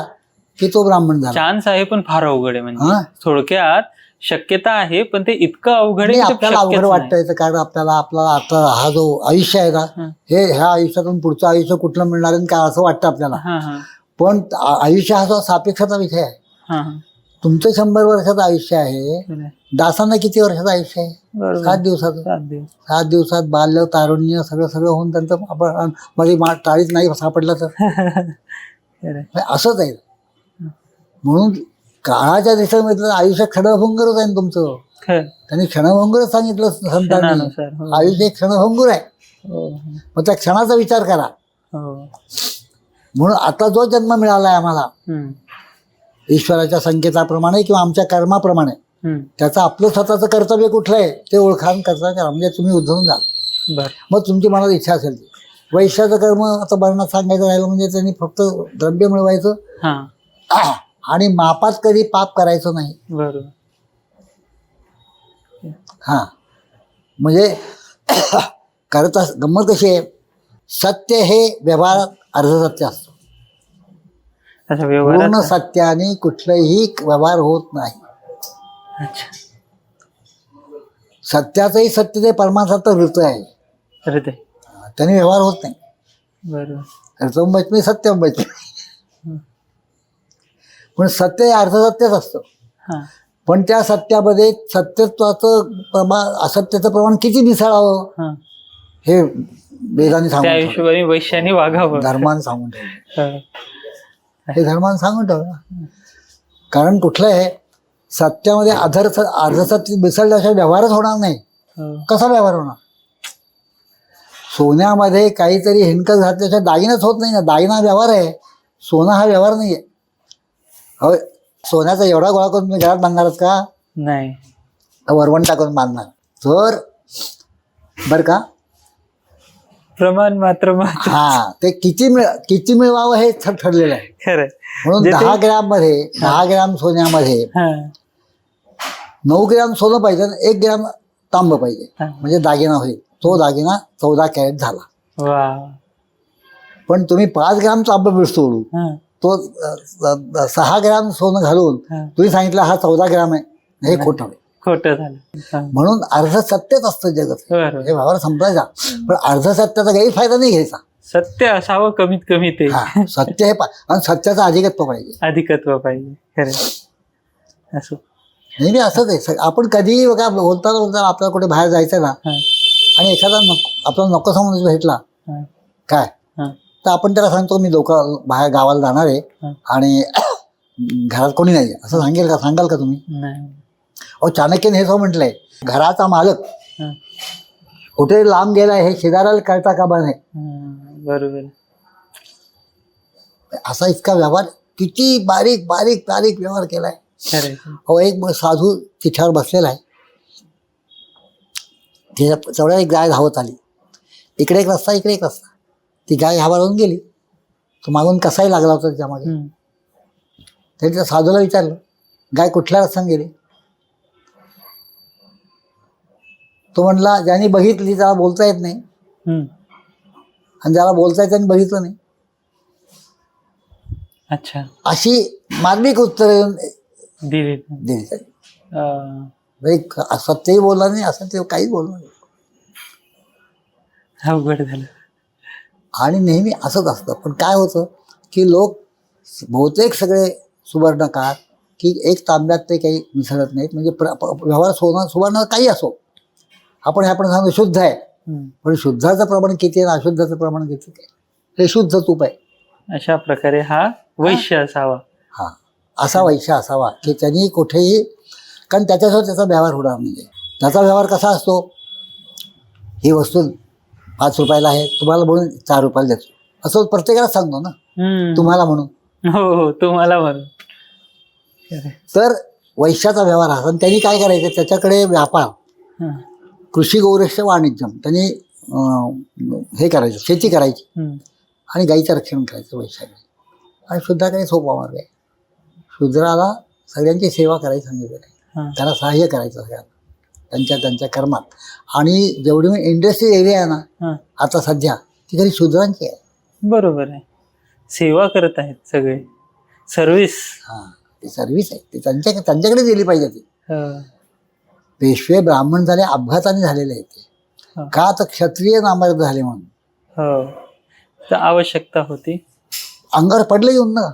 की तो ब्राह्मण झाला. चान्स आहे पण फार अवघड आहे. म्हणजे हा. थोडक्यात शक्यता आहे पण ते इतकं अवघड आहे आणि की ते आपल्याला शक्यच अवघड नाही. वाटतं येतं, कारण आपल्याला आपला आता हा जो आयुष्य आहे ना, हं. हे ह्या आयुष्यातून पुढचं आयुष्य कुठलं मिळणार आहे काय असं वाटतं आपल्याला. हा हा पण आयुष्य हा जो सापेक्षाचा विषय आहे. हा हा. तुमचं 100 वर्षाचं आयुष्य आहे, दासांना किती वर्षाचं आयुष्य आहे? बरोबर. 7 दिवसाचं. 7 दिवस. 7 दिवसात बाल्य तारुण्य सगळं होऊन त्यांचं आपण मध्ये टाळीच नाही सापडलं तर खरंय. असंच आहे. म्हणून काळाच्या दिशेमधलं आयुष्य क्षणभंगुरच आहे ना तुमचं. खरं. त्यांनी क्षणभंगुरच सांगितलं संतांनी. क्षणानुसार. हो. आयुष्य एक क्षणभंगुर आहे. हो, मग त्या क्षणाचा विचार करा. हो. म्हणून आता जो जन्म मिळालाय आम्हाला हम्म, ईश्वराच्या संकेताप्रमाणे किंवा आमच्या कर्माप्रमाणे, हम्म. त्याचं आपलं स्वतःचं कर्तव्य कुठलं आहे ते ओळखाण करता करा. म्हणजे तुम्ही उद्धरून जाल. बर. मग तुमची मनात इच्छा असेल ती. वैश्याचं कर्म आता वर्णात सांगायचं राहिलं म्हणजे त्यांनी फक्त द्रव्य मिळवायचं हा. आणि मापात कधी पाप करायचं नाही. बरोबर. हा, म्हणजे करता गंमत कशी आहे, सत्य हे व्यवहारात अर्धसत्य असतं. अच्छा, पूर्ण व्यवहारात. सत्याने कुठलाही व्यवहार होत नाही. अच्छा. सत्याचंही सत्य ते परमार्थाचं ऋत आहे, अरे ते. त्याने व्यवहार होत नाही. बरोबर. ऋतम बचमी सत्यम बचमी. पण सत्य हे अर्धसत्यच असतं. हा. पण त्या सत्यामध्ये सत्यत्वाचं प्रमाण असत्याचं प्रमाण किती मिसळावं हा. हे वेदाने त्या सांगून ठेवलं. हिशोबाने वैश्याने वागावं. धर्माने सांगून ठेवलं. हा. हे धर्माने सांगून ठेवलं. कारण कुठलं आहे, सत्यामध्ये अर्धसत्य मिसळल्याशिवाय व्यवहारच होणार नाही. हो. कसा व्यवहार होणार? सोन्यामध्ये काहीतरी हिणकस घातल्याशिवाय दागिनाच होत नाही ना. दागिना व्यवहार आहे, सोनं हा व्यवहार नाही आहे. हो, सोन्याचा एवढा गोळा करून तुम्ही घरात बांधणारच का? नाही. वरवण टाकून बांधणार तर बरं का. प्रमाण मात्र मात्र. हा, ते किती मिळवावं हे ठरलेलं आहे. खरंय. म्हणून जे ते- 10 ग्रॅममध्ये 10 ग्रॅम सोन्यामध्ये हा. 9 ग्रॅम सोनं पाहिजे आणि 1 ग्रॅम तांब पाहिजे, हा. म्हणजे दागिना होईल. तो दागिना 14 कॅरेट झाला. वा. पण तुम्ही 5 ग्रॅम तांब सोडून हा. तो 6 ग्रॅम सोनं घालून हा. तुम्ही सांगितलं हा 14 ग्रॅम आहे, हे खोटं आहे. खोटं झालं. हा. म्हणून अर्ध सत्यच असतं जगत. बरोबर. हे व्यवहार संपवायचा, पण अर्ध सत्याचा गैरफायदा नाही घ्यायचा. सत्य असावं कमीत कमी ते. हा, सत्य हे आणि सत्याचा अधिकत्व पाहिजे. अधिकत्व पाहिजे. खरं. असो. नेहमी असंच आहे. आपण कधीही बघा बोलताना आपल्याला कुठे बाहेर जायचं ना, हा. आणि एखादा आपल्याला नको समज भेटला हा. काय, हा. तर आपण त्याला सांगतो मी बाहेर गावाला जाणार आहे हा. आणि घरात कोणी नाही, असं सांगाल का तुम्ही? नाही. अहो, चाणक्यने हे असं म्हटलंय, घराचा मालक हा. कुठे लांब गेलाय हे शेजाऱ्याला कळता कामा नये. बरोबर. असा इतका व्यवहार, किती बारीक बारीक बारीक व्यवहार केलाय. खरंय. अहो, एक साधू तिच्यावर बसलेला आहे, तेवढ्या एक गाय धावत आली. इकडे एक रस्ता, इकडे एक रस्ता. ती गाय ह्यावरून गेली. तो मागून कसाही लागला होता त्याच्यामागे. त्यांनी त्या साधूला विचारलं, गाय कुठल्या रस्त्याने गेली? तो म्हणला, ज्यांनी बघितली त्याला बोलता येत नाही, आणि ज्याला बोलता येत त्यांनी बघितलं नाही. अच्छा. अशी मार्मिक उत्तर दिली. दिली त्यांनी. सत्यही बोलला नाही, असं ते काहीच बोललं नाही. अवघड झालं. आणि नेहमी असंच असतं. पण काय होतं की लोक बहुतेक सगळे सुवर्णकार की एक तांब्यात ते काही मिसळत नाहीत. म्हणजे व्यवहार सुवर्ण काही असो, आपण सांगतो शुद्ध आहे, पण शुद्धाचं प्रमाण किती आहे, अशुद्धाचं प्रमाण किती आहे, हे शुद्ध तूप आहे. अशा प्रकारे हा वैश्य असावा. हा, असा वैश्य असावा की त्यांनी कुठेही, कारण त्याच्यासोबत त्याचा व्यवहार होणार नाही. त्याचा व्यवहार कसा असतो, ही वस्तू 5 रुपयाला आहे, तुम्हाला म्हणून 4 रुपयाला देतो, असं प्रत्येकाला सांगतो ना, तुम्हाला म्हणून. हो, तुम्हाला म्हणून. तर वैश्याचा व्यवहार हा. त्यांनी काय करायचं, त्याच्याकडे व्यापार, कृषी गौरक्ष वाणिज्यम, त्यांनी हे करायचं, शेती करायची आणि गाईचं रक्षण करायचं वैश्याने. आणि शुद्धाकडे सोपा मार्ग आहे. शूद्राला सगळ्यांची सेवा करायची सांगितलेलं आहे, त्याला सहाय्य करायचं सगळ्यांना त्यांच्या कर्मात. आणि जेवढी मी इंडस्ट्रियल एरिया आहे ना आता सध्या, ती खरी शूद्रांची आहे. बरोबर आहे. सेवा करत आहेत सगळे, सर्व्हिस. हां, ती सर्व्हिस आहे, ती त्यांच्याकडे दिली पाहिजे. ती पेशवे ब्राह्मण झाले अपघाताने झालेले आहेत ते, का तर क्षत्रिय नामर्द झाले म्हणून. हो, तर आवश्यकता होती. अंगावर पडलं येऊन ना,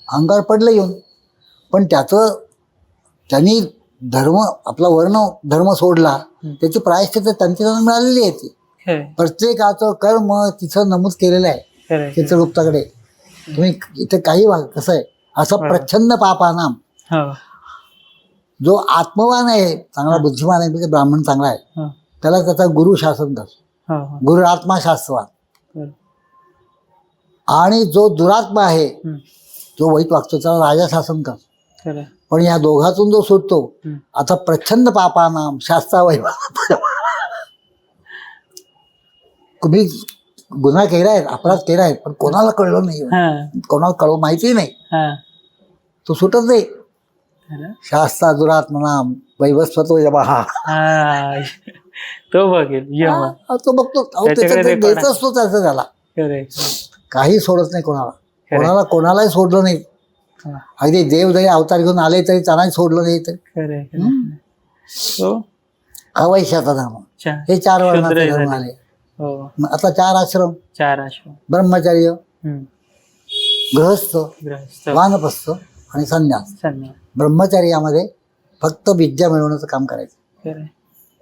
अंगावर पडलं येऊन. पण त्यांनी धर्म, आपला वर्ण धर्म सोडला, त्याची प्रायश्चित्त त्यांना मिळालेली आहे. ती प्रत्येकाचं कर्म तिथं नमूद केलेलं आहे चित्रगुप्ताकडे. तुम्ही इथे काही कसं आहे, असं प्रच्छन्न पापानाम, जो आत्मवान आहे, चांगला बुद्धिमान आहे, म्हणजे ब्राह्मण चांगला आहे, त्याला त्याचा गुरु शासन करतो, गुरु आत्मा शास्त्रवान. आणि जो दुरात्मा आहे, जो वाईट वागतो, त्याला राजा शासन करतो. पण या दोघातून जो सुटतो, आता प्रच्छन्न पापानाम शास्त्रावय, तुम्ही गुन्हा केलाय, अपराध केलाय, पण कोणाला कळलं नाही, कोणाला माहिती नाही, तो सुटत नाही. शास्त्रा दुरात्मनाम वैवस्वतो यमः, तो बघेल यम, तो बघतो, देत असतो त्याचं त्याला. काही सोडत नाही कोणालाही सोडलं नाही. अगदी देव जरी अवतार घेऊन आले तरी त्यांनाही सोडलं नाही. तर अवैश्याचा धर्म, हे 4 वर्णाचे धर्म आले. आता 4 आश्रम, ब्रह्मचर्य, गृहस्थ, वानप्रस्थ आणि संन्यास. ब्रह्मचर्यामध्ये फक्त विद्या मिळवण्याचं काम करायचं,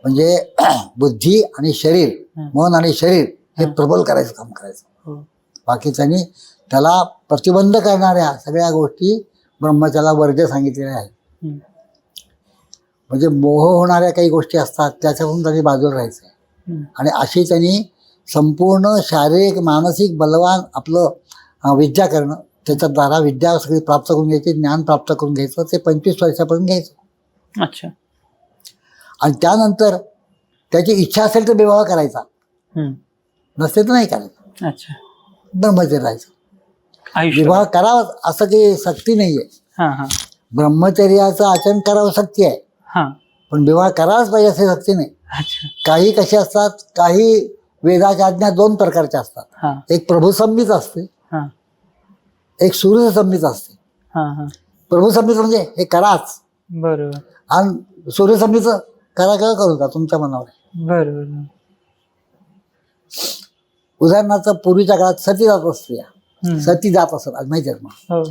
म्हणजे बुद्धी आणि शरीर, मन आणि शरीर हे प्रबल करायचं काम करायचं. बाकीच्यांनी त्याला प्रतिबंध करणाऱ्या सगळ्या गोष्टी ब्रह्मचर्याला वर्ज्य सांगितलेल्या आहेत. म्हणजे मोह होणाऱ्या काही गोष्टी असतात, त्याच्यापासून त्यांनी बाजूला राहायचं. आणि अशी त्यांनी संपूर्ण शारीरिक मानसिक बलवान आपलं विद्या करणं, त्याच्या द्वारा विद्या सगळी प्राप्त करून घ्यायची, ज्ञान प्राप्त करून घ्यायचं, ते 25 वर्षापर्यंत घ्यायचं. अच्छा. आणि त्यानंतर त्याची इच्छा असेल तर विवाह करायचा, नसते तर नाही करायचा. अच्छा. ब्रह्मचर्य राहायचं. विवाह करावा असं काही सक्ती नाहीये. ब्रह्मचर्याचं आचरण करावं सक्ती आहे, पण विवाह करावाच पाहिजे असे सक्ती नाही. काही कसे असतात, काही वेदाच्या आज्ञा 2 प्रकारच्या असतात. एक प्रभुसंहित असते, एक सूर्यसंहित असते. प्रभुसंहित म्हणजे हे कराच, बरोबर, आणि सूर्यसंहित करा करू का तुमच्या मनावर. बरोबर. उदाहरणार्थ पूर्वीच्या काळात सती जात असते, सती जात असत, आज माहिती आहे मग.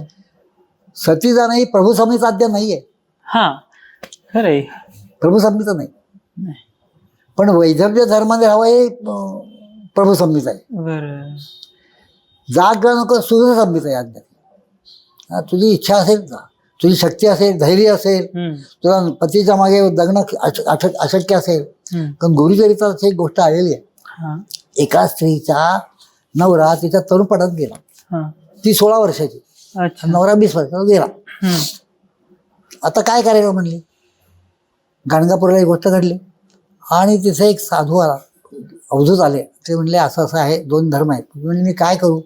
सती जाणं ही प्रभुसंहित आज्ञा नाहीये. खरंय, प्रभुसंहित नाही, पण वैधव्य धर्माने राहावं हे प्रभुसंहित आहे. जाग नको सूर्यसंहित आहे आज्ञा. तुझी इच्छा असेल, तुझी शक्ती असेल, धैर्य असेल, तुला पतीच्या मागे जगणं अशक्य असेल, कारण गुरुचरित्रात एक गोष्ट आलेली आहे. एका स्त्रीचा नवरा तिच्या तरुणपणात गेला, ती 16 वर्षाची, नवरा 20 वर्षाचा गेला. आता काय करायचं म्हणली, गाणगापूरला एक गोष्ट घडली. आणि तिथे एक साधू आला, अवधूत आले. ते म्हणले असं असं आहे, 2 धर्म आहेत. म्हणजे मी काय करू?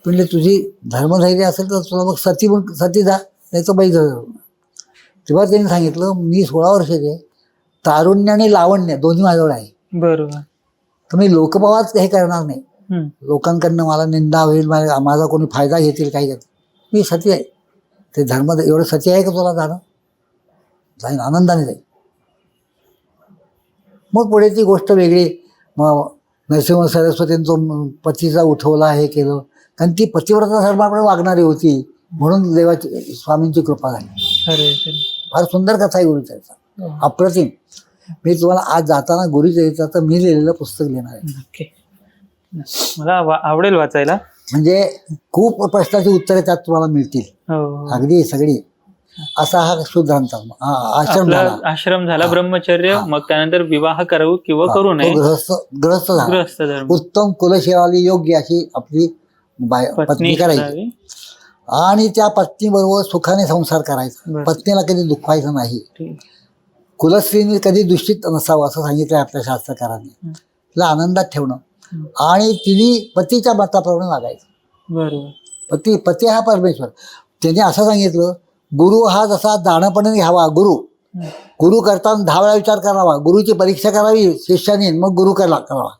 म्हणले तुझी धर्मधैर्य असेल तर तुला मग सती जा, नाही तर बाई धर्म. तेव्हा त्यांनी सांगितलं मी 16 वर्षाचे, तारुण्य आणि लावण्य दोन्ही माझ्याजवळ आहे, बरोबर. तर मी लोकभावात हे करणार नाही. हम्म. लोकांकडनं मला निंदा होईल, माझा कोणी फायदा घेतील, काही घेतील. मी सती आहे. ते धर्म एवढं सती आहे का तुला जाणं? जाईन, आनंदाने जाईल. मग पुढे ती गोष्ट वेगळी. मग नरसिंह सरस्वतींचं पतीचा उठवला, हे केलं, कारण ती पतिव्रता धर्माकडे वागणारी होती, म्हणून देवाची स्वामींची कृपा झाली. खरे खरे. फार सुंदर कथा आहे गुरुचरित्र, अप्रतिम. मी तुम्हाला आज जाताना गुरुचरित्राचं मी लिहिलेलं पुस्तक लिहिणार आहे. नक्की, मला आवडेल वाचायला. म्हणजे खूप प्रश्नाची उत्तरे त्यात तुम्हाला मिळतील, हो. अगदी सगळी. असा हा शुद्धांत आश्रम आपला झाला. आश्रम झाला, ब्रह्मचर्य, मग त्यानंतर विवाह करू किंवा करू नये, तो ग्रहस्थ झाला. गृहस्थ धर्म. उत्तम कुलशेवाली योग्य अशी आपली पत्नी पत्नी करायची, शोधावी. आणि त्या पत्नीबरोबर सुखाने संसार करायचा. बरं. पत्नीला कधी दुखवायचं नाही. ठीक. कुलस्त्रीने कधी दूषित नसावं असं सांगितलं आपल्या शास्त्रकारांनी. तिला आनंदात ठेवणं, आणि तिने पतीच्या मताप्रमाणे वागायचं. बरोबर. पती हा परमेश्वर. त्याने असं सांगितलं, गुरु हा जसा दाणपणे घ्यावा, गुरु करताना 10 वेळा विचार करावा, गुरुची परीक्षा करावी शिष्याने, मग गुरु करावा,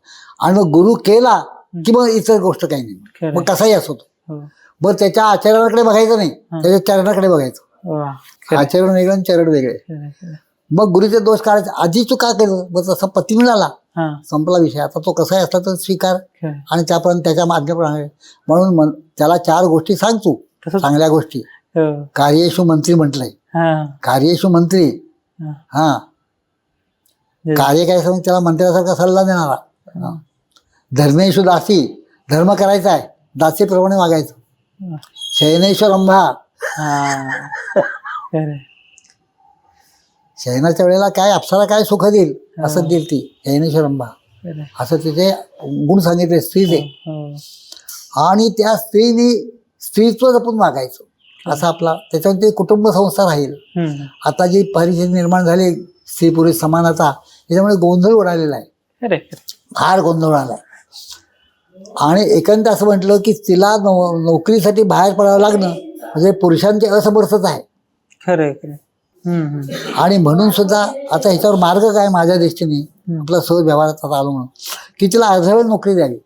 आणि मग गुरु केला की मग इतर गोष्ट काही नाही. खरं. मग कसाही असो तो. हो. मग त्याच्या आचरणाकडे बघायचं नाही, त्याच्या चरणाकडे बघायचं. वा. खरं. आचरण वेगळं आणि चरण वेगळे. खरं, खरं. मग गुरुचे दोष काढायचे. आधी तू का केलं? मग तसा पती मिळाला, हा. संपला विषय. आता तो कसाही असला तर स्वीकार, खरं. आणि त्यापर्यंत त्याच्या माध्यमाप्रमाणे. म्हणून त्याला 4 गोष्टी सांगतो, तसंच. चांगल्या गोष्टी. हो. कार्येषु मंत्री म्हटलंय. हा. कार्येषु मंत्री. हा. हा, कार्य काय सांग, त्याला मंत्र्यासारखा सल्ला देणारा. हा. धर्मेषु दासी, धर्म करायचा आहे, दासीप्रमाणे वागायचं. शयनेश्वर अंबा, हा. खरं. शयनाच्या वेळेला काय अप्सरा काय सुख देईल असं देईल ती शयनेश्वर अंबा, खरं. असं तिथे गुण सांगितले स्त्रीचे. हो. आणि त्या स्त्रीने स्त्रीत्व जपून वागायचं, असं आपला. त्याच्यावर ते कुटुंब संस्था राहील. हम्म. आता जी परिस्थिती निर्माण झाली स्त्री पुरुष समानता, त्याच्यामुळे गोंधळ उडालेला आहे, खरं. फार गोंधळ आलाय. आणि एकंदर असं म्हटलं की तिला नोकरीसाठी बाहेर पडावं लागणं म्हणजे पुरुषांची असमर्थता आहे. खरं खरं. हम्म. आणि म्हणून सुद्धा आता ह्याच्यावर मार्ग काय माझ्या दृष्टीने, आपला सहज व्यवहारात आता आलो म्हणून, की तिला अर्धवेळ नोकरी द्यावी.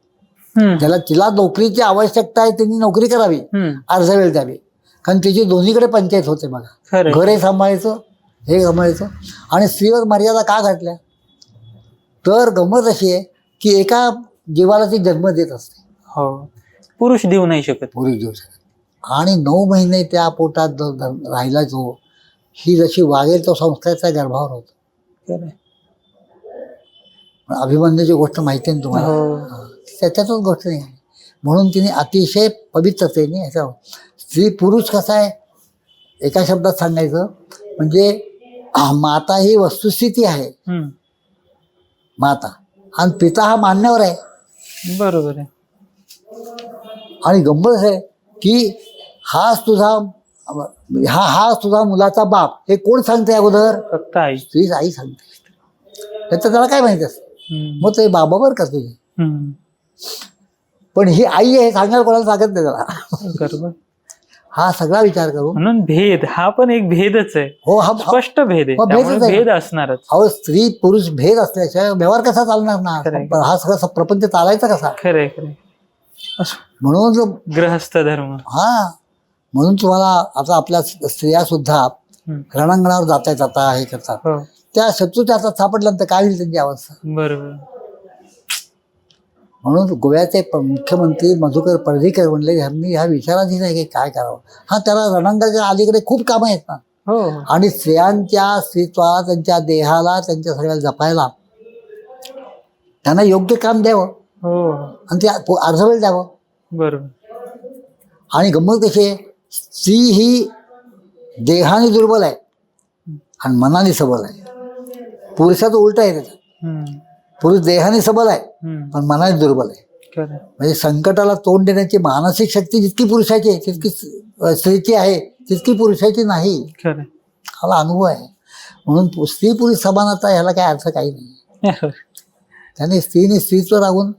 ज्याला तिला नोकरीची आवश्यकता आहे त्यांनी नोकरी करावी, अर्धवेळ द्यावी. कारण तिची दोन्हीकडे पंचायत होते बघा. खरं. घर हे सांभाळायचं, हे सांभाळायचं. आणि स्त्रीवर मर्यादा का घातल्या? तर गंमत अशी आहे की एका जीवाला ती जन्म देत असते, हो. पुरुष देऊ नाही शकत. पुरुष दिवस. आणि 9 महिने त्या पोटात राहिला जो, ही जशी वागेल तो संस्कार त्या गर्भावर होतो. खरं. अभिमन्यूची गोष्ट माहिती आहे ना तुम्हाला. हो. त्याच्यातच गोष्ट नाही. म्हणून तिने अतिशय पवित्रतेने ह्याच्या, स्त्री पुरुष कसा आहे एका शब्दात सांगायचं म्हणजे, माता ही वस्तुस्थिती आहे, हम्म. माता, आणि पिता हा मान्यवर आहे. बरोबर आहे. आणि गंमत आहे की हाच तुझा मुलाचा बाप, हे कोण सांगते अगोदर? फक्त आई. तुझीच आई सांगते. त्याचं त्याला काय माहिती असतं? मग ते बाबावर का तुझी? पण ही आई आहे सांगायला कोणाला सांगत नाही त्याला. बरोबर. हा सगळा विचार करू. म्हणून भेद हा पण एक भेदच आहे. हो, हा स्पष्ट भेद आहे, हो, भेदच त्यामुळे आहे. भेद असणारच. अहो, स्त्री पुरुष भेद असल्याशिवाय व्यवहार कसा चालणार ना? खरंय. हा सगळा प्रपंच चालायचा कसा? खरंय खरंय. म्हणून गृहस्थ धर्म. म्हणून तुम्हाला आता आपल्या स्त्रिया सुद्धा रणांगणावर जाता आता हे करतात. हो. त्या शत्रूच्या हातात सापडल्यानंतर काय होईल त्यांची अवस्था? बरोबर. म्हणून गोव्याचे मुख्यमंत्री मधुकर पर्रीकर म्हणले ह्यांनी ह्या विचाराधीन आहे की काय करावं. त्याला रणांगणाच्या अलीकडे खूप कामं आहेत ना. हो. आणि स्त्रियांच्या स्त्रीत्वाला, त्यांच्या देहाला, त्यांच्या सगळ्याला जपायला त्यांना योग्य काम द्यावं. हो. आणि ते अर्धवेळ द्यावं. बरोबर. आणि गंमत कशी आहे, स्त्री ही देहाने दुर्बल आहे आणि मनाने सबल आहे. पुरुषाचं उलट आहे त्याचं. पुरुष देहाने सबल आहे पण मनाने दुर्बल आहे. खरं. म्हणजे संकटाला तोंड देण्याची मानसिक शक्ती जितकी पुरुषाची आहे तितकी स्त्रीची आहे, तितकी पुरुषाची नाही. खरं. मला अनुभव आहे. म्हणून स्त्री पुरुष समानता ह्याला काय अर्थ काही नाही. त्याने स्त्रीत्व राहून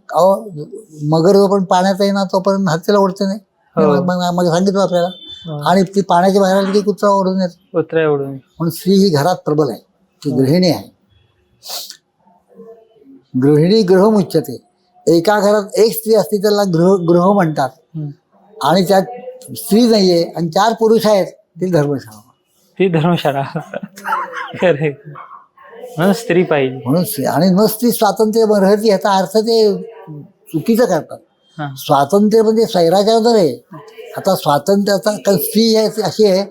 मगर जोपर्यंत पाण्यात येणार तोपर्यंत हत्तीला ओढते नाही. हो. मग सांगितलं आपल्याला. हो. आणि ती पाण्याच्या बाहेर आली की कुत्रा ओढून येतो. कुत्रा एवढून म्हणून स्त्री ही घरात प्रबल आहे, ती गृहिणी आहे. गृहिणी गृह उच्यते. एका घरात एक स्त्री असते त्याला गृह म्हणतात. आणि त्यात स्त्री नाहीये आणि 4 पुरुष आहेत, ती धर्मशाळा. ती धर्मशाळा. खरे म्हणून स्त्री पाहिजे. म्हणून आणि न स्त्री स्वातंत्र्य राहते याचा अर्थ ते चुकीचं करतात. हा. स्वातंत्र्य म्हणजे स्वैराचार आहे. आता स्वातंत्र्याचा कारण स्त्री अशी आहे,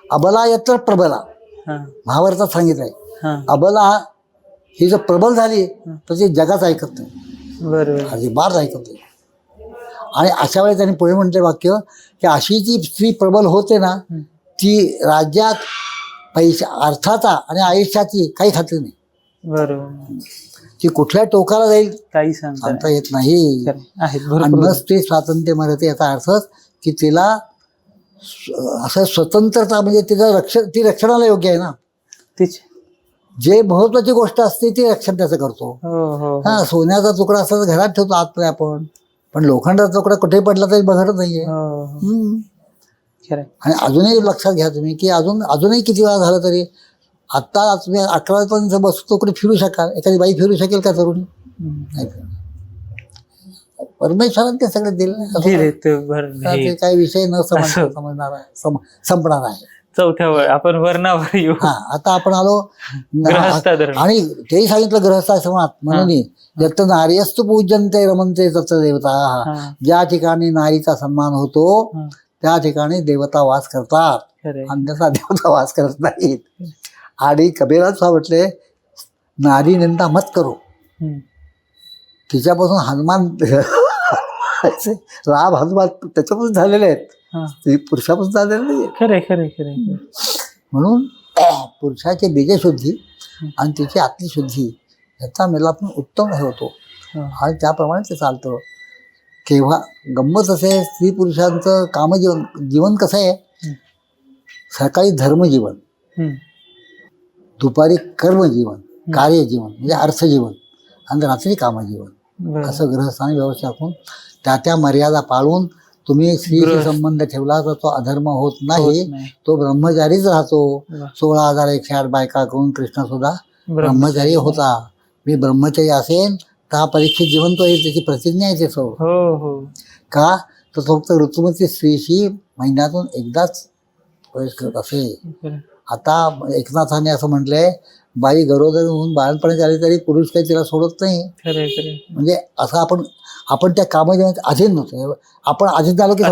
अबला यत्र प्रबला, हा. महाभारतात सांगितलंय. हा. अबला ही जर प्रबल झाली तर ती जगात ऐकत नाही, बरोबर. अजिबात ऐकत नाही. आणि अशा वेळी त्यांनी पुढे म्हटले वाक्य की अशी जी स्त्री प्रबल होते ना, ती राज्यात पैसा अर्थाचा आणि आयुष्याची काही खात्री नाही. बरोबर. ती कुठल्या टोकाला जाईल काही सांगता येत नाही. आहेत आणि भरपूर. न स्त्री स्वातंत्र्य मिळते याचा अर्थ की तिला असं स्वतंत्रता म्हणजे तिचं ती रक्षणाला योग्य आहे ना. तीच. जे महत्वाची गोष्ट असते ती रक्षण त्याचं करतो. हो हो. हा, सोन्याचा तुकडा असता तर घरात ठेवतो आतमध्ये आपण, पण लोखंडाचा तुकडा कुठे पडला तरी बघत नाहीये. हो. खरं. आणि अजूनही लक्षात घ्या तुम्ही की अजूनही किती वेळा झालं तरी आता तुम्ही 11 पर्यंत बसतो कुठे फिरू शकाल. एखादी बाई फिरू शकेल का तरुणी? नाही फिरणार. परमेश्वराने ते सगळे दिले. ते काही विषय न समजणार आहे, संपणार आहे. चौथ्या आपण वर्णावर येऊ. हा, आता आपण आलो गृहस्थाधर्म. आणि तेही सांगितलं गृहस्थाश्रमात म्हणून जत नार्यस्तु पूजन्ते रमन्ते तत् देवता. ज्या ठिकाणी नारीचा सन्मान होतो त्या ठिकाणी देवता वास करतात, अन्यथा देवता वास करत नाहीत. आणि कबीरात म्हटले नारी निंदा मत करो. तिच्यापासून हनुमान राम हनुमान त्याच्यापासून झालेले आहेत, ते पुरुषापासून झालेले नाही. खरे खरे खरे. म्हणून पुरुषाची बीजशुद्धी आणि तिची आत्मशुद्धी याचा मिलाप उत्तम होतो आणि त्याप्रमाणे ते चालतं. केव्हा गंमत असे स्त्री पुरुषांचं जीवन कसं आहे, सकाळी धर्मजीवन, दुपारी कर्मजीवन, कार्यजीवन म्हणजे अर्थजीवन आणि रात्री कामजीवन, असं ग्रहस्थानी व्यवस्था करून त्या मर्यादा पाळून तुम्ही स्त्रीशी संबंध ठेवला तर तो अधर्म होत नाही, तो ब्रह्मचारीच राहतो. 16,108 बायका करून कृष्ण सुद्धा ब्रह्मचारी होता. मी ब्रह्मचारी असेन तर हा परीक्षित जीवन तो आहे, त्याची प्रतिज्ञा आहे. ते का तर फक्त ऋतुमती स्त्रीशी महिन्यातून एकदाच प्रवेश करत असे. आता एकनाथाने असं म्हटलंय, बाई गरोदर होऊन बाळपणात आली तरी पुरुष काही तिला सोडत नाही. म्हणजे असं आपण त्या कामाच्या अधीन नव्हतो. आपण अधीन झालो की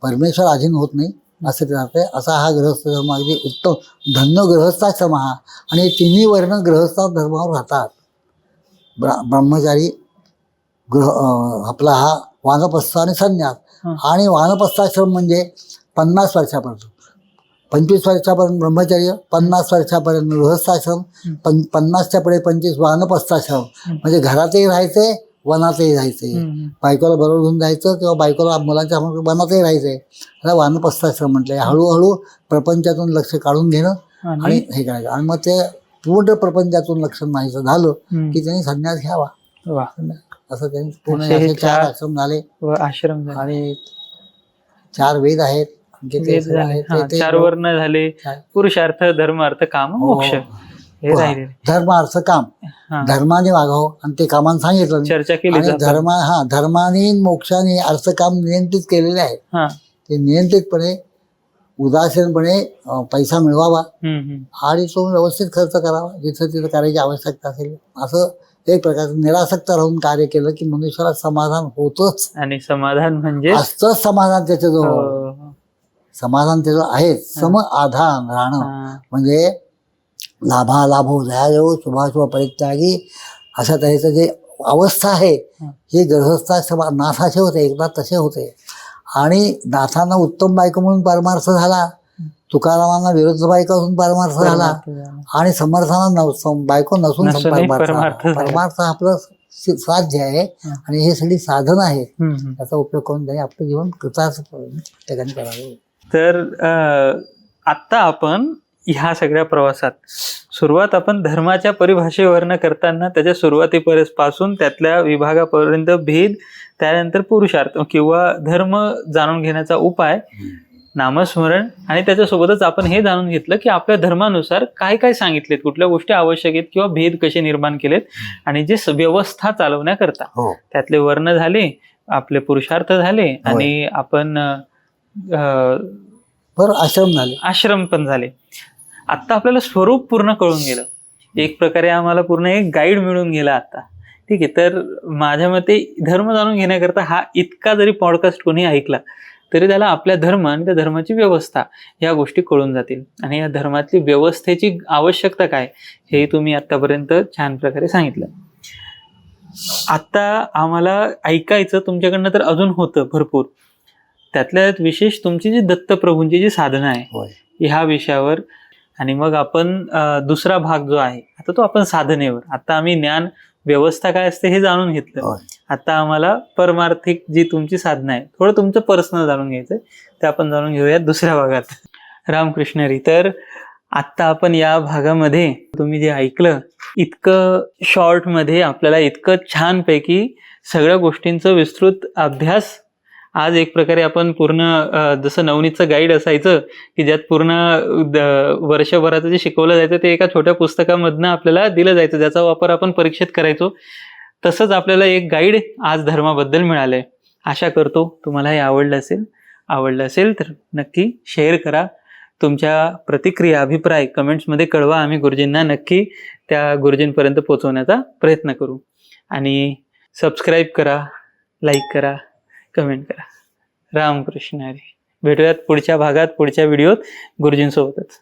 परमेश्वर अधीन होत नाही असं ते राहतंय. असा हा गृहस्थ धर्म अगदी उत्तम धन्य गृहस्थाश्रम हा. आणि हे तिन्ही वर्ण गृहस्थ धर्मावर राहतात. ब्रह्मचारी आपला हा वानप्रस्थ आणि संन्यास. आणि वानप्रस्थाश्रम म्हणजे 50 वर्षापर्यंत, 25 वर्षापर्यंत ब्रह्मचर्य, 50 वर्षापर्यंत गृहस्थाश्रम, 50च्या पुढे 25 वानप्रस्थाश्रम. म्हणजे घरातही राहायचंय, वनातही राहायचंय. बायकोला बरोबर घेऊन जायचं किंवा बायकोला मुलांच्या वनातही राहायचंय. त्याला वानप्रस्थाश्रम म्हटलंय. हळूहळू प्रपंचातून लक्ष काढून घेणं आणि हे करायचं. आणि मग ते पूर्ण प्रपंचातून लक्ष नाहीचं झालं की त्यांनी संन्यास घ्यावा. असं त्यांनी पूर्ण 4 आश्रम झाले. आश्रम आणि 4 वेद आहेत, 4 वर्ण झाले. पुरुषार्थ, धर्म, अर्थ, काम, मोक्ष. धर्म अर्थ काम धर्माने वागावं आणि ते कामाने सांगितलं, चर्चा केली. धर्माने मोक्षाने अर्थ काम नियंत्रित केलेले आहे. ते नियंत्रितपणे उदासीनपणे पैसा मिळवावा आणि तो व्यवस्थित खर्च करावा जिथं तिथं करायची आवश्यकता असेल. असं एक प्रकारचं निरासक्त राहून कार्य केलं की मनुष्याला समाधान होतच. आणि समाधान म्हणजे असतंच समाधान त्याच्याजवळ. समाधान त्याचं आहे. सम आधान राहणं म्हणजे लाभालाभो दयादेव शुभाशुभ परित्यागी अशा तऱ्हेचं जे अवस्था आहे हे गृहस्थाश्रम नाथाचे होते, एकदा तसे होते. आणि नाथांना उत्तम बायको म्हणून परमार्थ झाला, तुकारामांना विरुद्ध बायको असून परमार्थ झाला, आणि समर्थांना बायको नसून परमार्थ आपलं साध्य आहे. आणि हे सगळी साधन आहेत, त्याचा उपयोग करून त्यांनी आपलं जीवन कृतार्थ ठिकाणी करावे. तर आत्ता आपण ह्या सगळ्या प्रवासात सुरुवात आपण धर्माच्या परिभाषेवरनं करताना त्याच्या सुरुवातीपासून त्यातल्या विभागापर्यंत भेद, त्यानंतर पुरुषार्थ किंवा धर्म जाणून घेण्याचा उपाय, नामस्मरण, आणि त्याच्यासोबतच आपण हे जाणून घेतलं की आपल्या धर्मानुसार काय काय सांगितलेत, कुठल्या गोष्टी आवश्यक आहेत किंवा भेद कसे निर्माण केलेत, आणि जे व्यवस्था चालवण्याकरता हो त्यातले वर्ण झाले, आपले पुरुषार्थ झाले, आणि आपण बरं आश्रम झाले. आश्रम पण झाले. आता आपल्याला स्वरूप पूर्ण कळून गेलं. एक प्रकारे आम्हाला पूर्ण एक गाईड मिळून गेला आता. ठीक आहे. तर माझ्या मते धर्म जाणून घेण्याकरता हा इतका जरी पॉडकास्ट कोणी ऐकला तरी त्याला आपल्या धर्म आणि त्या धर्माची व्यवस्था या गोष्टी कळून जातील. आणि या धर्मातली व्यवस्थेची आवश्यकता काय हे तुम्ही आतापर्यंत छान प्रकारे सांगितलं. आता आम्हाला ऐकायचं तुमच्याकडनं तर अजून होतं भरपूर. त्यातल्या त्यात विशेष तुमची जी दत्तप्रभूंची जी साधना आहे होय. ह्या विषयावर, आणि मग आपण दुसरा भाग जो आहे आता तो आपण साधनेवर. आता आम्ही ज्ञान व्यवस्था काय असते हे जाणून घेतलं. होय. आता आम्हाला परमार्थिक जी तुमची साधना आहे, थोडं तुमचं पर्सनल जाणून घ्यायचंय, ते आपण जाणून घेऊयात दुसऱ्या भागात. रामकृष्ण हरी. तर आत्ता आपण या भागामध्ये तुम्ही जे ऐकलं इतकं शॉर्ट मध्ये आपल्याला इतकं छानपैकी सगळ्या गोष्टींचं विस्तृत अभ्यास. आज एक प्रकारे आपण पूर्ण जसं नवनीतचं गाईड असायचं की ज्यात पूर्ण वर्षभराचं जे शिकवलं जायचं ते एका छोट्या पुस्तकामधनं आपल्याला दिलं जायचं, ज्याचा वापर आपण परीक्षेत करायचो, तसंच आपल्याला एक गाईड आज धर्माबद्दल मिळालंय. आशा करतो तुम्हाला हे आवडलं असेल तर नक्की शेअर करा. तुमच्या प्रतिक्रिया, अभिप्राय कमेंट्समध्ये कळवा. आम्ही गुरुजींना नक्की त्या गुरुजींपर्यंत पोहोचवण्याचा प्रयत्न करू. आणि सबस्क्राईब करा, लाईक करा, कमेंट करा. रामकृष्ण हरी. भेटूयात पुढच्या भागात, पुढच्या व्हिडिओत गुरुजींसोबतच.